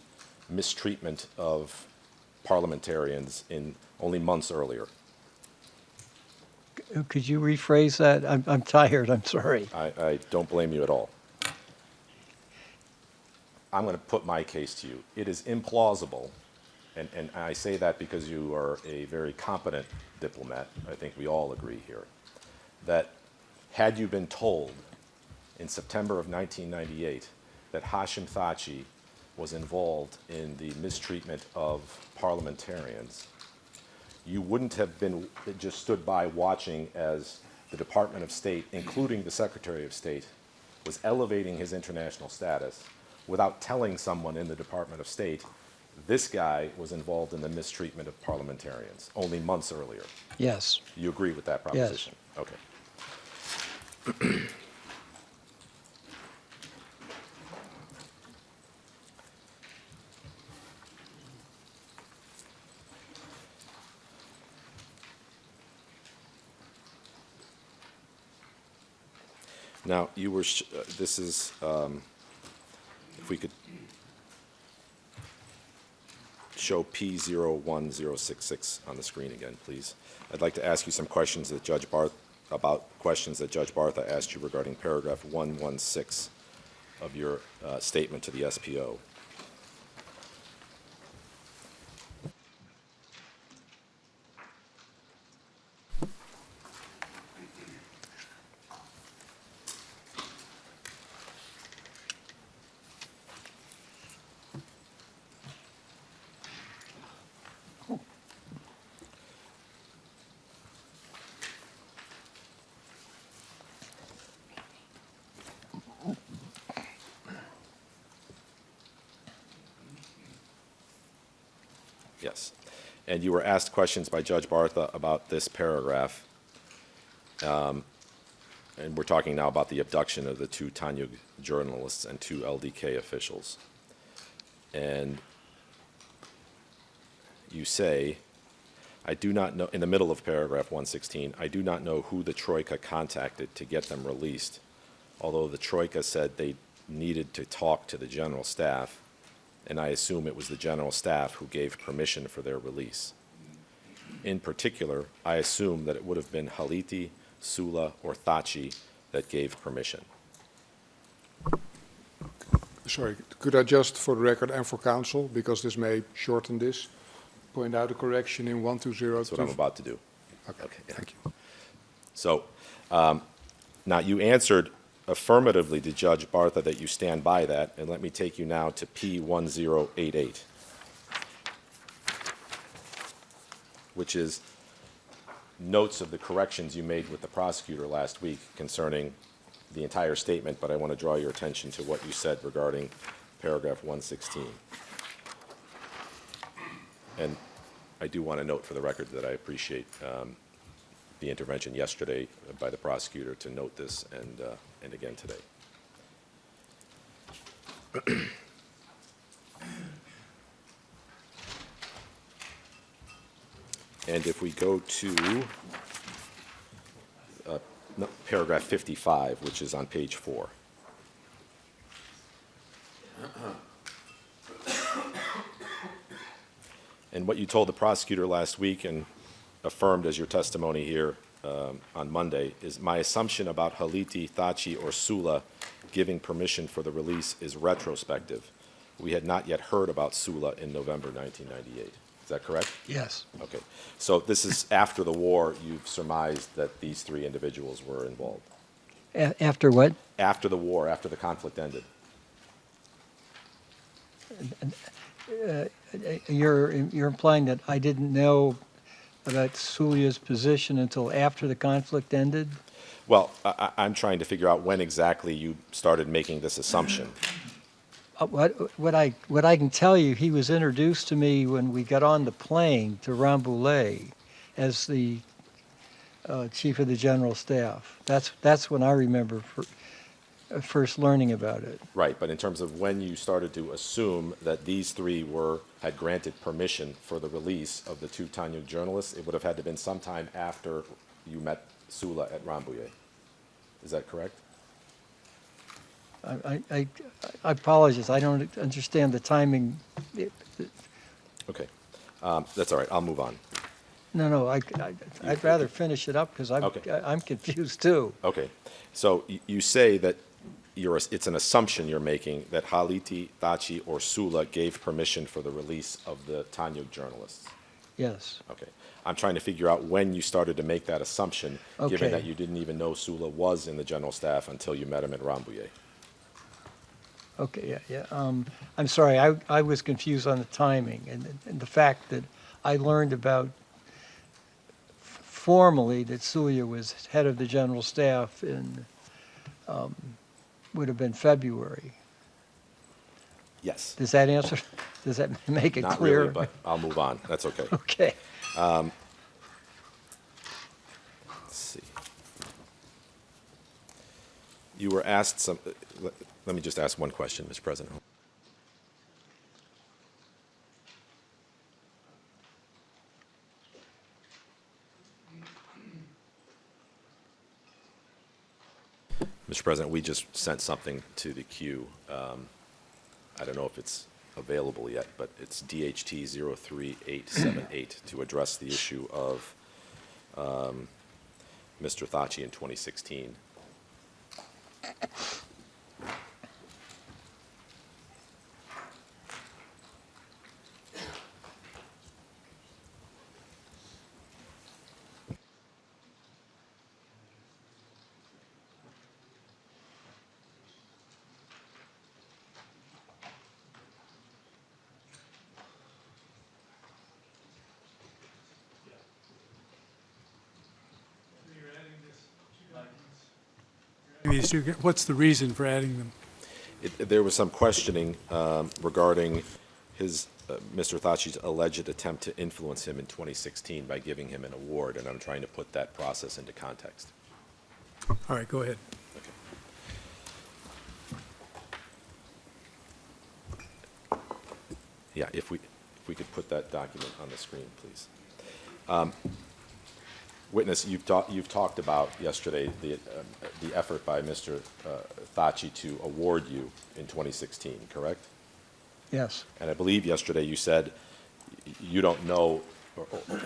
mistreatment of parliamentarians in only months earlier? Could you rephrase that? I'm tired, I'm sorry. I don't blame you at all. I'm going to put my case to you. It is implausible, and I say that because you are a very competent diplomat, I think we all agree here, that had you been told in September of 1998 that Hashim Thaçi was involved in the mistreatment of parliamentarians, you wouldn't have been just stood by watching as the Department of State, including the Secretary of State, was elevating his international status without telling someone in the Department of State, this guy was involved in the mistreatment of parliamentarians only months earlier. Yes, You agree with that proposition? Okay. Now, you were, this is, if we could show P01066 on the screen again, please. I'd like to ask you some questions that Judge Barth, about questions that Judge Bartha asked you regarding paragraph 116 of your statement to the SPO. Yes. And you were asked questions by Judge Bartha about this paragraph. And we're talking now about the abduction of the two Tanyug journalists and two LDK officials. And you say, I do not know, in the middle of paragraph 116, I do not know who the Troika contacted to get them released, although the Troika said they needed to talk to the general staff, and I assume it was the general staff who gave permission for their release. In particular, I assume that it would have been Haliti, Sula, or Thaçi that gave permission. Sorry, could I just, for the record and for counsel, because this may shorten this, point out a correction in 120? That's what I'm about to do. Okay, yeah. thank you. So, now you answered affirmatively to Judge Bartha that you stand by that, and let me take you now to P1088, which is notes of the corrections you made with the prosecutor last week concerning the entire statement, but I want to draw your attention to what you said regarding paragraph 116. And I do want to note for the record that I appreciate the intervention yesterday by the prosecutor to note this and again today. And if we go to paragraph 55, which is on page 4. And what you told the prosecutor last week and affirmed as your testimony here on Monday is my assumption about Haliti, Thaçi, or Sula giving permission for the release is retrospective. We had not yet heard about Sula in November 1998. Is that correct? Yes. Okay. So this is after the war, you've surmised that these three individuals were involved. After what? After the war, after the conflict ended. You're implying that I didn't know about Sulia's position until after the conflict ended? Well, I'm trying to figure out when exactly you started making this assumption. What I can tell you, he was introduced to me when we got on the plane to Rambouillet as the chief of the general staff. That's when I remember first learning about it. Right, but in terms of when you started to assume that these three had granted permission for the release of the two Tanyug journalists, it would have had to have been sometime after you met Sula at Rambouillet. Is that correct? I apologize. I don't understand the timing. Okay, that's all right. I'll move on. No, I'd rather finish it up because I'm confused too. Okay, so you say that it's an assumption you're making that Haliti, Thaçi, or Sula gave permission for the release of the Tanyug journalists. Yes. Okay. I'm trying to figure out when you started to make that assumption, given Okay. that you didn't even know Sula was in the general staff until you met him at Rambouillet. Okay, yeah. I'm sorry, I was confused on the timing and the fact that I learned about formally that Sulia was head of the general staff in, would have been February. Yes. Does that make it Not clear? really, but I'll move on. That's okay. Okay. Let's see. You were asked some, let me just ask one question, Mr. President. Mr. President, we just sent something to the queue. I don't know if it's available yet, but it's DHT 03878 to address the issue of Mr. Thaçi in 2016. What's the reason for adding them? There was some questioning regarding Mr. Thaçi's alleged attempt to influence him in 2016 by giving him an award, and I'm trying to put that process into context. All right, go ahead. Yeah, if we could put that document on the screen, please. Witness, you've talked about yesterday the effort by Mr. Thaçi to award you in 2016, correct? Yes. And I believe yesterday you said you don't know,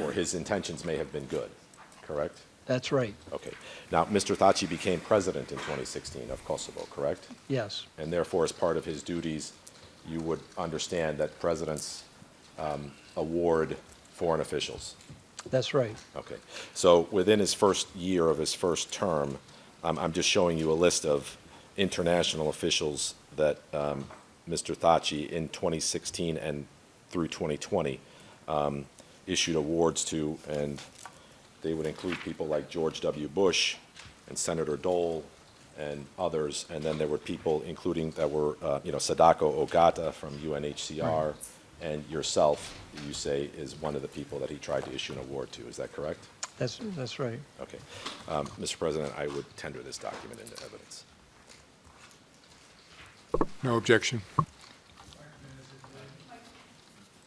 or his intentions may have been good, correct? That's right. Okay. Now, Mr. Thaçi became president in 2016 of Kosovo, correct? Yes. And therefore, as part of his duties, you would understand that presidents award foreign officials. That's right. Okay. So within his first year of his first term, I'm just showing you a list of international officials that Mr. Thaçi in 2016 and through 2020 issued awards to, and they would include people like George W. Bush and Senator Dole and others, and then there were people including that were, Sadako Ogata from UNHCR, Right. and yourself, you say, is one of the people that he tried to issue an award to. Is that correct? That's right. Okay. Mr. President, I would tender this document into evidence. No objection.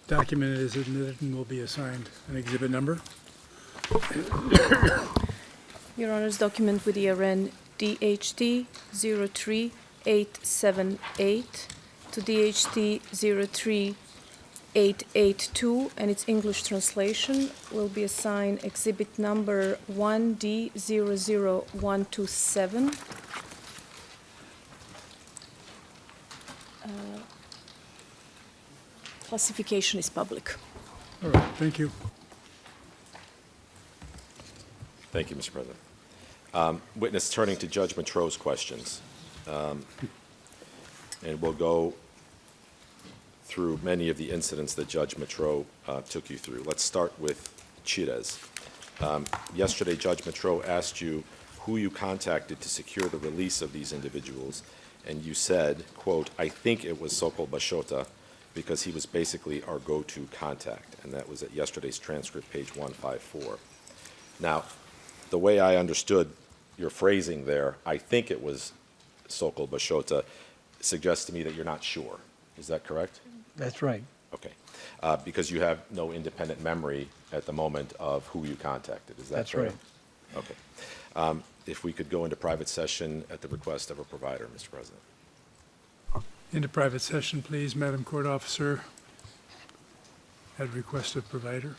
Document is admitted and will be assigned an exhibit number. Your Honor's document with ERN DHT 03878 to DHT 03882, and its English translation will be assigned exhibit number 1D00127. classification is public. All right, thank you. Thank you, Mr. President. Witness turning to Judge Matro's questions. And we'll go through many of the incidents that Judge Matro took you through. Let's start with Chires. Yesterday, Judge Matro asked you who you contacted to secure the release of these individuals, and you said, quote, "I think it was Sokol Bashota because he was basically our go-to contact," and that was at yesterday's transcript, page 154. Now, the way I understood your phrasing there, "I think it was Sokol Bashota," suggests to me that you're not sure. Is that correct? That's right. Okay. Because you have no independent memory at the moment of who you contacted. Is that That's correct? right. Okay. If we could go into private session at the request of a provider, Mr. President. Into private session, please, Madam Court Officer, at request of provider.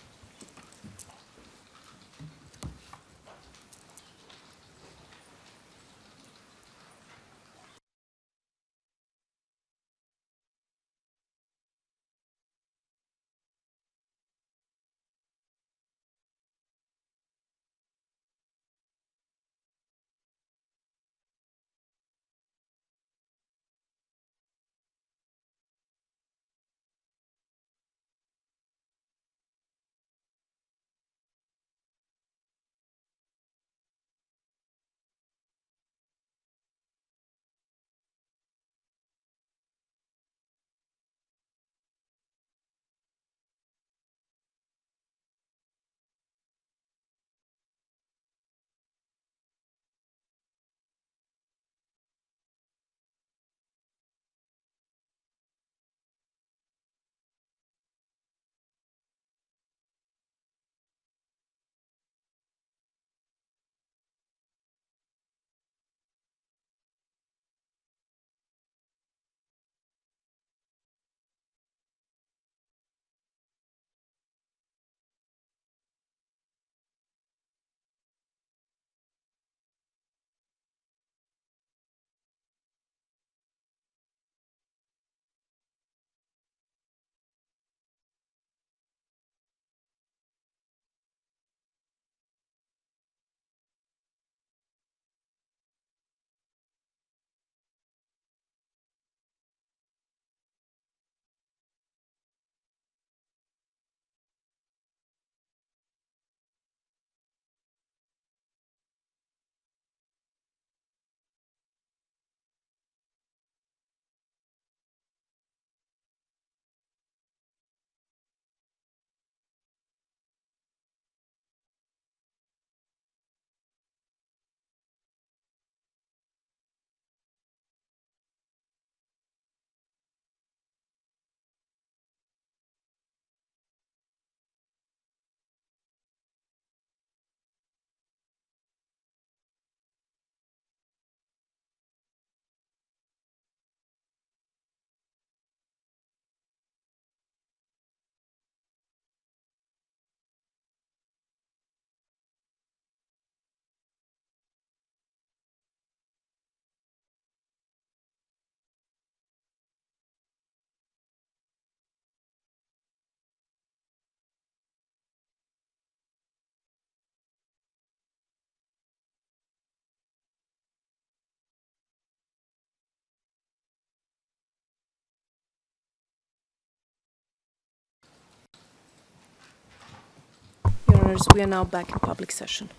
Your Honors, we are now back in public session.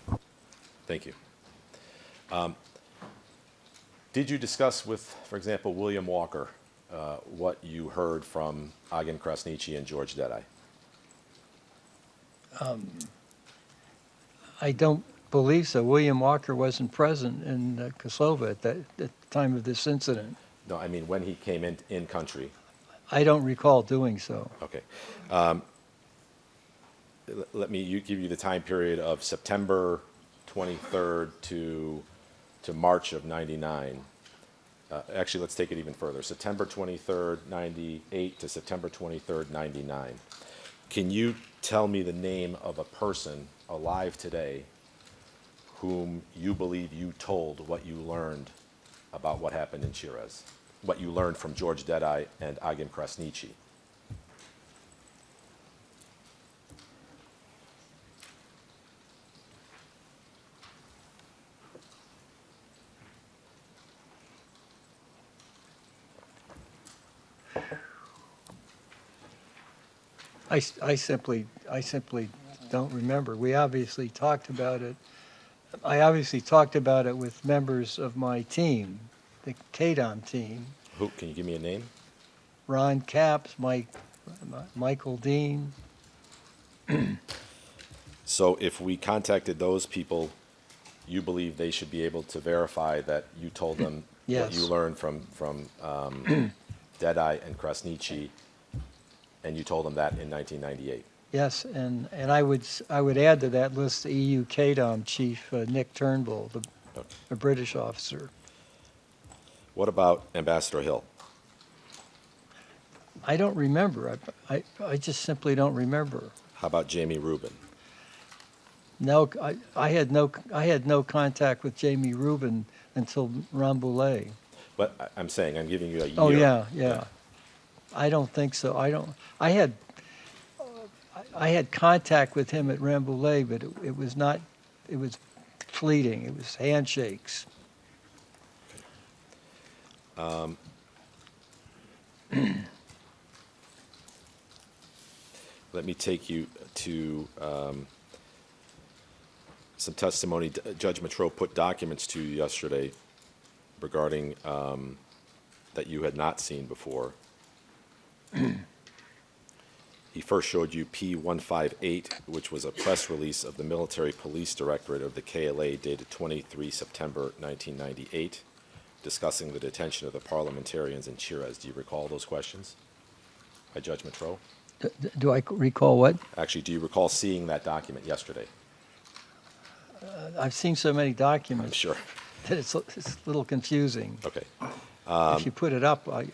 Thank you. Did you discuss with, for example, William Walker, what you heard from Agen Krasniqi and George Dedai? I don't believe so. William Walker wasn't present in Kosovo at the time of this incident. No, I mean when he came in country. I don't recall doing so. Okay. Let me give you the time period of September 23rd to March of 99. Actually, let's take it even further. September 23rd, 98 to September 23rd, 99. Can you tell me the name of a person alive today whom you believe you told what you learned about what happened in Chires? what you learned from George Dedai and Agim Krasniqi. I simply don't remember. We obviously talked about it. I obviously talked about it with members of my team, the KDOM team. Who, can you give me a name? Ron Capps, Michael Dean. So if we contacted those people, you believe they should be able to verify that you told them what you Yes. learned from Dedai and Krasniqi, and you told them that in 1998? Yes, and I would add to that list the EU KDOM chief, Nick Turnbull, the British officer. What about Ambassador Hill? I don't remember. I just simply don't remember. How about Jamie Rubin? No, I had no contact with Jamie Rubin until Rambouillet. But I'm saying, I'm giving you a year. Oh yeah. I don't think so. I had contact with him at Rambouillet, but it was not. It was fleeting. It was handshakes. Let me take you to some testimony. Judge Matreau put documents to you yesterday regarding that you had not seen before. He first showed you P158, which was a press release of the Military Police Directorate of the KLA dated 23 September 1998, discussing the detention of the parliamentarians in Chires. Do you recall those questions by Judge Matreau? Do I recall what? Actually, do you recall seeing that document yesterday? I've seen so many documents. I'm sure. That it's a little confusing. Okay. If you put it up, I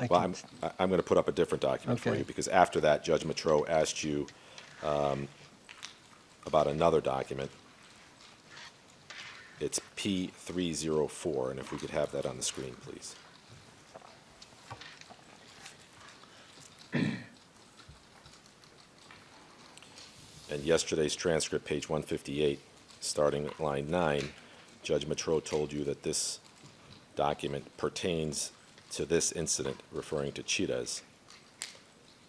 Well, can. I'm going to put up a different document for Okay. you, because after that, Judge Matreau asked you about another document. It's P304, and if we could have that on the screen, please. And yesterday's transcript, page 158, starting at line 9, Judge Matreau told you that this document pertains to this incident, referring to Chires,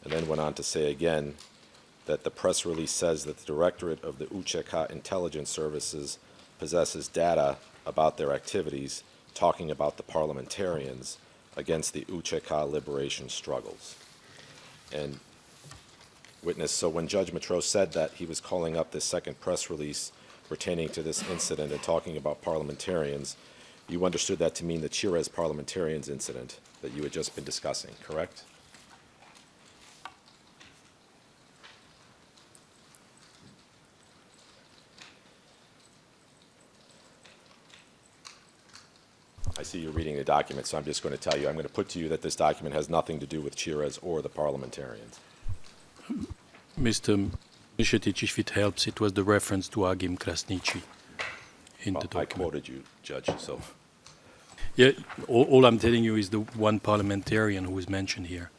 and then went on to say again that the press release says that the Directorate of the UÇK Intelligence Services possesses data about their activities, talking about the parliamentarians against the UÇK liberation struggles. And witness, so when Judge Matreau said that he was calling up this second press release pertaining to this incident and talking about parliamentarians, you understood that to mean the Chires parliamentarians incident that you had just been discussing, correct? I see you're reading the document, so I'm just going to tell you, I'm going to put to you that this document has nothing to do with Chires or the parliamentarians. Mr. Micetic, if it helps, it was the reference to Agim Krasniqi in the Well, I document. quoted you, Judge, so. Yeah, all I'm telling you is the one parliamentarian who is mentioned here,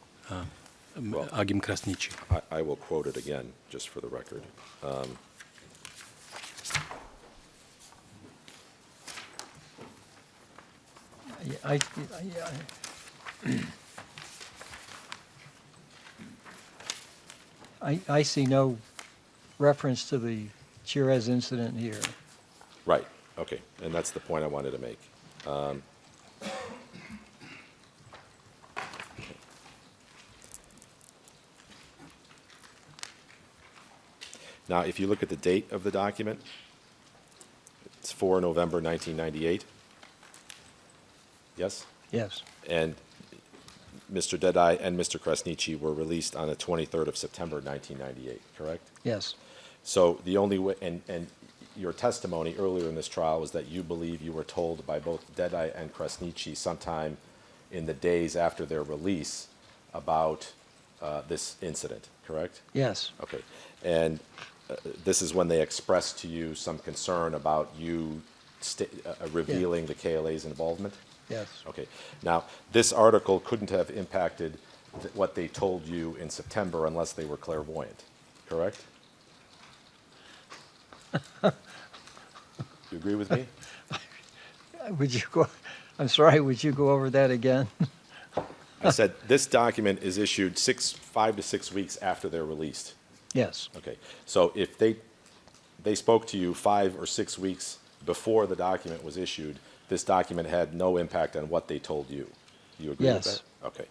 Agim Krasniqi. I will quote it again, just for the record. I see no reference to the Chires incident here. Right, okay, and that's the point I wanted to make. Now, if you look at the date of the document, it's 4 November 1998. Yes? Yes. And Mr. Dedai and Mr. Krasniqi were released on the 23rd of September 1998, correct? Yes. So the only way, and your testimony earlier in this trial was that you believe you were told by both Dedai and Krasniqi sometime in the days after their release about this incident, correct? Yes. Okay. And this is when they expressed to you some concern about you revealing the KLA's involvement? Yes. Okay. Now, this article couldn't have impacted what they told you in September unless they were clairvoyant, correct? You agree with me? Would you go, I'm sorry, would you go over that again? I said this document is issued 5 to 6 weeks after they're released. Yes. Okay. So if they spoke to you 5 or 6 weeks before the document was issued, this document had no impact on what they told you. You agree with Yes. that? Okay.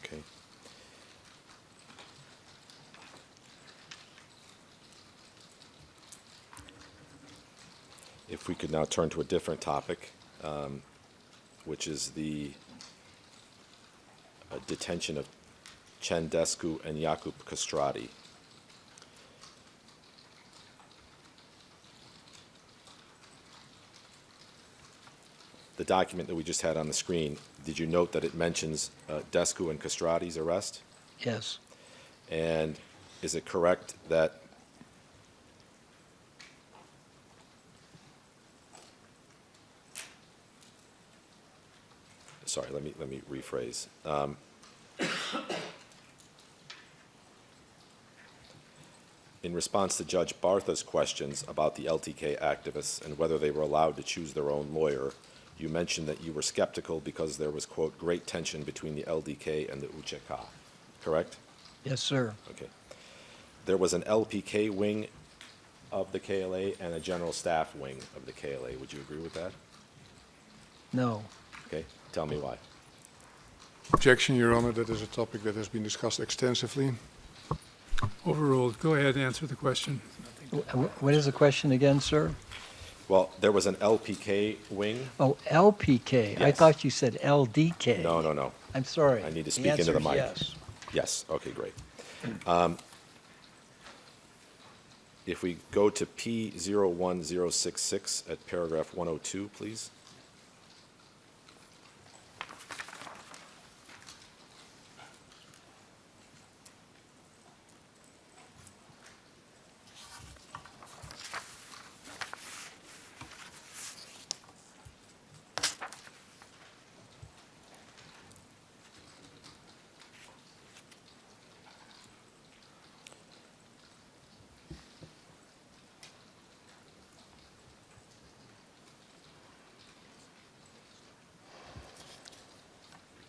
Okay. If we could now turn to a different topic, which is the detention of Cendescu and Jakub Castrati. The document that we just had on the screen, did you note that it mentions Descu and Castrati's arrest? Yes. And is it correct that sorry, let me rephrase. In response to Judge Bartha's questions about the LTK activists and whether they were allowed to choose their own lawyer, you mentioned that you were skeptical because there was, quote, great tension between the LDK and the UÇK, correct? Yes, sir. Okay. There was an LPK wing of the KLA and a general staff wing of the KLA. Would you agree with that? No. Okay. Tell me why. Objection, Your Honor. That is a topic that has been discussed extensively. Overruled. Go ahead, answer the question. What is the question again, sir? Well, there was an LPK wing. Oh, LPK. I Yes. thought you said LDK. No, no, no. I'm sorry. I need to The speak into answer the is mic. Yes. Yes, okay, great. If we go to P01066 at paragraph 102, please.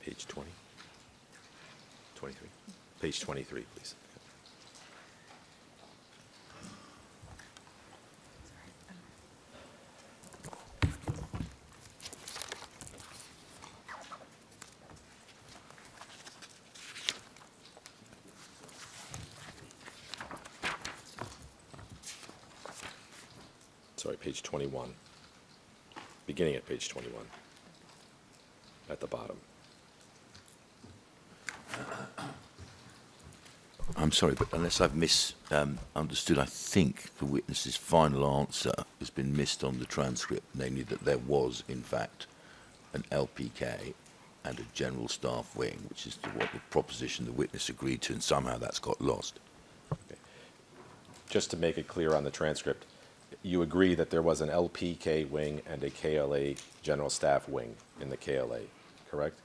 Page 20, 23, page 23, please. Sorry, page 21, beginning at page 21, at the bottom. I'm sorry, but unless I've misunderstood, I think the witness's final answer has been missed on the transcript, namely that there was, in fact, an LPK and a general staff wing, which is what the proposition the witness agreed to, and somehow that's got lost. Okay. Just to make it clear on the transcript, you agree that there was an LPK wing and a KLA general staff wing in the KLA, correct?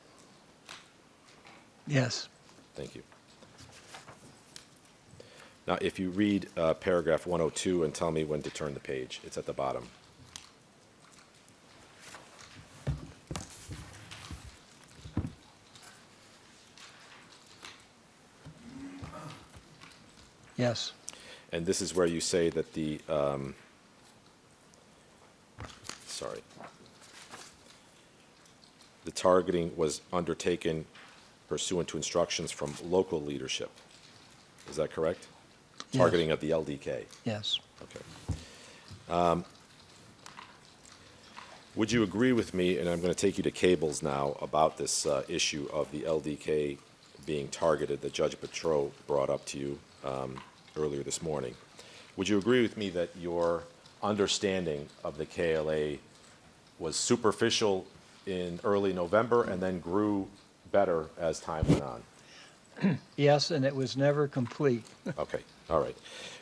Yes. Thank you. Now, if you read paragraph 102 and tell me when to turn the page, it's at the bottom. Yes. And this is where you say that the, the targeting was undertaken pursuant to instructions from local leadership. Is that correct? Yes. Targeting of the LDK. Yes. Okay. Would you agree with me, and I'm going to take you to cables now, about this issue of the LDK being targeted that Judge Petro brought up to you earlier this morning. Would you agree with me that your understanding of the KLA was superficial in early November and then grew better as time went on? Yes, and it was never complete. Okay, all right.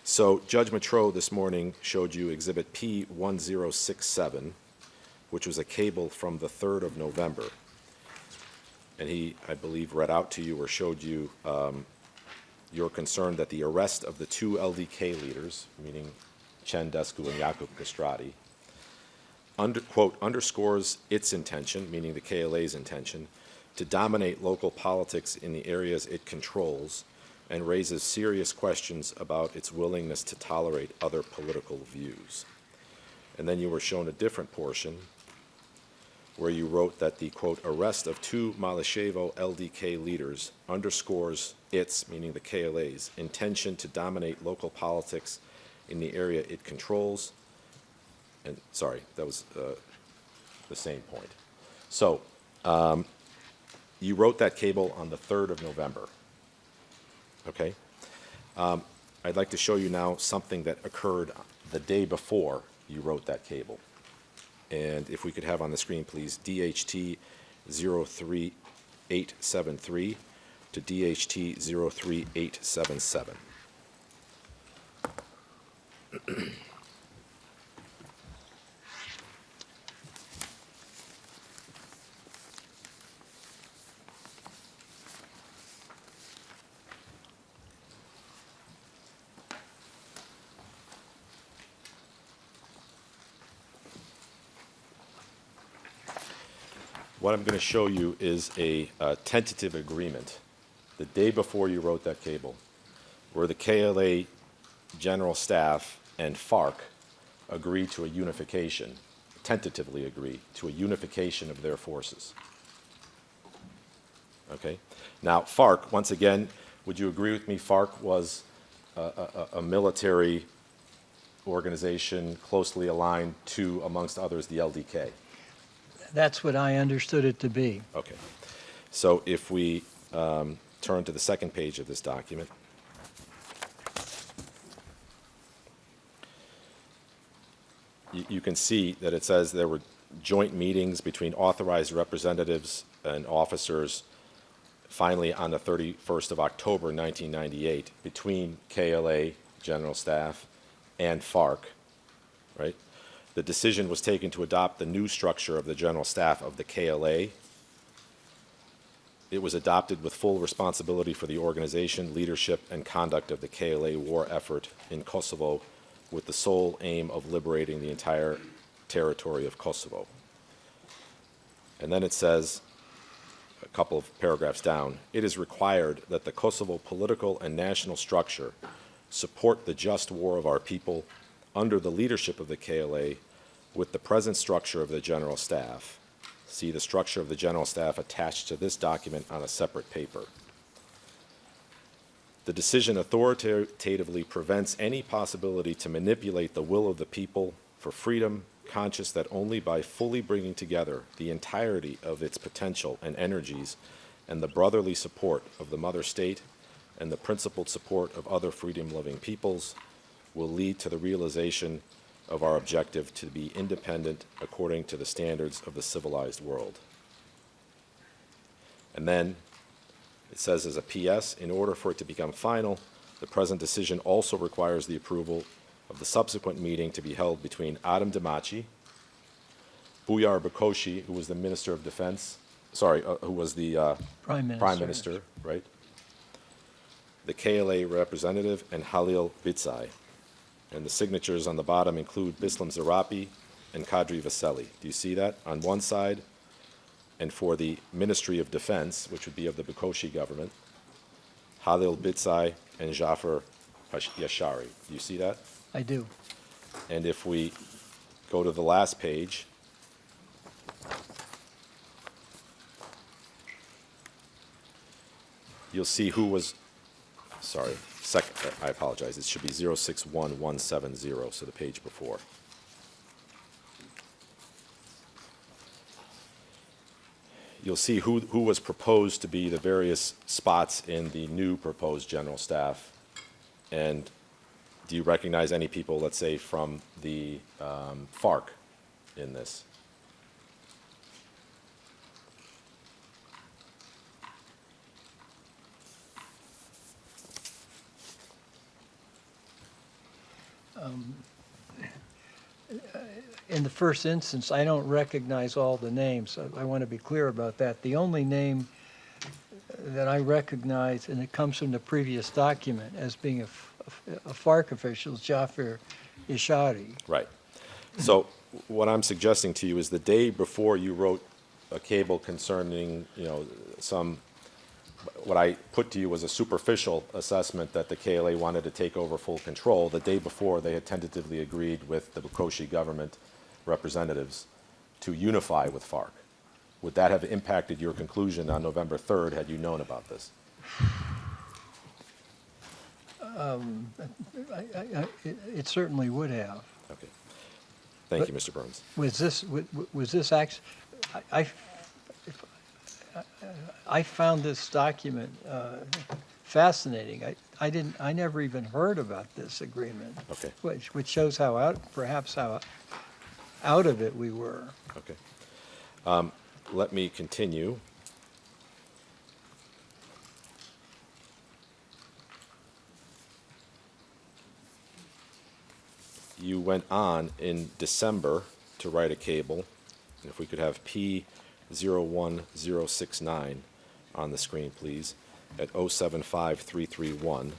So Judge Matreau this morning showed you Exhibit P1067, which was a cable from the 3rd of November. And he, I believe, read out to you or showed you your concern that the arrest of the 2 LDK leaders, meaning Chen Descu and Jakub Kastrati, quote, underscores its intention, meaning the KLA's intention, to dominate local politics in the areas it controls and raises serious questions about its willingness to tolerate other political views. And then you were shown a different portion where you wrote that the, quote, arrest of 2 Malyshevo LDK leaders underscores its, meaning the KLA's, intention to dominate local politics in the area it controls. And, sorry, that was the same point. So, you wrote that cable on the 3rd of November, okay? I'd like to show you now something that occurred the day before you wrote that cable. And if we could have on the screen, please, DHT 03873 to DHT 03877. What I'm going to show you is a tentative agreement the day before you wrote that cable, where the KLA General Staff and FARC agree to a unification, tentatively agree to a unification of their forces. Okay? Now, FARC, once again, would you agree with me, FARC was a military organization closely aligned to, amongst others, the LDK? That's what I understood it to be. Okay. So if we turn to the second page of this document, you can see that it says there were joint meetings between authorized representatives and officers finally on the 31st of October 1998 between KLA General Staff and FARC, right? The decision was taken to adopt the new structure of the General Staff of the KLA. It was adopted with full responsibility for the organization, leadership, and conduct of the KLA war effort in Kosovo with the sole aim of liberating the entire territory of Kosovo. And then it says, a couple of paragraphs down, it is required that the Kosovo political and national structure support the just war of our people under the leadership of the KLA with the present structure of the General Staff. See the structure of the General Staff attached to this document on a separate paper. The decision authoritatively prevents any possibility to manipulate the will of the people for freedom, conscious that only by fully bringing together the entirety of its potential and energies and the brotherly support of the mother state and the principled support of other freedom-loving peoples will lead to the realization of our objective to be independent according to the standards of the civilized world. And then it says as a PS, in order for it to become final, the present decision also requires the approval of the subsequent meeting to be held between Adam Demaci, Buyar Bakoshi, who was the Minister of Defense, who was the Prime Minister, right? The KLA representative, and Halil Bitsai. And the signatures on the bottom include Bislam Zarapi and Kadri Vaseli. Do you see that on one side? And for the Ministry of Defense, which would be of the Bakoshi government, Halil Bitsai and Jafar Yashari. Do you see that? I do. And if we go to the last page, you'll see who was, I apologize, it should be 061170, so the page before. You'll see who was proposed to be the various spots in the new proposed General Staff And do you recognize any people, let's say, from the FARC in this? In the first instance, I don't recognize all the names. I want to be clear about that. The only name that I recognize, and it comes from the previous document, as being a FARC official is Jafar Ishari. Right. So what I'm suggesting to you is the day before you wrote a cable concerning, what I put to you was a superficial assessment that the KLA wanted to take over full control. The day before, they had tentatively agreed with the Bukoshi government representatives to unify with FARC. Would that have impacted your conclusion on November 3rd had you known about this? It certainly would have. Okay. Thank you, Mr. Burns. Was this actually? I found this document fascinating. I never even heard about this agreement. Okay. Which shows how perhaps how out of it we were. Okay. Let me continue. You went on in December to write a cable. And if we could have P01069 on the screen, please, at 075331.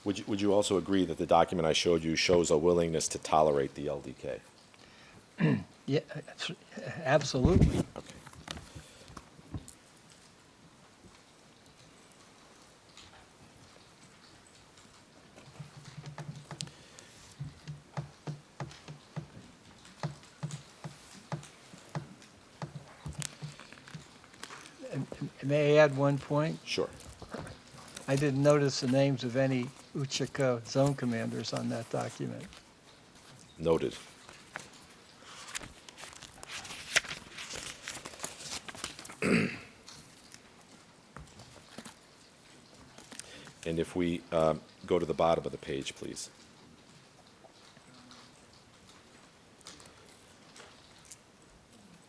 Would you also agree that the document I showed you shows a willingness to tolerate the LDK? Yeah, absolutely. Okay. May I add one point? Sure. I didn't notice the names of any Uchaka zone commanders on that document. Noted. And if we go to the bottom of the page, please.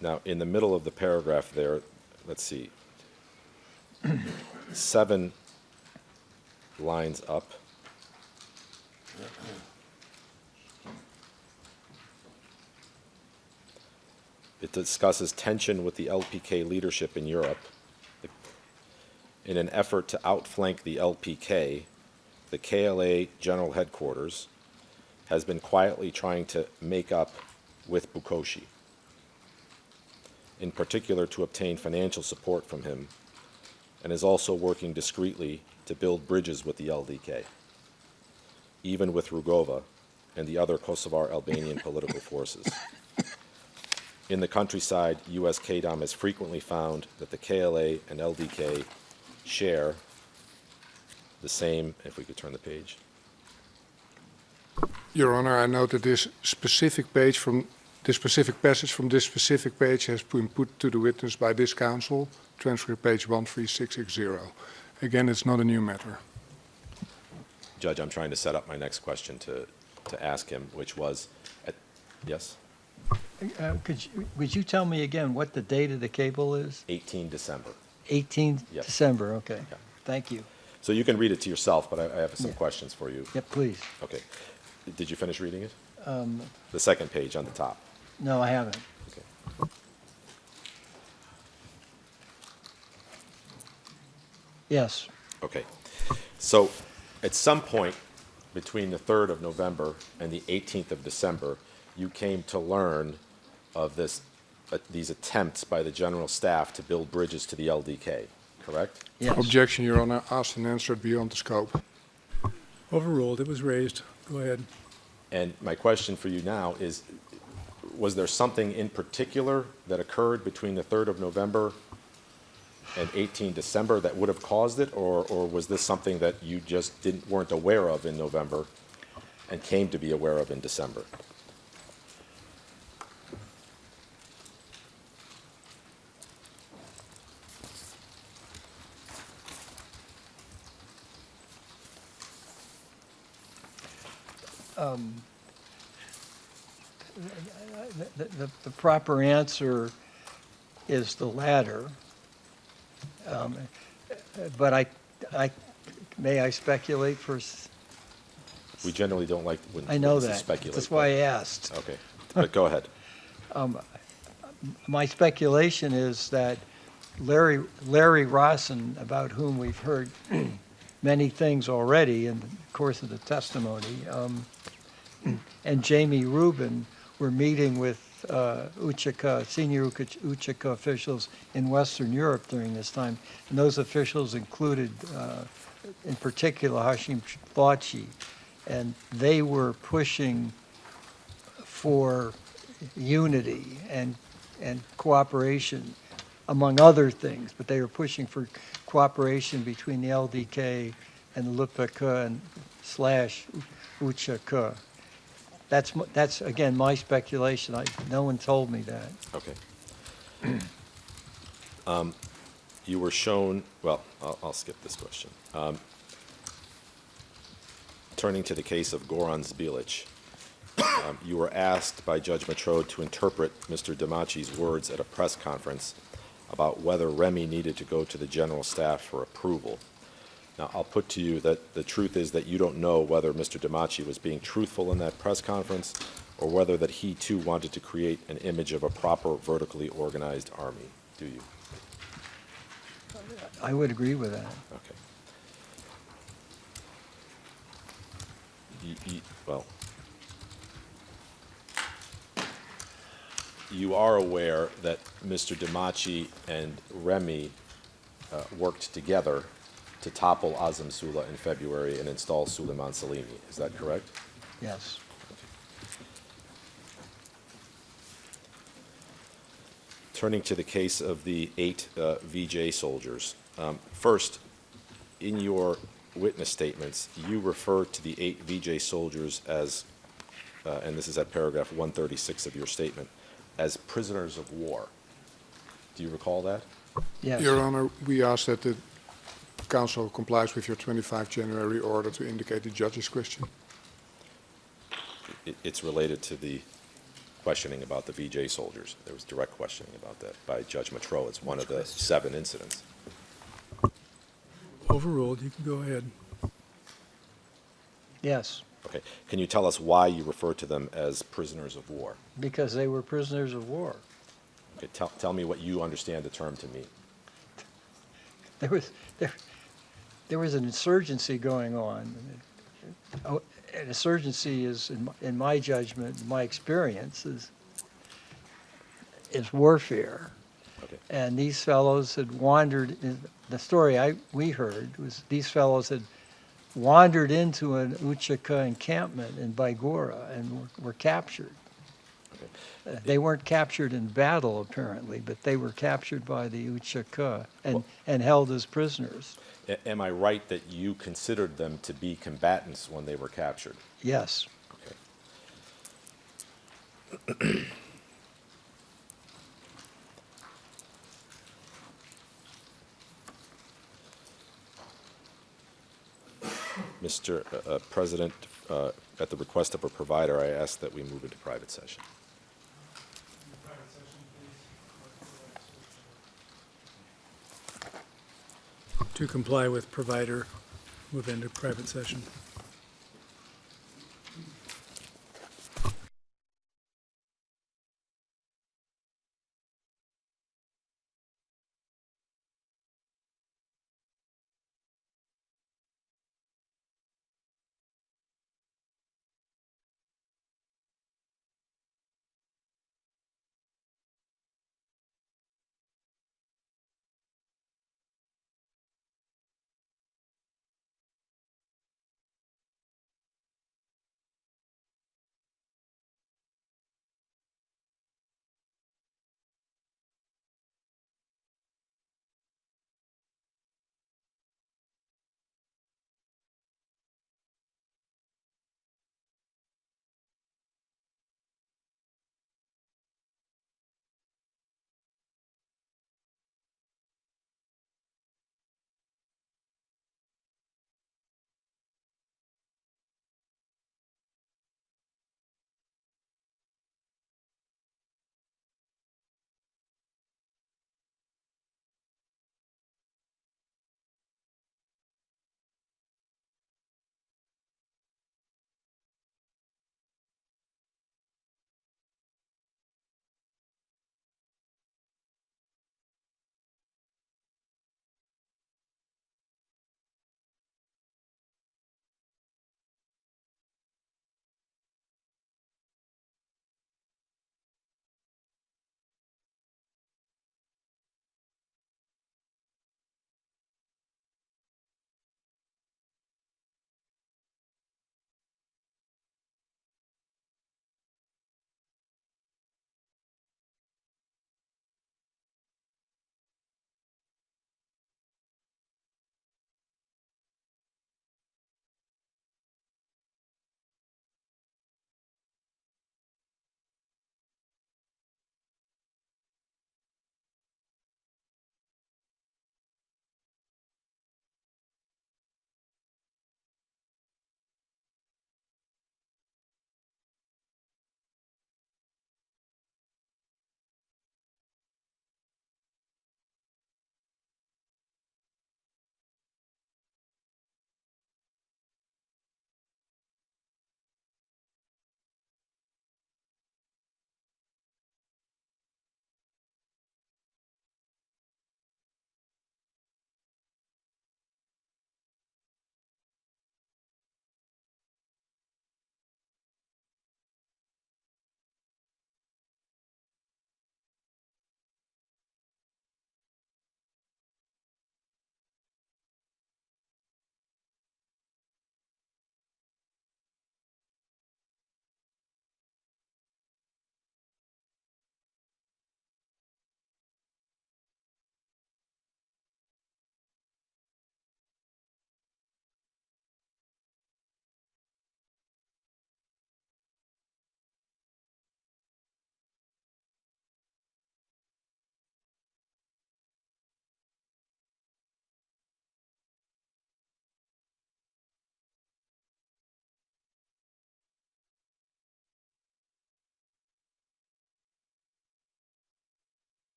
Now, in the middle of the paragraph there, let's see, 7 lines up. It discusses tension with the LPK leadership in Europe. In an effort to outflank the LPK, the KLA General Headquarters has been quietly trying to make up with Bukoshi, in particular to obtain financial support from him, and is also working discreetly to build bridges with the LDK, even with Rugova and the other Kosovar Albanian political forces. In the countryside, U.S. KDOM has frequently found that the KLA and LDK share the same, if we could turn the page. Your Honor, I note that this specific passage from this specific page has been put to the witness by this counsel, transcript page 13660. Again, it's not a new matter. Judge, I'm trying to set up my next question to ask him, which was, yes? Would you tell me again what the date of the cable is? 18 December. 18 Yes. December, okay. Yeah. Thank you. So you can read it to yourself, but I have some questions for you. Yep, please. Okay. Did you finish reading it? Um, The second page on the top. No, I haven't. Okay. Yes. Okay. So at some point between the 3rd of November and the 18th of December, you came to learn of these attempts by the General Staff to build bridges to the LDK, correct? Yes. Objection, Your Honor. Asked and answered beyond the scope. Overruled. It was raised. Go ahead. And my question for you now is, was there something in particular that occurred between the 3rd of November and 18 December that would have caused it, or was this something that you just weren't aware of in November and came to be aware of in December? The proper answer is the latter. But may I speculate for? We generally don't like when I know witnesses that. speculate. That's why I asked. Okay, but go ahead. My speculation is that Larry Rawson, about whom we've heard many things already in the course of the testimony, and Jamie Rubin were meeting with senior Uçaka officials in Western Europe during this time. And those officials included, in particular, Hashim Thaçi. And they were pushing for unity and cooperation, among other things. But they were pushing for cooperation between the LDK and the LPK and / Uçaka. That's again my speculation. No one told me that. Okay. You were shown. Well, I'll skip this question. Turning to the case of Goran Zbilic, you were asked by Judge Matrode to interpret Mr. Damaci's words at a press conference about whether Remy needed to go to the General Staff for approval. Now, I'll put to you that the truth is that you don't know whether Mr. Thaçi was being truthful in that press conference or whether that he, too, wanted to create an image of a proper vertically organized army. Do you? I would agree with that. Okay. Well, you are aware that Mr. Thaçi and Remy worked together to topple Azam Sula in February and install Suleiman Salimi. Is that correct? Yes. Turning to the case of the 8 VJ soldiers. First, in your witness statements, you refer to the 8 VJ soldiers as, and this is at paragraph 136 of your statement, as prisoners of war. Do you recall that? Yes. Your Honor, we ask that the Council complies with your 25 January order to indicate the judge's question. It's related to the questioning about the VJ soldiers. There was direct questioning about that by Judge Matrode. It's one of the 7 incidents. Overruled. You can go ahead. Yes. Okay. Can you tell us why you refer to them as prisoners of war? Because they were prisoners of war. Okay. Tell me what you understand the term to mean. There was an insurgency going on. An insurgency is, in my judgment, my experience, is warfare. Okay. And these fellows had wandered. The story we heard was these fellows had wandered into an Uçaka encampment in Baigora and were captured. Okay. They weren't captured in battle, apparently, but they were captured by the Uçaka and held as prisoners. Am I right that you considered them to be combatants when they were captured? Yes. Okay. Mr. President, at the request of a provider, I ask that we move into private session. To comply with provider, move into private session.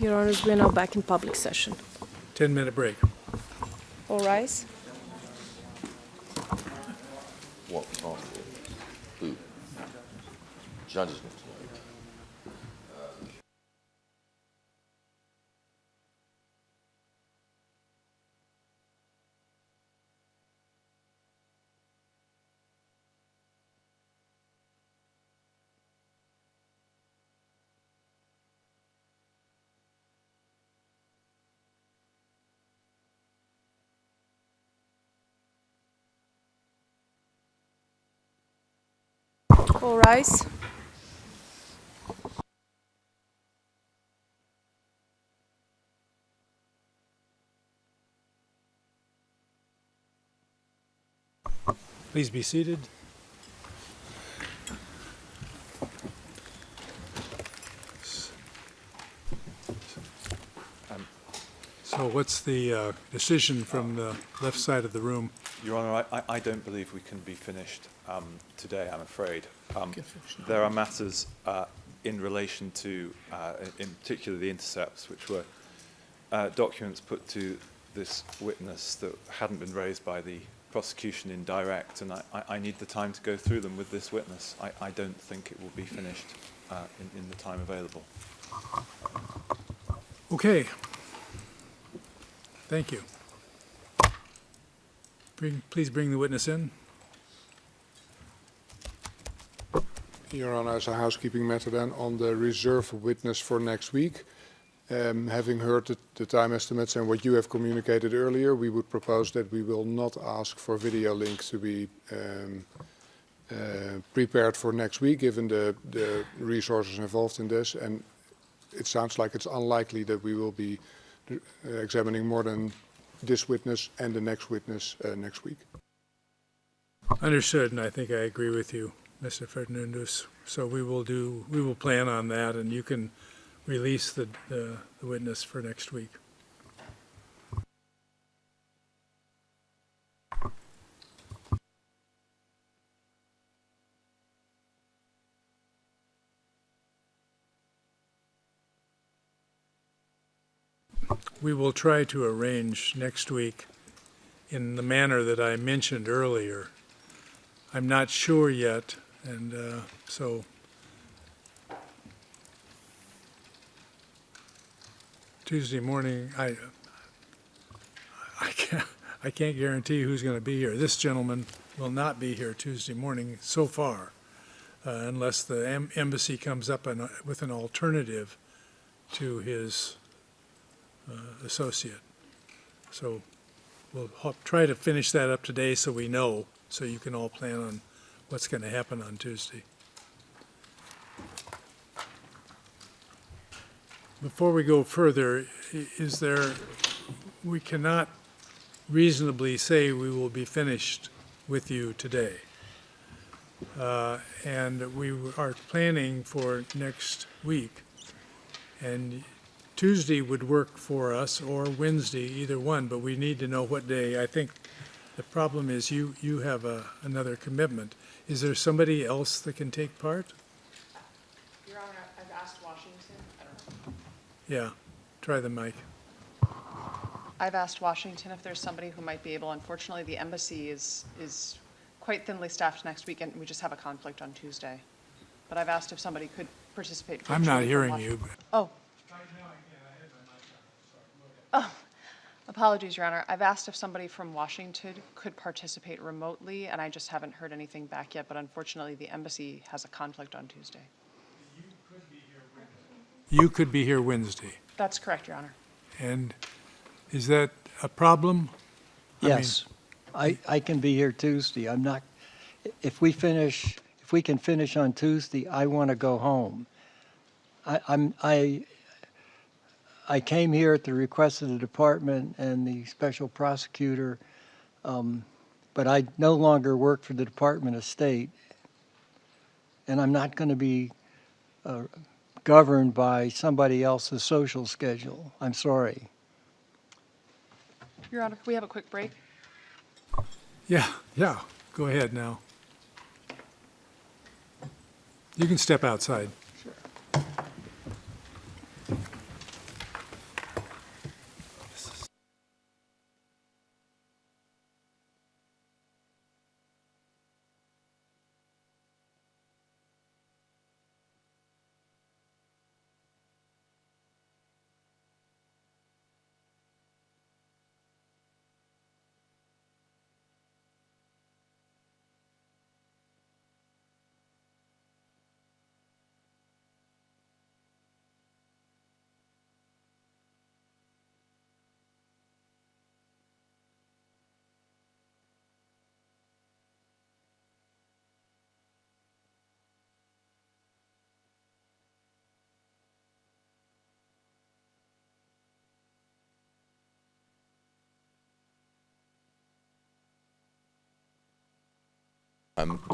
Your Honors, we are now back in public session. 10-minute break. All rise. What? Oh, who? Judges. All rise. Please be seated. So what's the decision from the left side of the room? Your Honour, I don't believe we can be finished today, I'm afraid. There are matters in relation to, in particular, the intercepts, which were documents put to this witness that hadn't been raised by the prosecution in direct, and I need the time to go through them with this witness. I don't think it will be finished in the time available. Okay. Thank you. Please bring the witness in. Your Honor, as a housekeeping matter then, on the reserve witness for next week, having heard the time estimates and what you have communicated earlier, we would propose that we will not ask for video link to be prepared for next week, given the resources involved in this. And it sounds like it's unlikely that we will be examining more than this witness and the next witness next week. Understood, and I think I agree with you, Mr. Fernandez. So we will plan on that, and you can release the witness for next week. We will try to arrange next week in the manner that I mentioned earlier. I'm not sure yet, and so Tuesday morning, I can't guarantee who's going to be here. This gentleman will not be here Tuesday morning so far, unless the embassy comes up with an alternative to his associate. So we'll try to finish that up today so we know, so you can all plan on what's going to happen on Tuesday. Before we go further, we cannot reasonably say we will be finished with you today. And we are planning for next week. And Tuesday would work for us, or Wednesday, either one, but we need to know what day. I think the problem is you have another commitment. Is there somebody else that can take part? Your Honor, I've asked Washington. I don't know. Yeah, try the mic. I've asked Washington if there's somebody who might be able. Unfortunately, the embassy is quite thinly staffed next week, and we just have a conflict on Tuesday. But I've asked if somebody could participate. I'm not hearing you. Oh. Oh, apologies, Your Honor. I've asked if somebody from Washington could participate remotely, and I just haven't heard anything back yet, but unfortunately, the embassy has a conflict on Tuesday. You could be here Wednesday. That's correct, Your Honor. And is that a problem? Yes, I can be here Tuesday. I'm not, if we can finish on Tuesday, I want to go home. I came here at the request of the department and the special prosecutor, but I no longer work for the Department of State, and I'm not going to be governed by somebody else's social schedule. I'm sorry. Your Honor, can we have a quick break? Yeah, go ahead now. You can step outside.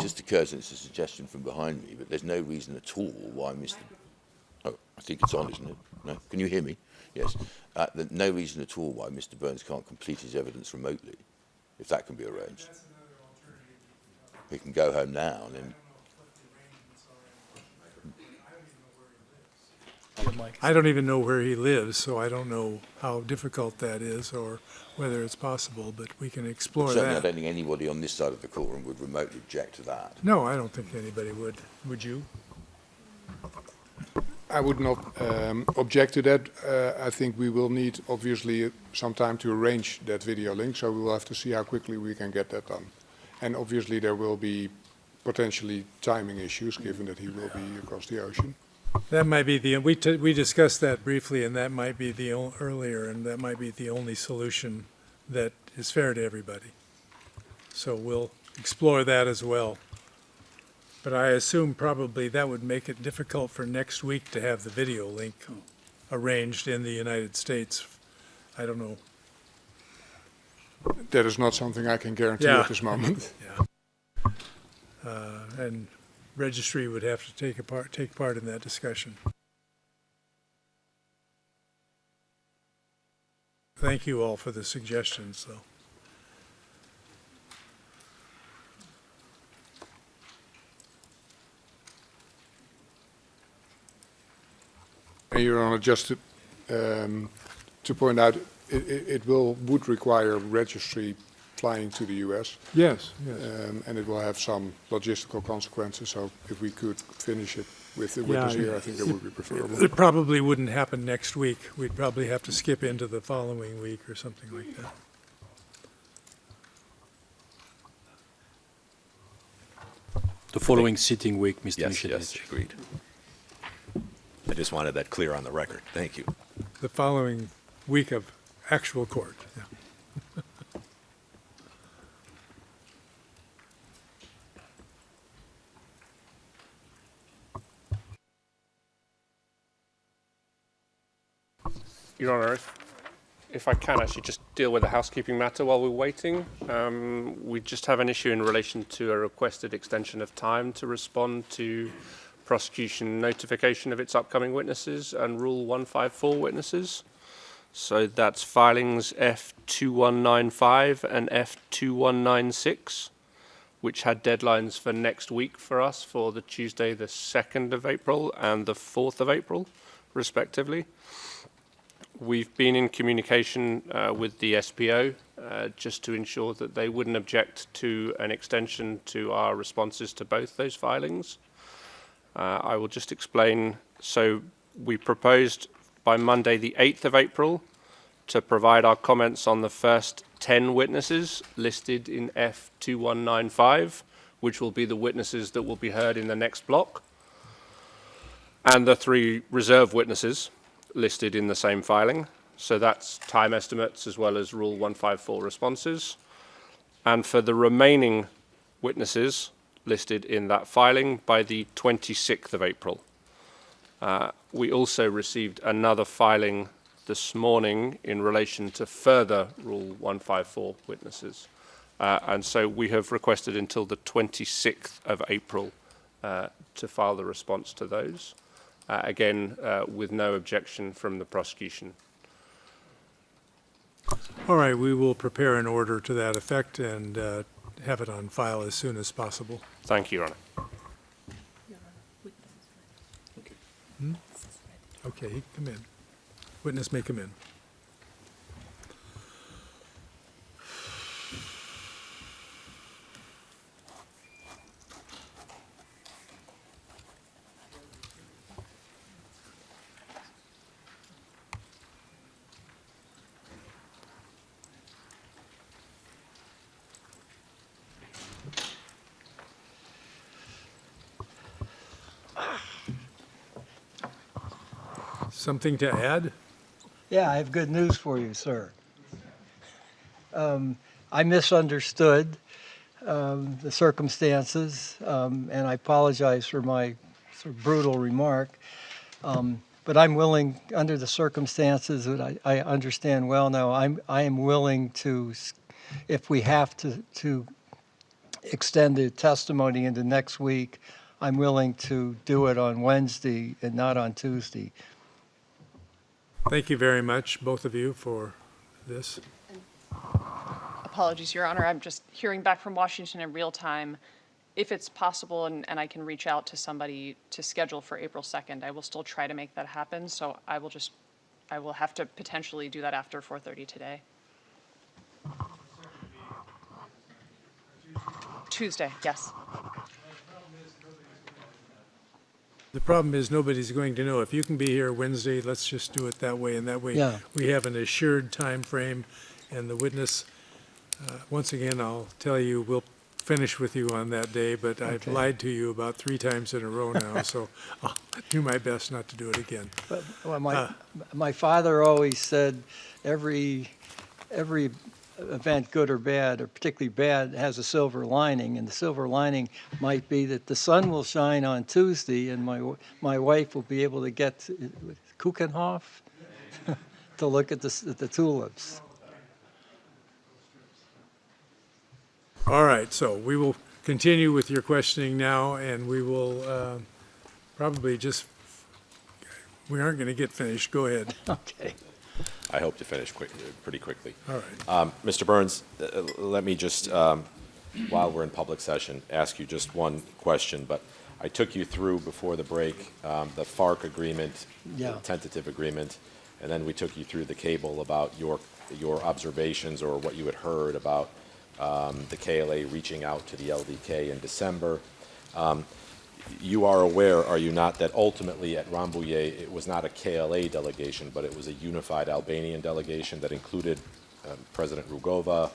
Just occurs, and it's a suggestion from behind me, but there's no reason at all why Mr. Oh, I think it's on, isn't it? No? Can you hear me? Yes. No reason at all why Mr. Burns can't complete his evidence remotely, if that can be arranged. He can go home now and then. I don't even know where he lives, so I don't know how difficult that is or whether it's possible, but we can explore Certainly, that. I don't think anybody on this side of the courtroom would remotely object to that. No, I don't think anybody would. Would you? I would not object to that. I think we will need, obviously, some time to arrange that video link, so we will have to see how quickly we can get that done. And obviously, there will be potentially timing issues, given that he will be across the ocean. That might be we discussed that briefly, and that might be earlier, and that might be the only solution that is fair to everybody. So we'll explore that as well. But I assume probably that would make it difficult for next week to have the video link arranged in the United States. I don't know. That is not something I can guarantee at this moment. Yeah. And registry would have to take part in that discussion. Thank you all for the suggestions, though. And Your Honor, just to point out, it would require registry flying to the U.S. Yes, yes. And it will have some logistical consequences. So if we could finish it with the witness here, I think that would be preferable. It probably wouldn't happen next week. We'd probably have to skip into the following week or something like that. The following sitting week, Mr. Yes, Michel. yes, agreed. I just wanted that clear on the record. Thank you. The following week of actual court. Yeah. Your Honour, if I can actually just deal with a housekeeping matter while we're waiting. We just have an issue in relation to a requested extension of time to respond to prosecution notification of its upcoming witnesses and Rule 154 witnesses. So that's filings F2195 and F2196, which had deadlines for next week for us for the Tuesday the 2nd of April and the 4th of April, respectively. We've been in communication with the SPO just to ensure that they wouldn't object to an extension to our responses to both those filings. I will just explain. So we proposed by Monday the 8th of April to provide our comments on the first 10 witnesses listed in F2195, which will be the witnesses that will be heard in the next block, and the 3 reserve witnesses listed in the same filing. So that's time estimates as well as Rule 154 responses. And for the remaining witnesses listed in that filing by the 26th of April. We also received another filing this morning in relation to further Rule 154 witnesses. And so we have requested until the 26th of April to file the response to those. Again, with no objection from the prosecution. All right, we will prepare an order to that effect and have it on file as soon as possible. Thank you, Your Honour. Okay, he can come in. Witness may come in. Something to add? Yeah, I have good news for you, sir. I misunderstood the circumstances, and I apologize for my sort of brutal remark. But I'm willing, under the circumstances that I understand well now, I am willing to, if we have to extend the testimony into next week, I'm willing to do it on Wednesday and not on Tuesday. Thank you very much, both of you, for this. Apologies, Your Honor, I'm just hearing back from Washington in real time. If it's possible and I can reach out to somebody to schedule for April 2nd, I will still try to make that happen. So I will have to potentially do that after 4:30 today. Tuesday, yes. The problem is nobody's going to know. If you can be here Wednesday, let's just do it that way, and that way Yeah. we have an assured time frame, and the witness, once again, I'll tell you, we'll finish with you on that day, but I've Okay. lied to you about 3 times in a row now, so I'll do my best not to do it again. But, well, my father always said every event, good or bad, or particularly bad, has a silver lining, and the silver lining might be that the sun will shine on Tuesday, and my wife will be able to get to Kuchenhof to look at the tulips. All right, so we will continue with your questioning now, and we will probably just, we aren't going to get finished. Go ahead. Okay. I hope to finish pretty quickly. All right. Mr. Burns, let me just, while we're in public session, ask you just one question. But I took you through before the break the FARC agreement, Yeah. the tentative agreement, and then we took you through the cable about your observations or what you had heard about the KLA reaching out to the LDK in December. You are aware, are you not, that ultimately at Rambouillet it was not a KLA delegation, but it was a unified Albanian delegation that included President Rugova,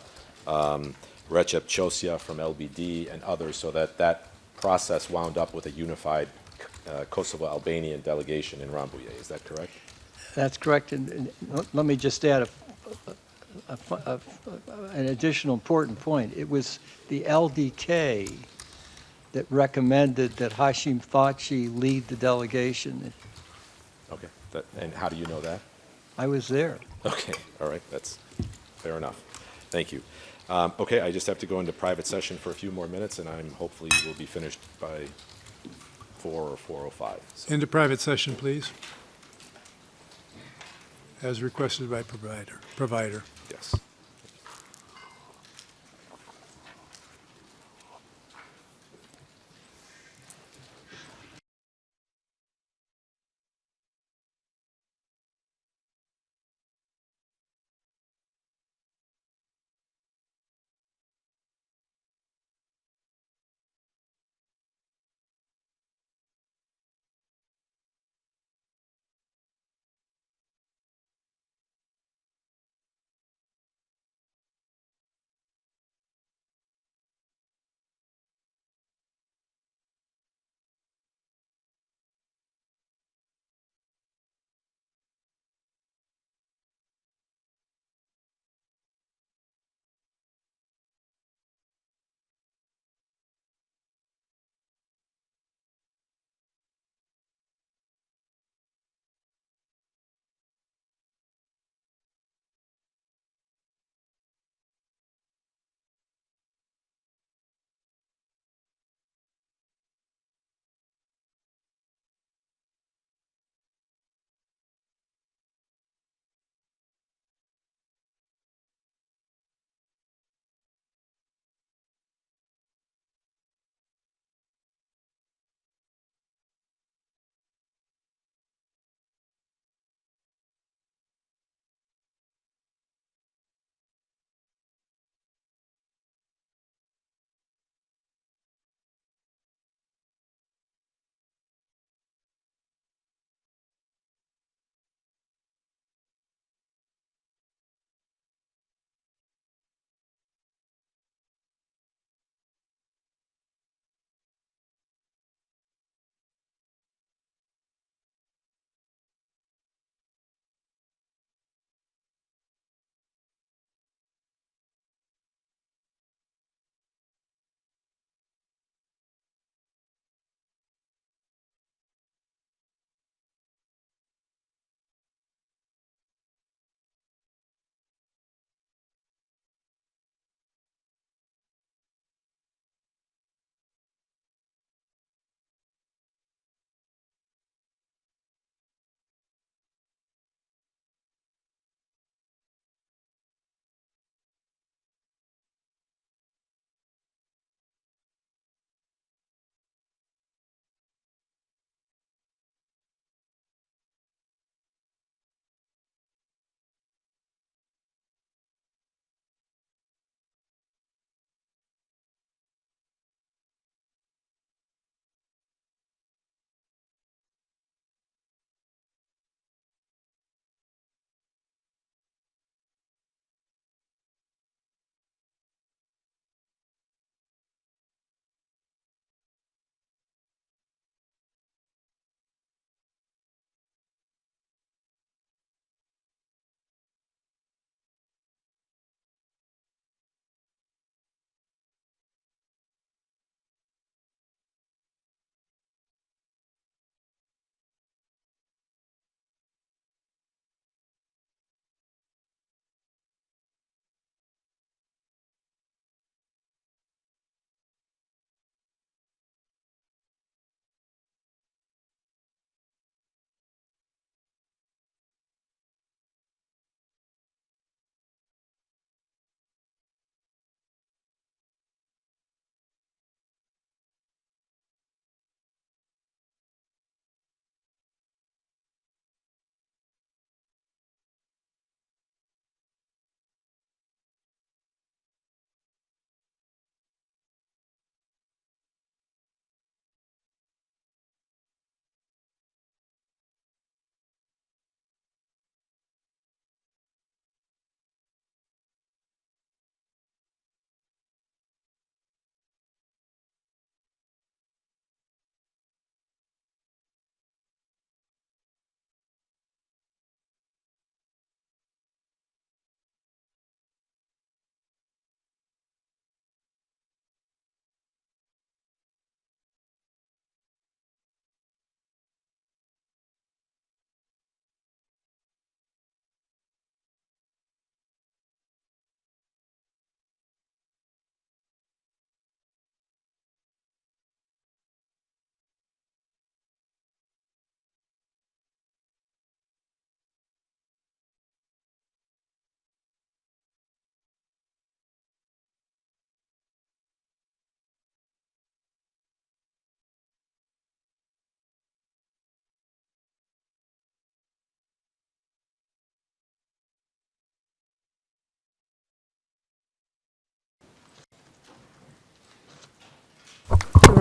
Recep Chosia from LBD, and others, so that process wound up with a unified Kosovo-Albanian delegation in Rambouillet. Is that correct? That's correct. And let me just add an additional important point. It was the LDK that recommended that Hashim Thaçi lead the delegation. Okay. And how do you know that? I was there. Okay. All right. That's fair enough. Thank you. Okay. I just have to go into private session for a few more minutes, and hopefully will be finished by 4 or 4:05. So. Into private session, please. As requested by provider. Yes.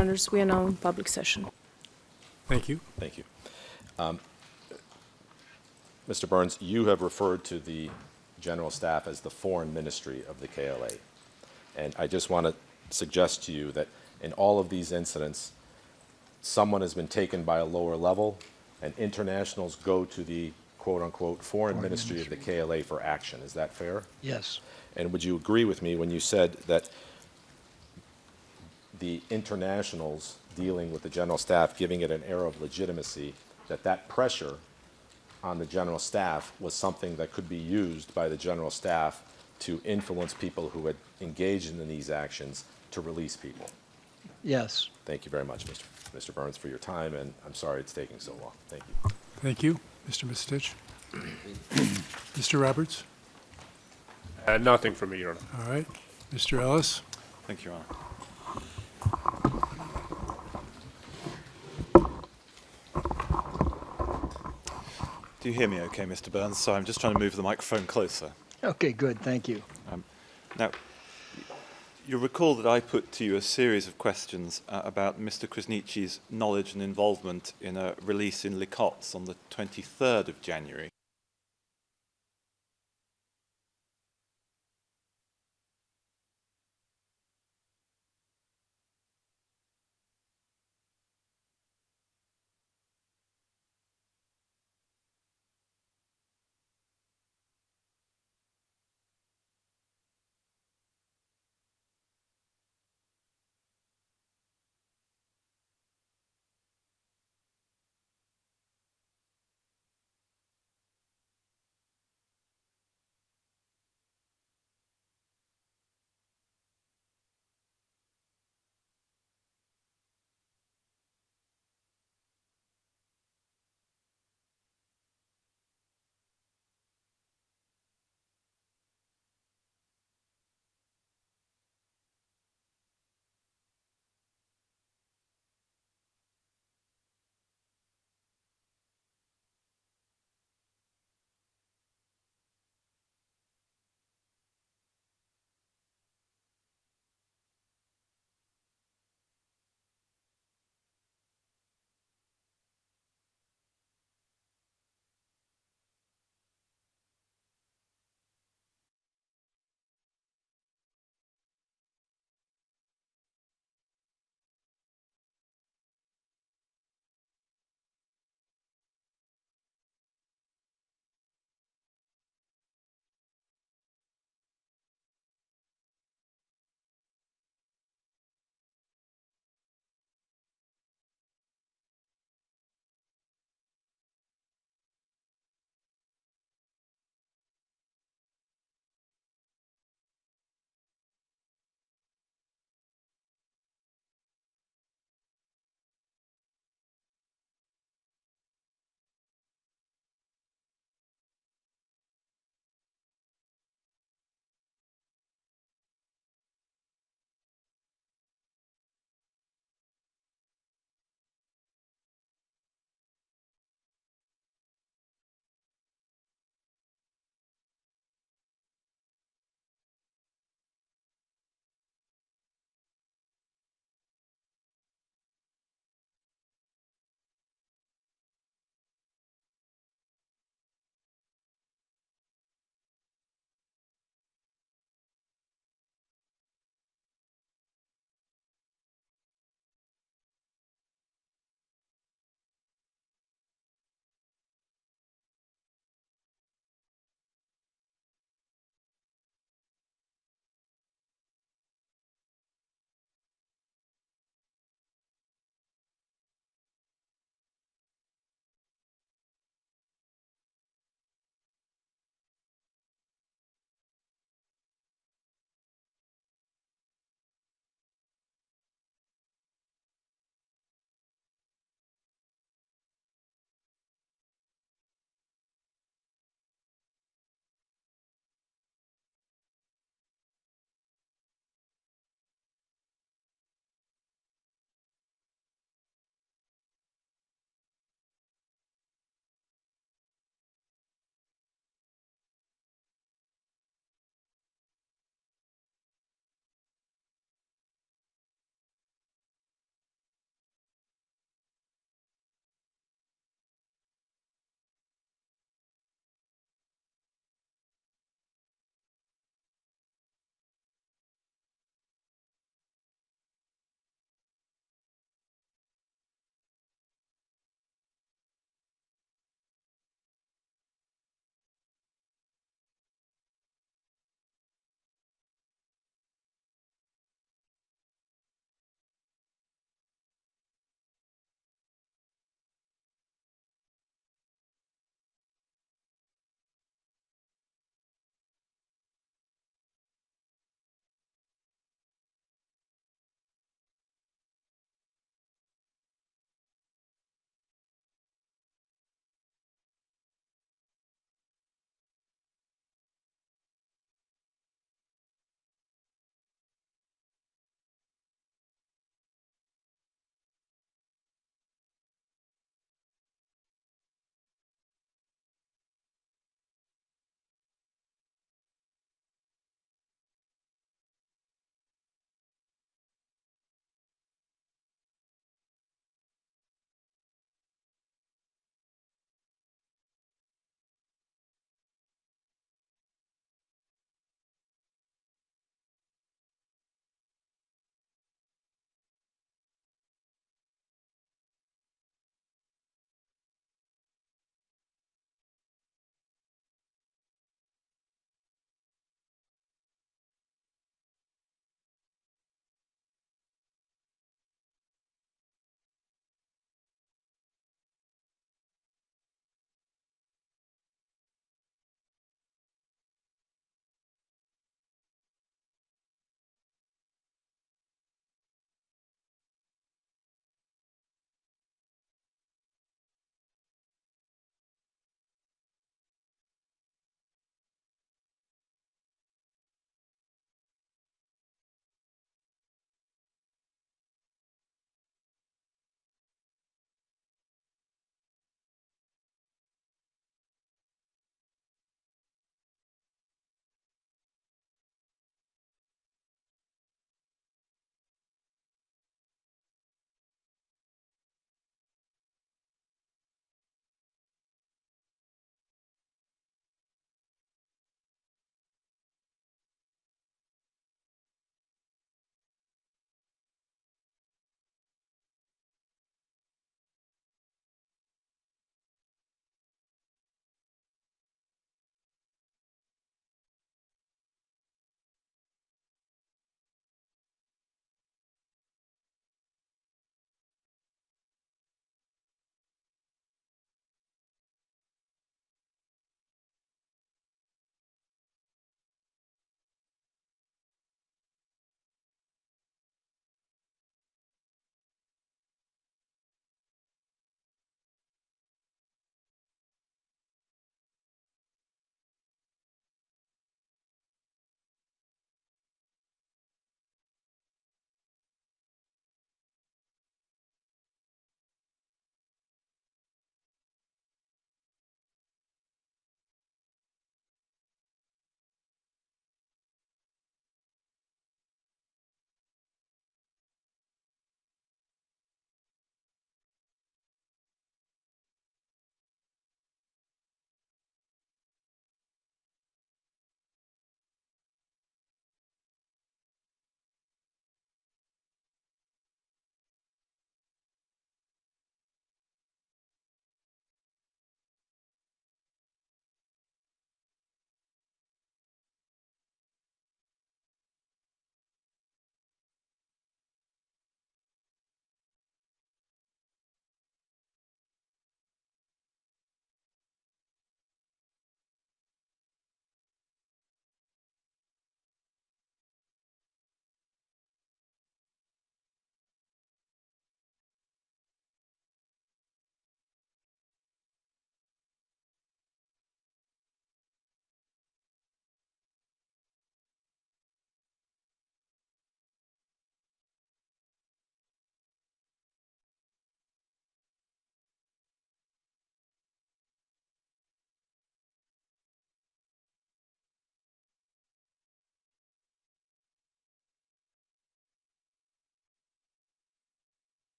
Honors, we are now in public session. Thank you. Thank you. Mr. Burns, you have referred to the General Staff as the foreign ministry of the KLA. And I just want to suggest to you that in all of these incidents, someone has been taken by a lower level, and internationals go to the quote-unquote foreign ministry of the KLA for action. Is that fair? Yes. And would you agree with me when you said that the internationals dealing with the General Staff, giving it an air of legitimacy, that pressure on the General Staff was something that could be used by the General Staff to influence people who had engaged in these actions to release people? Yes. Thank you very much, Mr. Burns, for your time, and I'm sorry it's taking so long. Thank you. Thank you, Mr. Mistich. Mr. Roberts? Nothing from me, Your Honor. All right. Mr. Ellis? Thank you, Your Honor. Do you hear me okay, Mr. Burns? So I'm just trying to move the microphone closer. Okay, good. Thank you. Now, you'll recall that I put to you a series of questions about Mr. Krasnici's knowledge and involvement in a release in Likotsk on the 23rd of January.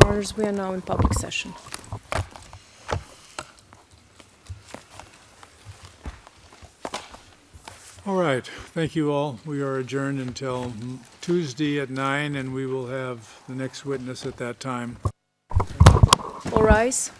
Your Honors, we are now in public session. All right, thank you all. We are adjourned until Tuesday at 9, and we will have the next witness at that time. All rise.